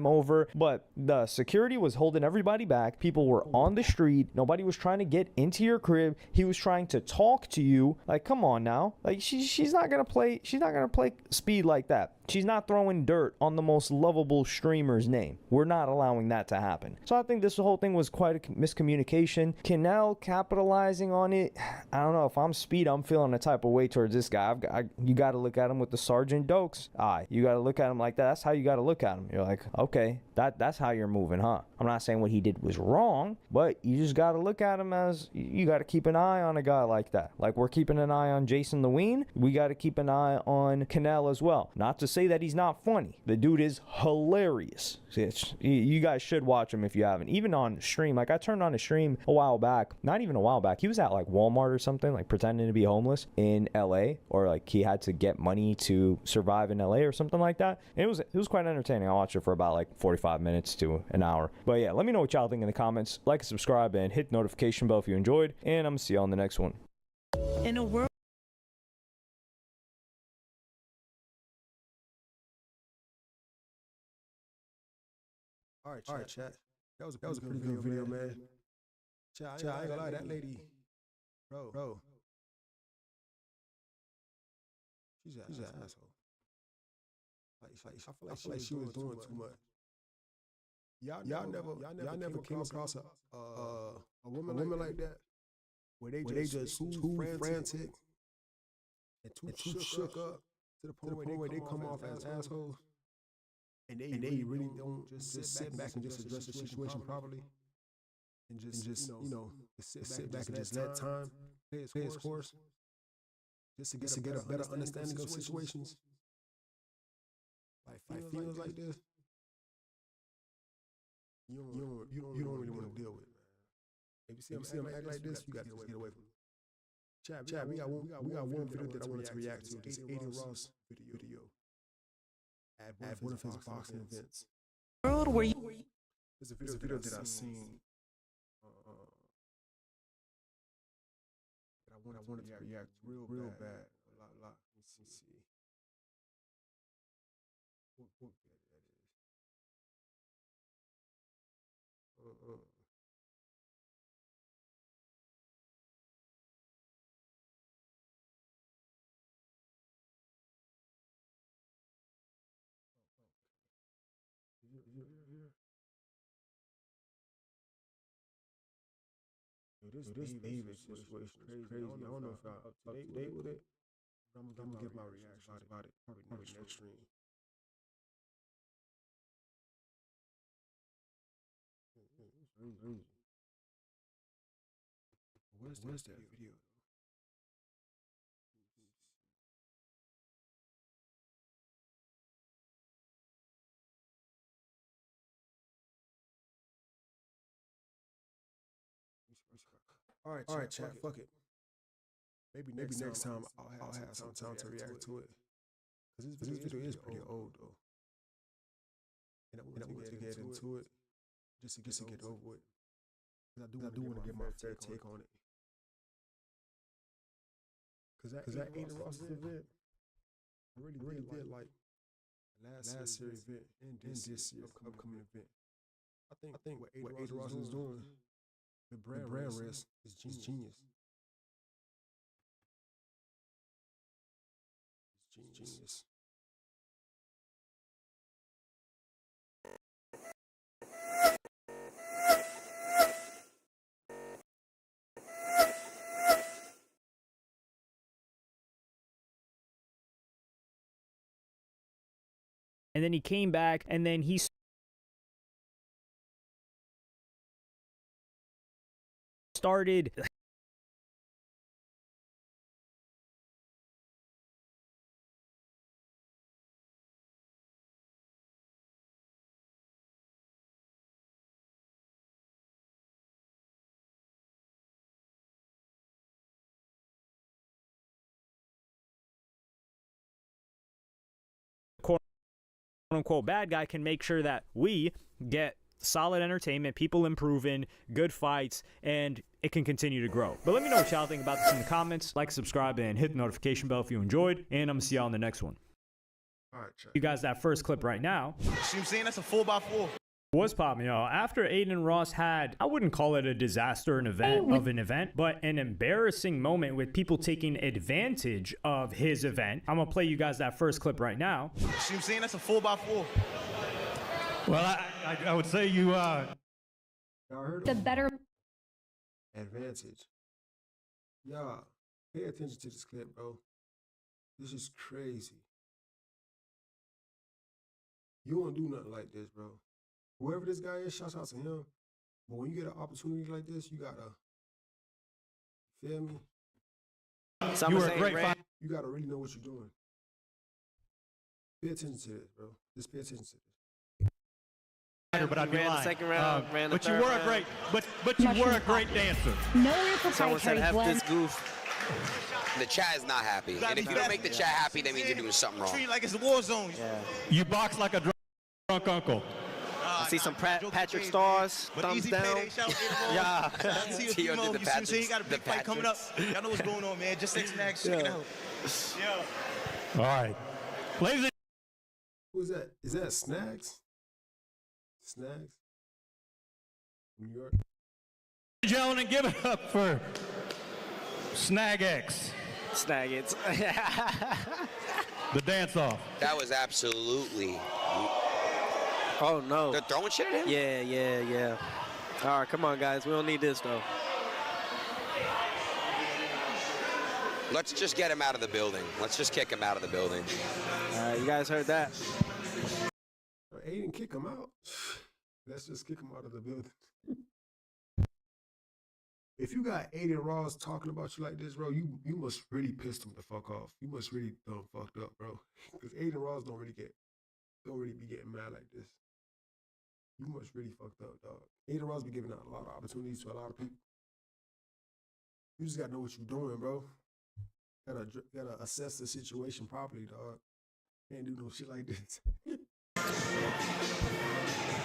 over, but the security was holding everybody back. People were on the street. Nobody was trying to get into your crib. He was trying to talk to you. Like, come on now. Like, she's not gonna play speed like that. She's not throwing dirt on the most lovable streamer's name. We're not allowing that to happen. So I think this whole thing was quite a miscommunication. Canal capitalizing on it. I don't know. If I'm Speed, I'm feeling a type of way towards this guy. You got to look at him with the Sergeant Dokes eye. You got to look at him like that. That's how you got to look at him. You're like, okay, that's how you're moving, huh? I'm not saying what he did was wrong, but you just got to look at him as, you got to keep an eye on a guy like that. Like we're keeping an eye on Jason Lewine. We got to keep an eye on Canal as well. Not to say that he's not funny. The dude is hilarious. You guys should watch him if you haven't. Even on stream, like I turned on a stream a while back, not even a while back. He was at like Walmart or something, like pretending to be homeless in LA, or like he had to get money to survive in LA or something like that. And it was quite entertaining. I watched it for about like 45 minutes to an hour. But yeah, let me know what y'all think in the comments. Like, subscribe, and hit the notification bell if you enjoyed. And I'm gonna see y'all on the next one. In a world All right, chat. That was a pretty good video, man. Chat, I ain't gonna lie, that lady, bro. She's an asshole. I feel like she was doing too much. Y'all never came across a woman like that, where they just too frantic and too shook up to the point where they come off as assholes. And they really don't just sit back and just address the situation properly, and just sit back and just let time play its course, just to get a better understanding of situations. Like feelings like this, you don't really want to deal with, man. If you see them act like this, you got to just get away from it. Chat, we got one video that I wanted to react to. This Adin Ross video. At one of his boxing events. world where you There's a video that I've seen that I wanted to react real bad. A lot. Let me see. What video that is? This David situation is crazy. I don't know if y'all up to date with it. I'm gonna give my reaction about it probably next stream. It's crazy. Where's that video? All right, chat. Fuck it. Maybe next time I'll have some time to react to it. Cause this video is pretty old though, and I want to get into it just to get over with. Cause I do want to get my fair take on it. Cause that Adin Ross event, I really did like last year's event and this year's upcoming event. I think what Adin Ross is doing, the brand risk is genius. It's genius. And then he came back, and then he started. Quote unquote bad guy can make sure that we get solid entertainment, people improving, good fights, and it can continue to grow. But let me know what y'all think about this in the comments. Like, subscribe, and hit the notification bell if you enjoyed, and I'm gonna see y'all in the next one. All right, You guys, that first clip right now. See what I'm saying? That's a 4x4. What's poppin', y'all? After Adin Ross had, I wouldn't call it a disaster of an event, but an embarrassing moment with people taking advantage of his event. I'm gonna play you guys that first clip right now. See what I'm saying? That's a 4x4. Well, I would say you Y'all heard The better advantage. Y'all, pay attention to this clip, bro. This is crazy. You won't do nothing like this, bro. Whoever this guy is, shouts out to him. But when you get an opportunity like this, you gotta feel me. You were a great fighter. You gotta really know what you're doing. Pay attention to this, bro. Just pay attention to this. But I'd be Ran the lying. second round, ran the but you third were round. a great, but you were a great dancer. no real Someone said proprietary F blend. this goof. The chat is not happy. And if you don't make the chat happy, that means you're doing something wrong. Treat it like it's a war zone. Yeah. You box like a drunk uncle. I see some Patrick Stars, But thumbs easy down. payday, shout out to Adin Ross. Yeah. Shout out to you, Tio Primo. did the You see what I'm saying? You got a Patricks, big fight coming up. Patricks. Y'all know what's going on, man. Just 6 snacks, check it Yeah. out. All right, ladies and Who is that? Is that Snags? Snags? New York? gentlemen, give it up for Snag X, Snag it. the dance-off. That was absolutely. Oh, no. They're throwing shit at him? Yeah. All right, come on, guys. We don't need this, though. Let's just get him out of the building. Let's just kick him out of the building. All right, you guys heard that. Aiden, kick him out. Let's just kick him out of the building. If you got Adin Ross talking about you like this, bro, you must really piss him the fuck off. You must really done fucked up, bro. Because Adin Ross don't really be getting mad like this. You must really fucked up, dog. Adin Ross be giving out a lot of opportunities to a lot of people. You just gotta know what you're doing, bro. Gotta assess the situation properly, dog. Can't do no shit like this.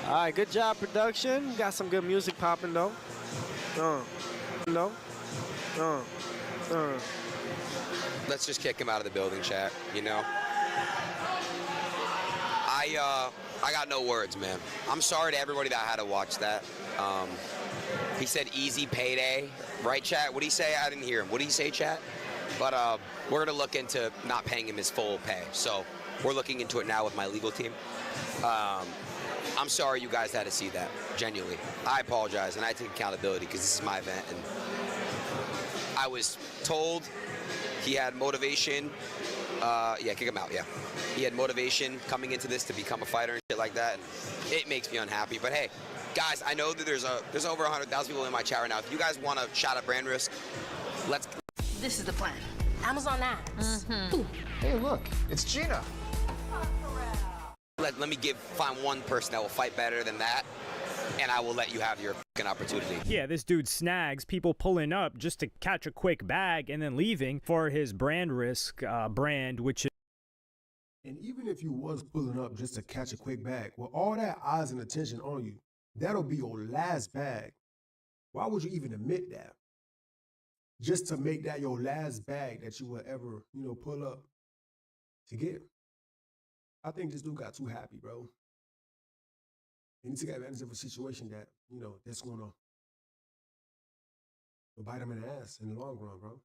All right, good job, production. Got some good music popping, though. Let's just kick him out of the building, chat, you know? I got no words, man. I'm sorry to everybody that had to watch that. He said easy payday, right, chat? What did he say? I didn't hear him. What did he say, chat? But we're gonna look into not paying him his full pay. So we're looking into it now with my legal team. I'm sorry you guys had to see that, genuinely. I apologize, and I take accountability because this is my event. And I was told he had motivation. Yeah, kick him out, yeah. He had motivation coming into this to become a fighter and shit like that, and it makes me unhappy. But hey, guys, I know that there's over 100,000 people in my chat right now. If you guys want to shout out BRANDRISK, let's. This is the plan. Amazon ads. Hey, look, it's Gina. Let me find one person that will fight better than that, and I will let you have your fucking opportunity. Yeah, this dude snags people pulling up just to catch a quick bag and then leaving for his BRANDRISK brand, which is. And even if you was pulling up just to catch a quick bag, with all that eyes and attention on you, that'll be your last bag. Why would you even admit that? Just to make that your last bag that you will ever, pull up to get. I think this dude got too happy, bro. And he took advantage of a situation that, that's gonna bite him in the ass in the long run, bro.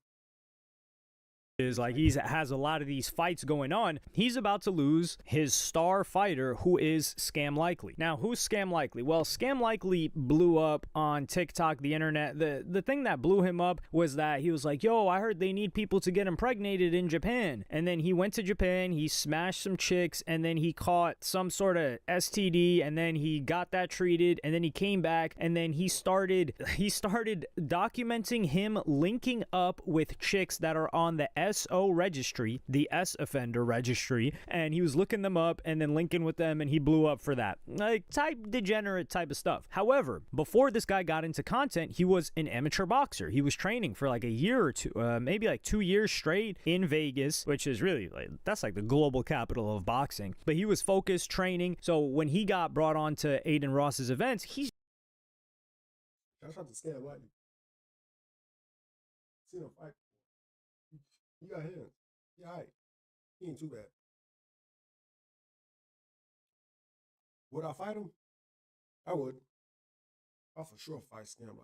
is like has a lot of these fights going on. He's about to lose his star fighter, who is Scam Likely. Now, who's Scam Likely? Well, Scam Likely blew up on TikTok, the internet. The thing that blew him up was that he was like, yo, I heard they need people to get impregnated in Japan. And then he went to Japan, he smashed some chicks, and then he caught some sort of STD, and then he got that treated, and then he came back, and then he started documenting him linking up with chicks that are on the SO registry, the S offender registry, and he was looking them up and then linking with them, and he blew up for that. Like, degenerate type of stuff. However, before this guy got into content, he was an amateur boxer. He was training for like a year or two, maybe like 2 years straight in Vegas, which is really like, that's like the global capital of boxing. But he was focused training. So when he got brought on to Adin Ross's events, he's Shout out to Scam Likely. Seen him fight. You got hands. Yeah, all right. He ain't too bad. Would I fight him? I would. I'll for sure fight Scam Likely.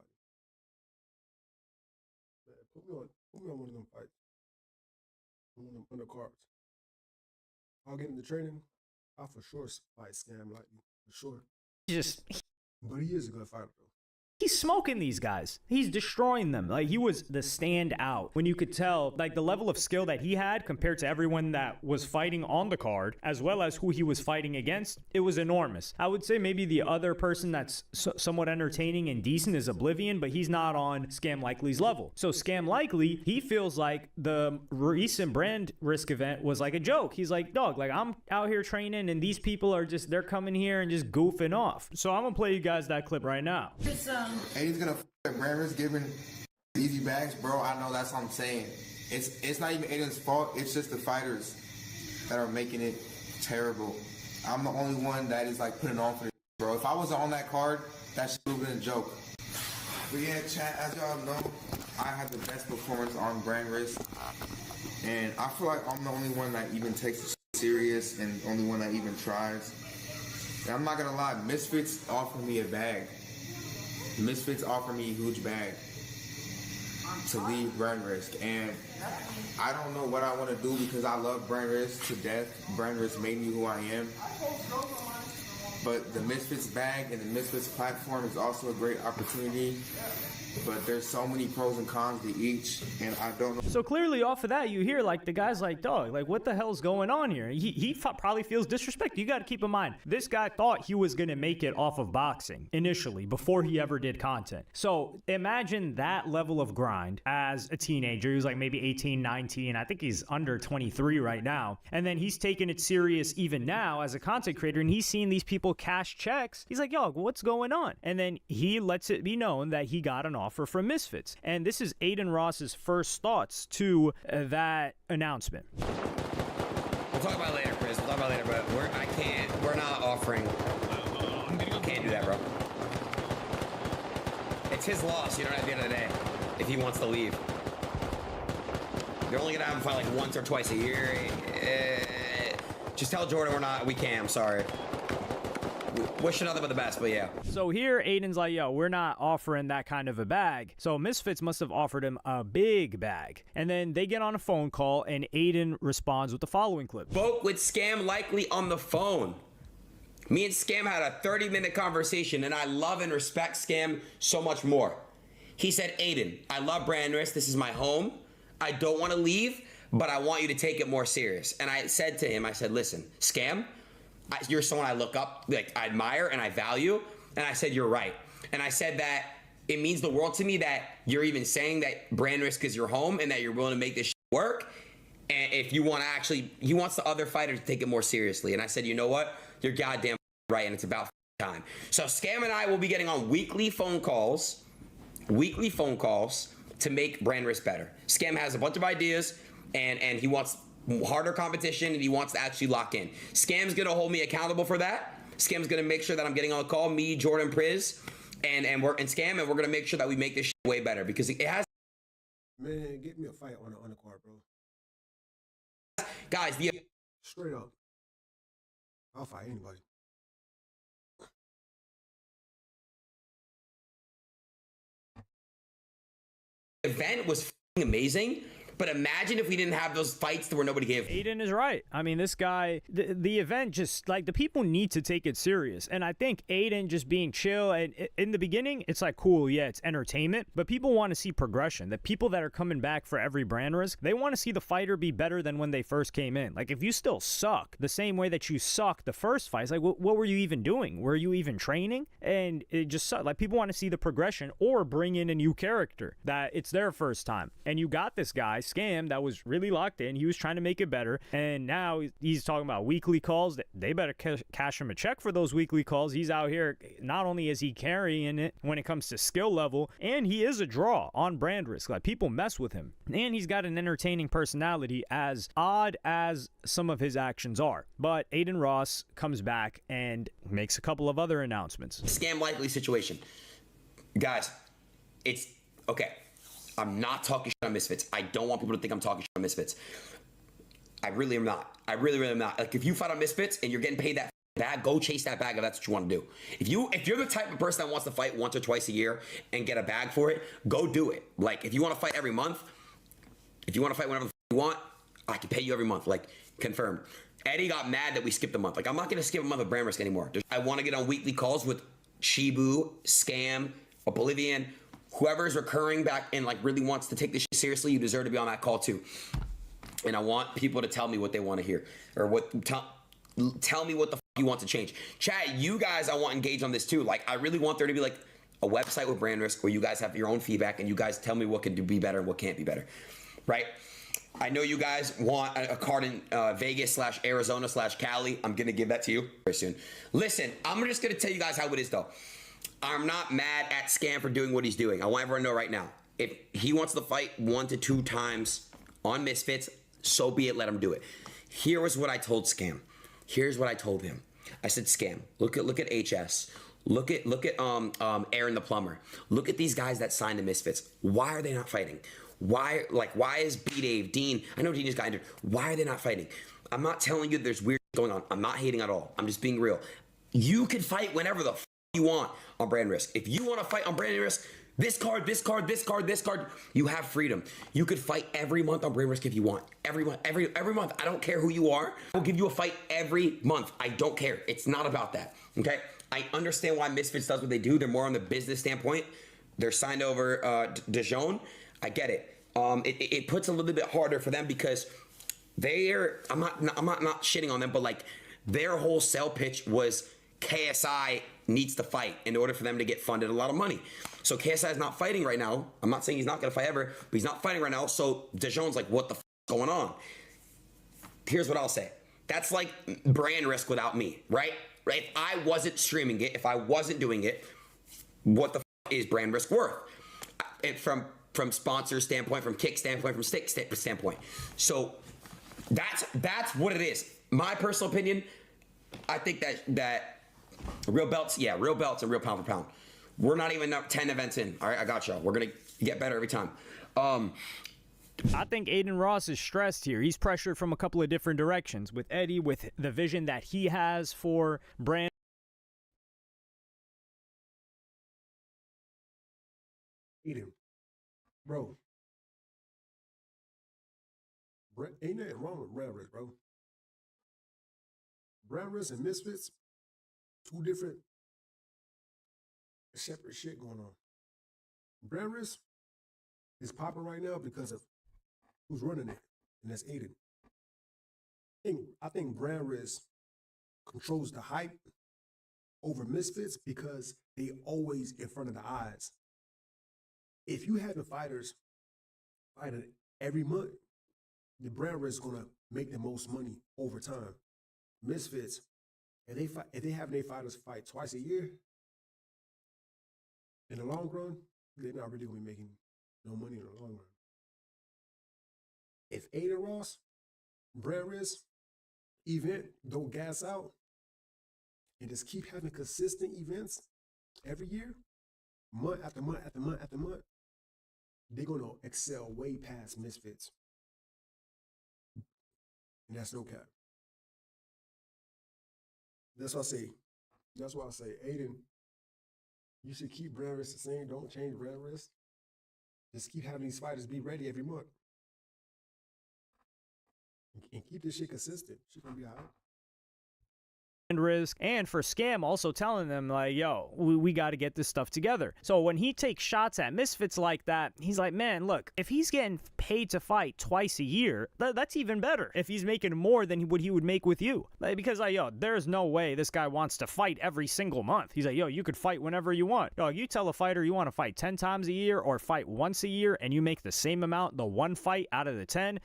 Man, put me on one of them fights. One of them undercards. I'll get into training. I'll for sure fight Scam Likely. For sure. But he is a good fighter, though. he's smoking these guys. He's destroying them. Like, he was the standout when you could tell, like, the level of skill that he had compared to everyone that was fighting on the card, as well as who he was fighting against. It was enormous. I would say maybe the other person that's somewhat entertaining and decent is Oblivion, but he's not on Scam Likely's level. So Scam Likely, he feels like the recent brand risk event was like a joke. He's like, dog, like, I'm out here training and these people are just, they're coming here and just goofing off. So I'm gonna play you guys that clip right now. And he's gonna BRANDRISK giving easy bags, bro. I know, that's what I'm saying. It's not even Adin's fault. It's just the fighters that are making it terrible. I'm the only one that is like putting on for this, bro. If I wasn't on that card, that shit would have been a joke. But yeah, chat, as y'all know, I had the best performance on BRANDRISK, and I feel like I'm the only one that even takes it serious and the only one that even tries. And I'm not gonna lie, Misfits offered me a bag. Misfits offered me a huge bag to leave BRANDRISK, and I don't know what I want to do because I love BRANDRISK to death. BRANDRISK made me who I am. But the Misfits bag and the Misfits platform is also a great opportunity. But there's so many pros and cons to each, and I don't know. So clearly off of that, you hear like the guy's like, dog, like what the hell's going on here? He probably feels disrespected. You got to keep in mind, this guy thought he was going to make it off of boxing initially before he ever did content. So imagine that level of grind as a teenager. He was like maybe 18, 19. I think he's under 23 right now. And then he's taking it serious even now as a content creator, and he's seeing these people cash checks. He's like, yo, what's going on? And then he lets it be known that he got an offer from Misfits. And this is Adin Ross's first thoughts to that announcement. We'll talk about it later, Chris. We'll talk about it later, but we're not offering. Can't do that, bro. It's his loss, you know, at the end of the day, if he wants to leave. You're only gonna have him fight like once or twice a year. Just tell Jordan we can't, I'm sorry. Wish you nothing but the best, but yeah. So here, Adin's like, yo, we're not offering that kind of a bag. So Misfits must have offered him a big bag. And then they get on a phone call, and Adin responds with the following clip. Spoke with Scam Likely on the phone. Me and Scam had a 30-minute conversation, and I love and respect Scam so much more. He said, Adin, I love BRANDRISK. This is my home. I don't want to leave, but I want you to take it more serious. And I said to him, I said, listen, Scam, you're someone I look up, like I admire and I value. And I said, you're right. And I said that it means the world to me that you're even saying that BRANDRISK is your home and that you're willing to make this work. And if you want to actually, he wants the other fighters to take it more seriously. And I said, you know what? You're goddamn right. And it's about time. So Scam and I will be getting on weekly phone calls to make BRANDRISK better. Scam has a bunch of ideas and he wants harder competition, and he wants to actually lock in. Scam's gonna hold me accountable for that. Scam's gonna make sure that I'm getting on a call, me, Jordan, Priz, and Scam, and we're gonna make sure that we make this shit way better because it has. Man, get me a fight on the undercard, bro. Guys, straight up, I'll fight anybody. The event was amazing, But imagine if we didn't have those fights where nobody gave. Adin is right. I mean, this guy, the event just, like, the people need to take it serious. And I think Adin just being chill, and in the beginning, it's like, cool, yeah, it's entertainment, but people want to see progression. The people that are coming back for every brand risk, they want to see the fighter be better than when they first came in. Like, if you still suck the same way that you sucked the first fight, it's like, what were you even doing? Were you even training? And it just sucked. Like, people want to see the progression or bring in a new character that it's their first time. And you got this guy, Scam, that was really locked in. He was trying to make it better, and now he's talking about weekly calls. They better cash him a check for those weekly calls. He's out here, not only is he carrying it when it comes to skill level, and he is a draw on brand risk. Like, people mess with him, and he's got an entertaining personality, as odd as some of his actions are. But Adin Ross comes back and makes a couple of other announcements. Scam likely situation. Guys, it's okay. I'm not talking shit on Misfits. I don't want people to think I'm talking shit on Misfits. I really am not. I really am not. Like, if you fight on Misfits and you're getting paid that bag, go chase that bag if that's what you want to do. If you're the type of person that wants to fight once or twice a year and get a bag for it, go do it. Like, if you want to fight every month, if you want to fight whenever you want, I can pay you every month. Like, confirmed. Eddie got mad that we skipped a month. Like, I'm not going to skip a month of brand risk anymore. I want to get on weekly calls with Shibu, Scam, Oblivion, whoever is recurring back and like really wants to take this shit seriously. You deserve to be on that call too. And I want people to tell me what they want to hear, or tell me what the you want to change. Chat, you guys, I want engaged on this too. Like, I really want there to be like a website with brand risk where you guys have your own feedback and you guys tell me what can be better and what can't be better, right? I know you guys want a card in Vegas/Arizona/Cali. I'm gonna give that to you very soon. Listen, I'm just gonna tell you guys how it is though. I'm not mad at Scam for doing what he's doing. I want everyone to know right now. If he wants to fight 1 to 2 times on Misfits, so be it, let him do it. Here was what I told Scam. Here's what I told him. I said, Scam, look at HS. Look at Aaron the Plumber. Look at these guys that signed the Misfits. Why are they not fighting? Why is B-Dave, Dean, I know Dean just got injured. Why are they not fighting? I'm not telling you there's weird going on. I'm not hating at all. I'm just being real. You can fight whenever the you want on brand risk. If you want to fight on brand risk, this card, you have freedom. You could fight every month on brand risk if you want. Every month. I don't care who you are. I'll give you a fight every month. I don't care. It's not about that. Okay? I understand why Misfits does what they do. They're more on the business standpoint. They're signed over Dijon. I get it. It puts a little bit harder for them because I'm not shitting on them, but like their whole sell pitch was KSI needs to fight in order for them to get funded a lot of money. So KSI is not fighting right now. I'm not saying he's not going to fight ever, but he's not fighting right now. So Dijon's like, what the f is going on? Here's what I'll say. That's like brand risk without me, right? If I wasn't streaming it, if I wasn't doing it, what the f is brand risk worth? And from sponsor standpoint, from kick standpoint, from stick standpoint. So that's what it is. My personal opinion, I think that real belts and real pound for pound. We're not even 10 events in. All right, I got y'all. We're going to get better every time. I think Adin Ross is stressed here. He's pressured from a couple of different directions. With Eddie, with the vision that he has for brand. Adin, bro. Ain't nothing wrong with brand risk, bro. Brand risk and Misfits, 2 different separate shit going on. Brand risk is popping right now because of who's running it, and that's Adin. I think brand risk controls the hype over Misfits because they always in front of the eyes. If you have the fighters fighting every month, the brand risk is gonna make the most money over time. Misfits, if they have their fighters fight twice a year, in the long run, they're not really gonna be making no money in the long run. If Adin Ross, brand risk, event, don't gas out, and just keep having consistent events every year, month after month after month after month, they're gonna excel way past Misfits. And that's no cap. That's why I say, Adin, you should keep brand risk the same. Don't change brand risk. Just keep having these fighters be ready every month. and keep this shit consistent, she's gonna be all right. Risk, and for Scam also telling them like, yo, we got to get this stuff together. So when he takes shots at Misfits like that, he's like, man, look, if he's getting paid to fight twice a year, that's even better. If he's making more than what he would make with you, like, because like, yo, there's no way this guy wants to fight every single month. He's like, yo, you could fight whenever you want. Yo, you tell a fighter you want to fight 10 times a year or fight once a year, and you make the same amount the one fight out of the 10.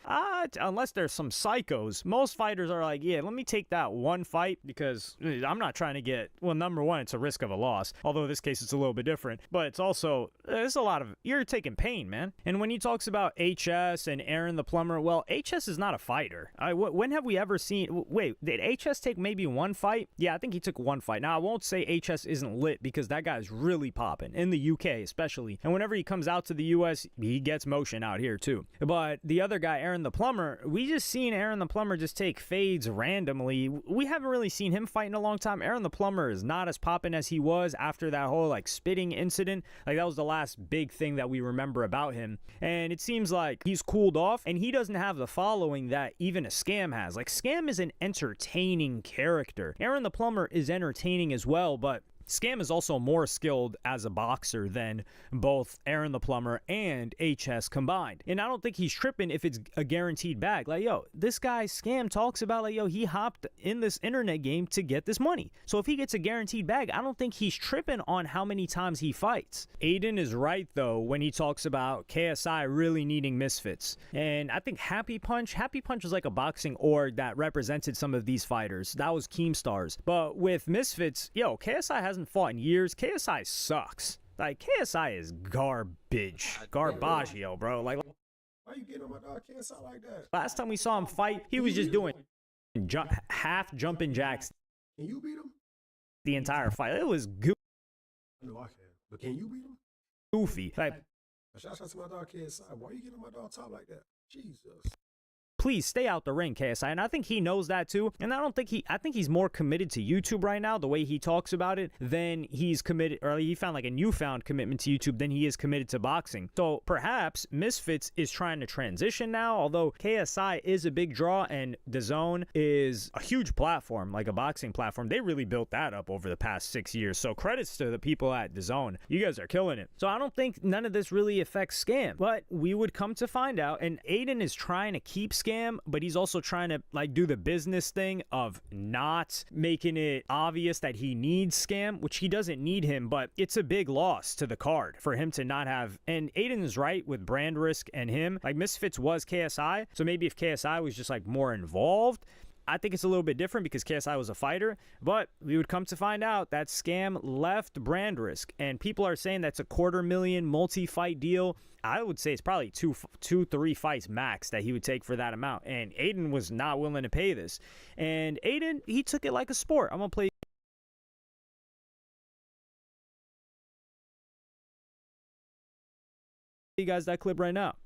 Unless there's some psychos, most fighters are like, yeah, let me take that one fight because I'm not trying to get, well, number one, it's a risk of a loss, although in this case it's a little bit different, but it's also, it's a lot of, you're taking pain, man. And when he talks about HS and Aaron the Plumber, well, HS is not a fighter. When have we ever seen, wait, did HS take maybe one fight? Yeah, I think he took one fight. Now, I won't say HS isn't lit because that guy's really popping, in the UK especially, and whenever he comes out to the US, he gets motion out here too. But the other guy, Aaron the Plumber, we just seen Aaron the Plumber just take fades randomly. We haven't really seen him fight in a long time. Aaron the Plumber is not as popping as he was after that whole like spitting incident. Like that was the last big thing that we remember about him. And it seems like he's cooled off and he doesn't have the following that even a Scam has. Like Scam is an entertaining character. Aaron the Plumber is entertaining as well, but Scam is also more skilled as a boxer than both Aaron the Plumber and HS combined. And I don't think he's tripping if it's a guaranteed bag. Like, yo, this guy Scam talks about like, yo, he hopped in this internet game to get this money. So if he gets a guaranteed bag, I don't think he's tripping on how many times he fights. Adin is right, though, when he talks about KSI really needing Misfits. And I think Happy Punch was like a boxing org that represented some of these fighters. That was Keemstars. But with Misfits, yo, KSI hasn't fought in years. KSI sucks. Like, KSI is garbage. Garbaggio, bro. Like, why you getting on my dog KSI like that? last time we saw him fight, he was just doing half jumping jacks. Can you beat him? The entire fight. It was goofy. No, I can't. But can you beat him? Goofy. Like, shout out to my dog KSI. Why you getting on my dog top like that? Jesus. please stay out the ring, KSI. And I think he knows that too. And I think he's more committed to YouTube right now, the way he talks about it, than he's committed, or he found like a newfound commitment to YouTube than he is committed to boxing. So perhaps Misfits is trying to transition now, although KSI is a big draw and DAZN is a huge platform, like a boxing platform. They really built that up over the past 6 years. So credits to the people at DAZN. You guys are killing it. So I don't think none of this really affects Scam, but we would come to find out. And Adin is trying to keep Scam, but he's also trying to like do the business thing of not making it obvious that he needs Scam, which he doesn't need him, but it's a big loss to the card for him to not have. And Adin is right with BRANDRISK and him. Like Misfits was KSI, so maybe if KSI was just like more involved, I think it's a little bit different because KSI was a fighter, but we would come to find out that Scam left BRANDRISK, and people are saying that's a $250,000 multi-fight deal. I would say it's probably two, 3 fights max that he would take for that amount, and Adin was not willing to pay this. And Adin, he took it like a sport. I'm gonna play you guys that clip right now.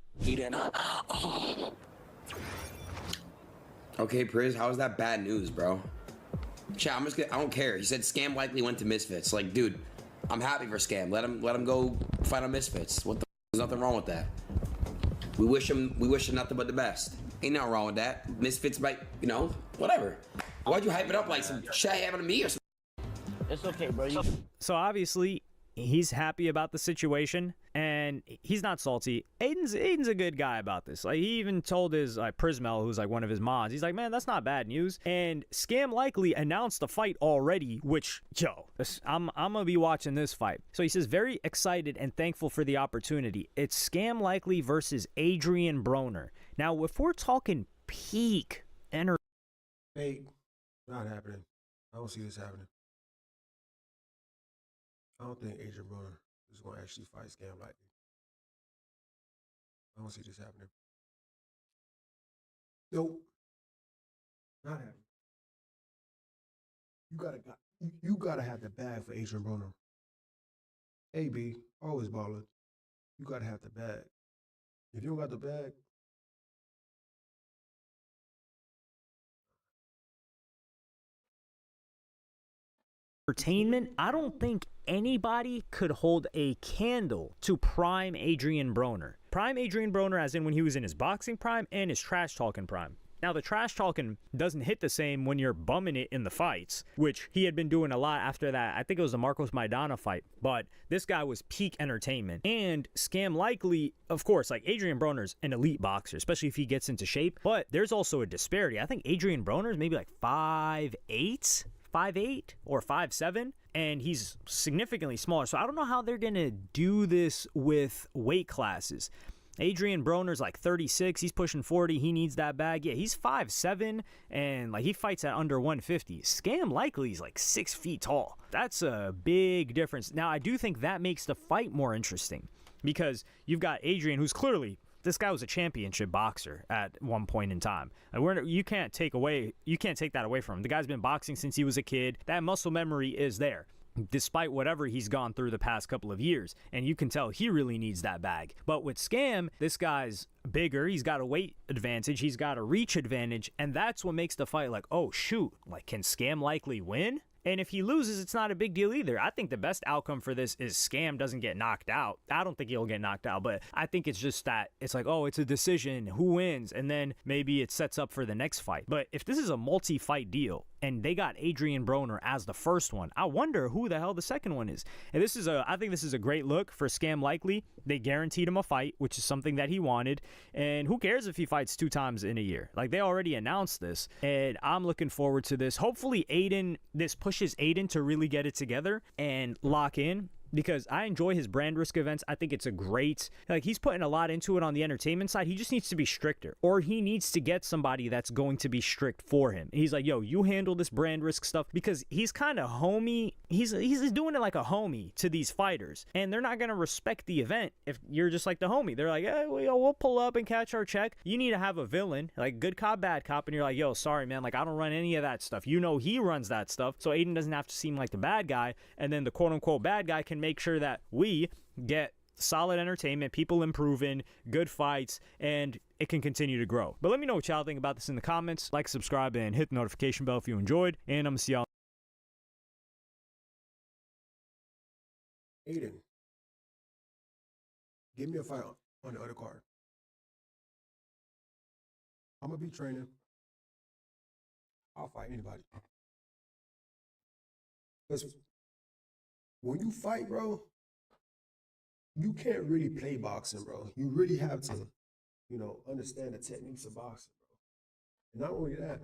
Okay, Priz, how is that bad news, bro? Chat, I don't care. He said Scam likely went to Misfits. Like, dude, I'm happy for Scam. Let him go fight on Misfits. There's nothing wrong with that. We wish him nothing but the best. Ain't nothing wrong with that. Misfits might, whatever. Why'd you hype it up like some shit happened to me or something? It's okay, bro. So obviously, he's happy about the situation, and he's not salty. Aiden's a good guy about this. Like, he even told his Prismel, who's like one of his mods, he's like, man, that's not bad news. And Scam likely announced the fight already, which, I'm gonna be watching this fight. So he says, very excited and thankful for the opportunity. It's Scam likely versus Adrian Broner. Now, if we're talking peak energy, hey, not happening. I don't see this happening. I don't think Adrian Broner is going to actually fight Scam likely. I don't see this happening. Nope. Not happening. You gotta have the bag for Adrian Broner. AB, always baller. You gotta have the bag. If you don't got the bag, entertainment, I don't think anybody could hold a candle to prime Adrian Broner. Prime Adrian Broner as in when he was in his boxing prime and his trash talking prime. Now, the trash talking doesn't hit the same when you're bumming it in the fights, which he had been doing a lot after that. I think it was the Marcos Maidana fight, but this guy was peak entertainment. And Scam Likely, of course, like Adrian Broner's an elite boxer, especially if he gets into shape, but there's also a disparity. I think Adrian Broner's maybe like 5'8", 5'8", or 5'7", and he's significantly smaller. So I don't know how they're going to do this with weight classes. Adrian Broner's like 36. He's pushing 40. He needs that bag. Yeah, he's 5'7", and like he fights at under 150. Scam Likely is like 6 feet tall. That's a big difference. Now, I do think that makes the fight more interesting because you've got Adrian, who's clearly, this guy was a championship boxer at one point in time. And you can't take that away from him. The guy's been boxing since he was a kid. That muscle memory is there, despite whatever he's gone through the past couple of years. And you can tell he really needs that bag. But with Scam, this guy's bigger. He's got a weight advantage. He's got a reach advantage. And that's what makes the fight like, oh, shoot, like, can Scam Likely win? And if he loses, it's not a big deal either. I think the best outcome for this is Scam doesn't get knocked out. I don't think he'll get knocked out, but I think it's just that it's like, oh, it's a decision. Who wins? And then maybe it sets up for the next fight. But if this is a multi-fight deal and they got Adrian Broner as the first one, I wonder who the hell the second one is. And I think this is a great look for Scam Likely. They guaranteed him a fight, which is something that he wanted. And who cares if he fights 2 times in a year? Like, they already announced this, and I'm looking forward to this. Hopefully this pushes Adin to really get it together and lock in, because I enjoy his BRANDRISK events. I think it's a great, like, he's putting a lot into it on the entertainment side. He just needs to be stricter, or he needs to get somebody that's going to be strict for him. He's like, yo, you handle this BRANDRISK stuff, because he's kind of homey. He's doing it like a homie to these fighters, and they're not going to respect the event if you're just like the homie. They're like, hey, we'll pull up and catch our check. You need to have a villain, like good cop, bad cop, and you're like, yo, sorry, man, like, I don't run any of that stuff. You know he runs that stuff, so Adin doesn't have to seem like the bad guy, and then the quote-unquote bad guy can make sure that we get solid entertainment, people improving, good fights, and it can continue to grow. But let me know what y'all think about this in the comments. Like, subscribe, and hit the notification bell if you enjoyed, and I'm gonna see y'all. Adin, give me a fight on the other card. I'm gonna be training. I'll fight anybody. Because when you fight, bro, you can't really play boxing, bro. You really have to, understand the techniques of boxing, bro. And not only that,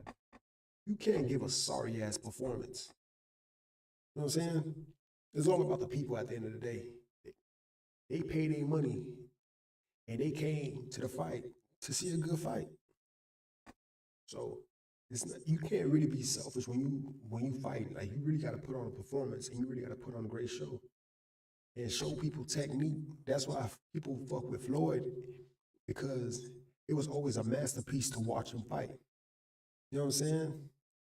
you can't give a sorry-ass performance. You know what I'm saying? It's all about the people at the end of the day. They paid their money, and they came to the fight to see a good fight. So you can't really be selfish when you fight. Like, you really got to put on a performance, and you really got to put on a great show and show people technique. That's why people fuck with Floyd, because it was always a masterpiece to watch him fight. You know what I'm saying?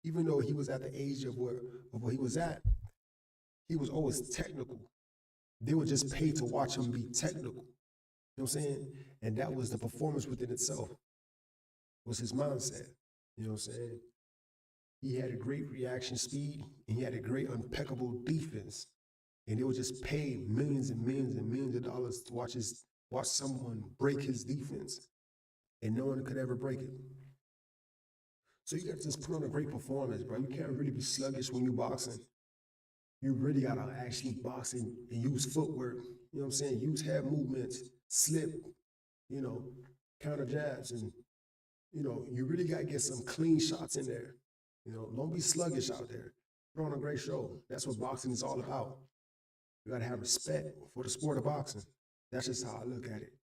Even though he was at the age of where he was at, he was always technical. They were just paid to watch him be technical. You know what I'm saying? And that was the performance within itself, was his mindset. You know what I'm saying? He had a great reaction speed, and he had a great impeccable defense. And they would just pay millions and millions and millions of dollars to watch someone break his defense. And no one could ever break it. So you got to just put on a great performance, bro. You can't really be sluggish when you're boxing. You really got to actually box and use footwork. You know what I'm saying? Use head movements, slip, counter jabs, and you really got to get some clean shots in there. Don't be sluggish out there. Put on a great show. That's what boxing is all about. You got to have respect for the sport of boxing. That's just how I look at it.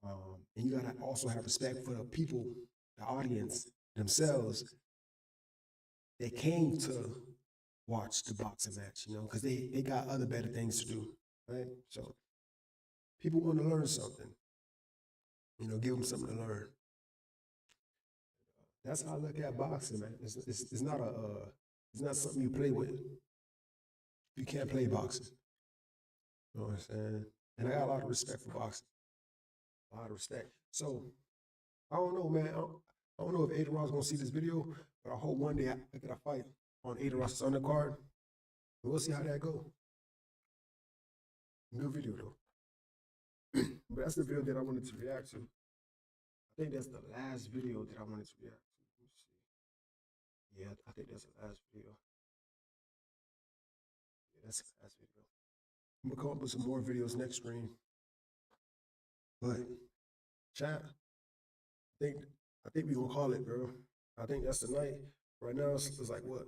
And you got to also have respect for the people, the audience themselves. They came to watch the boxing match, because they got other better things to do, right? So people want to learn something. Give them something to learn. That's how I look at boxing, man. It's not something you play with. You can't play boxing. You know what I'm saying? And I got a lot of respect for boxing. A lot of respect. So I don't know, man. I don't know if Adin Ross is gonna see this video, but I hope one day I get a fight on Adin Ross's undercard. We'll see how that goes. Good video though. But that's the video that I wanted to react to. think that's the last video that I wanted to react to. Let me see. Yeah, I think that's the last video. Yeah, that's the last video. I'm gonna come up with some more videos next stream. But chat, I think we gonna call it, bro. I think that's the night. Right now it's like what?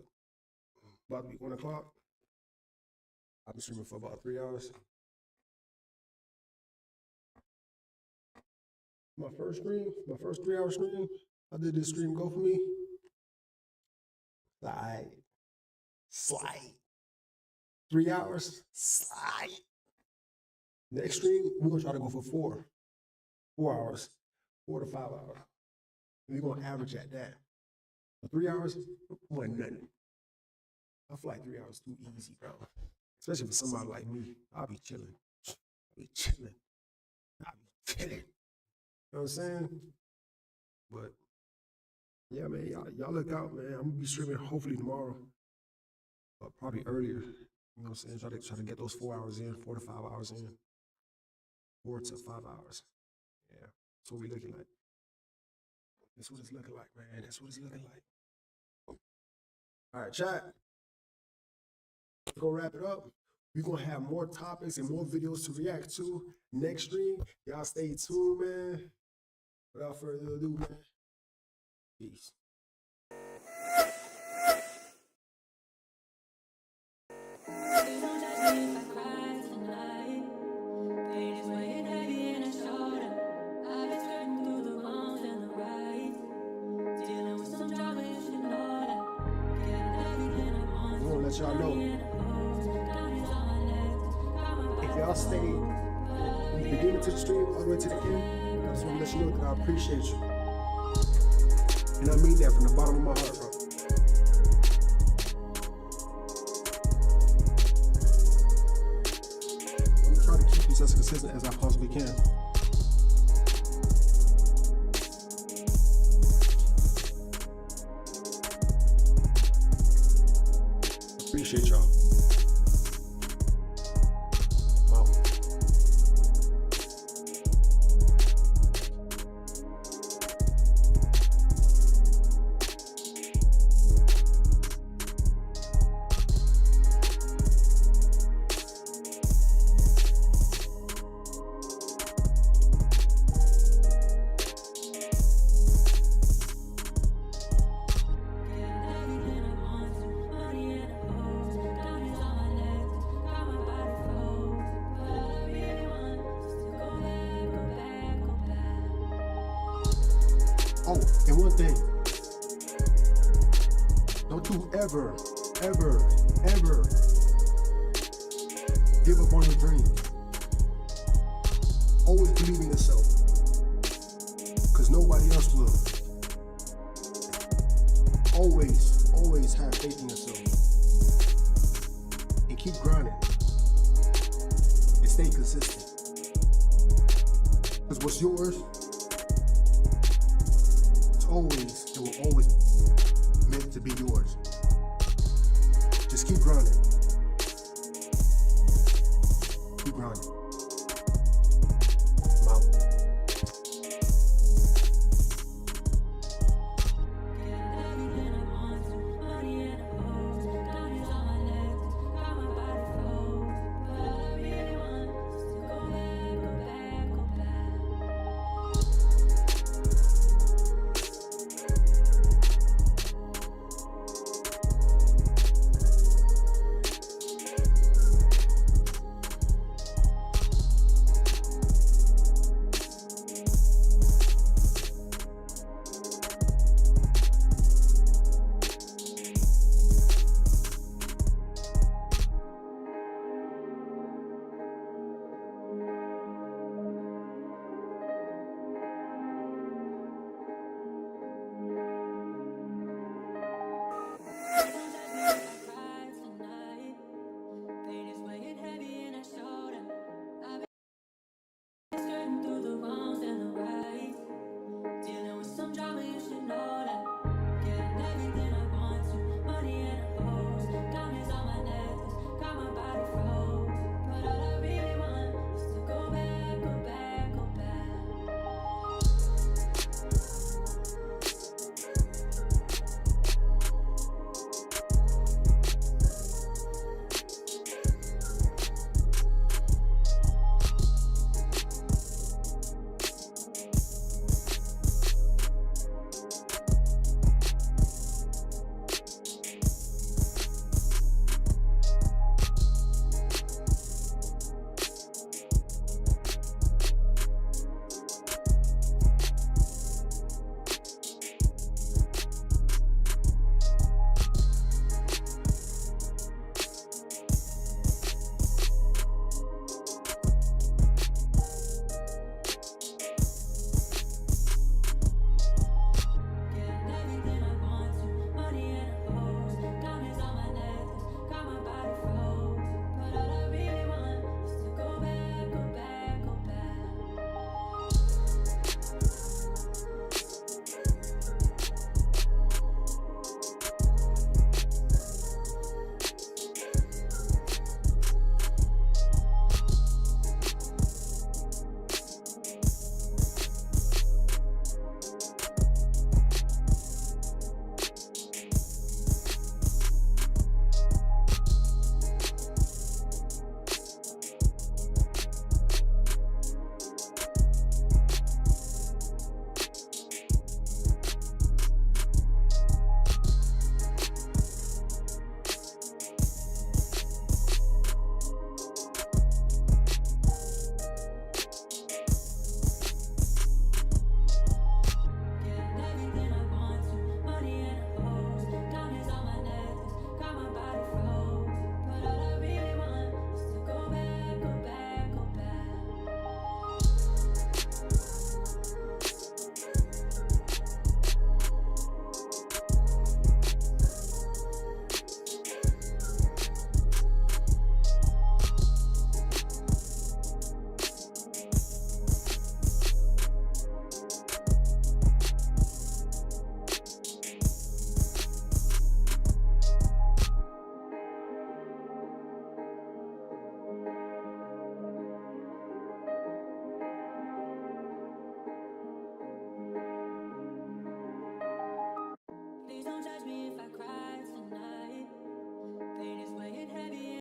About to be 1 o'clock. I've been streaming for about 3 hours. My first 3-hour stream, I did this stream go for me. Slide. 3 hours, slide. Next stream, we're gonna try to go for 4 hours, 4 to 5 hours. We're gonna average at that. For 3 hours, wasn't nothing. I feel like 3 hours too easy, bro. Especially for somebody like me, I'll be chilling. You know what I'm saying? But yeah, man, y'all look out, man. I'm gonna be streaming hopefully tomorrow, but probably earlier. You know what I'm saying? Try to get those 4 hours in, 4 to 5 hours in, 4 to 5 hours. Yeah, that's what we looking like. That's what it's looking like, man. That's what it's looking like. All right, chat. Let's go wrap it up. We're gonna have more topics and more videos to react to next stream. Y'all stay tuned, man. Without further ado, man. Peace. Let y'all know, if y'all stay from the beginning to the stream all the way to the end, I just want to let you know that I appreciate you, and I mean that from the bottom of my heart, bro. I'm gonna try to keep this as consistent as I possibly can. Appreciate y'all. Oh, and one thing, don't you ever give up on your dreams. Always believe in yourself, because nobody else will. Always have faith in yourself, and keep grinding, and stay consistent, because what's yours, it will always meant to be yours. Just keep grinding. Keep grinding.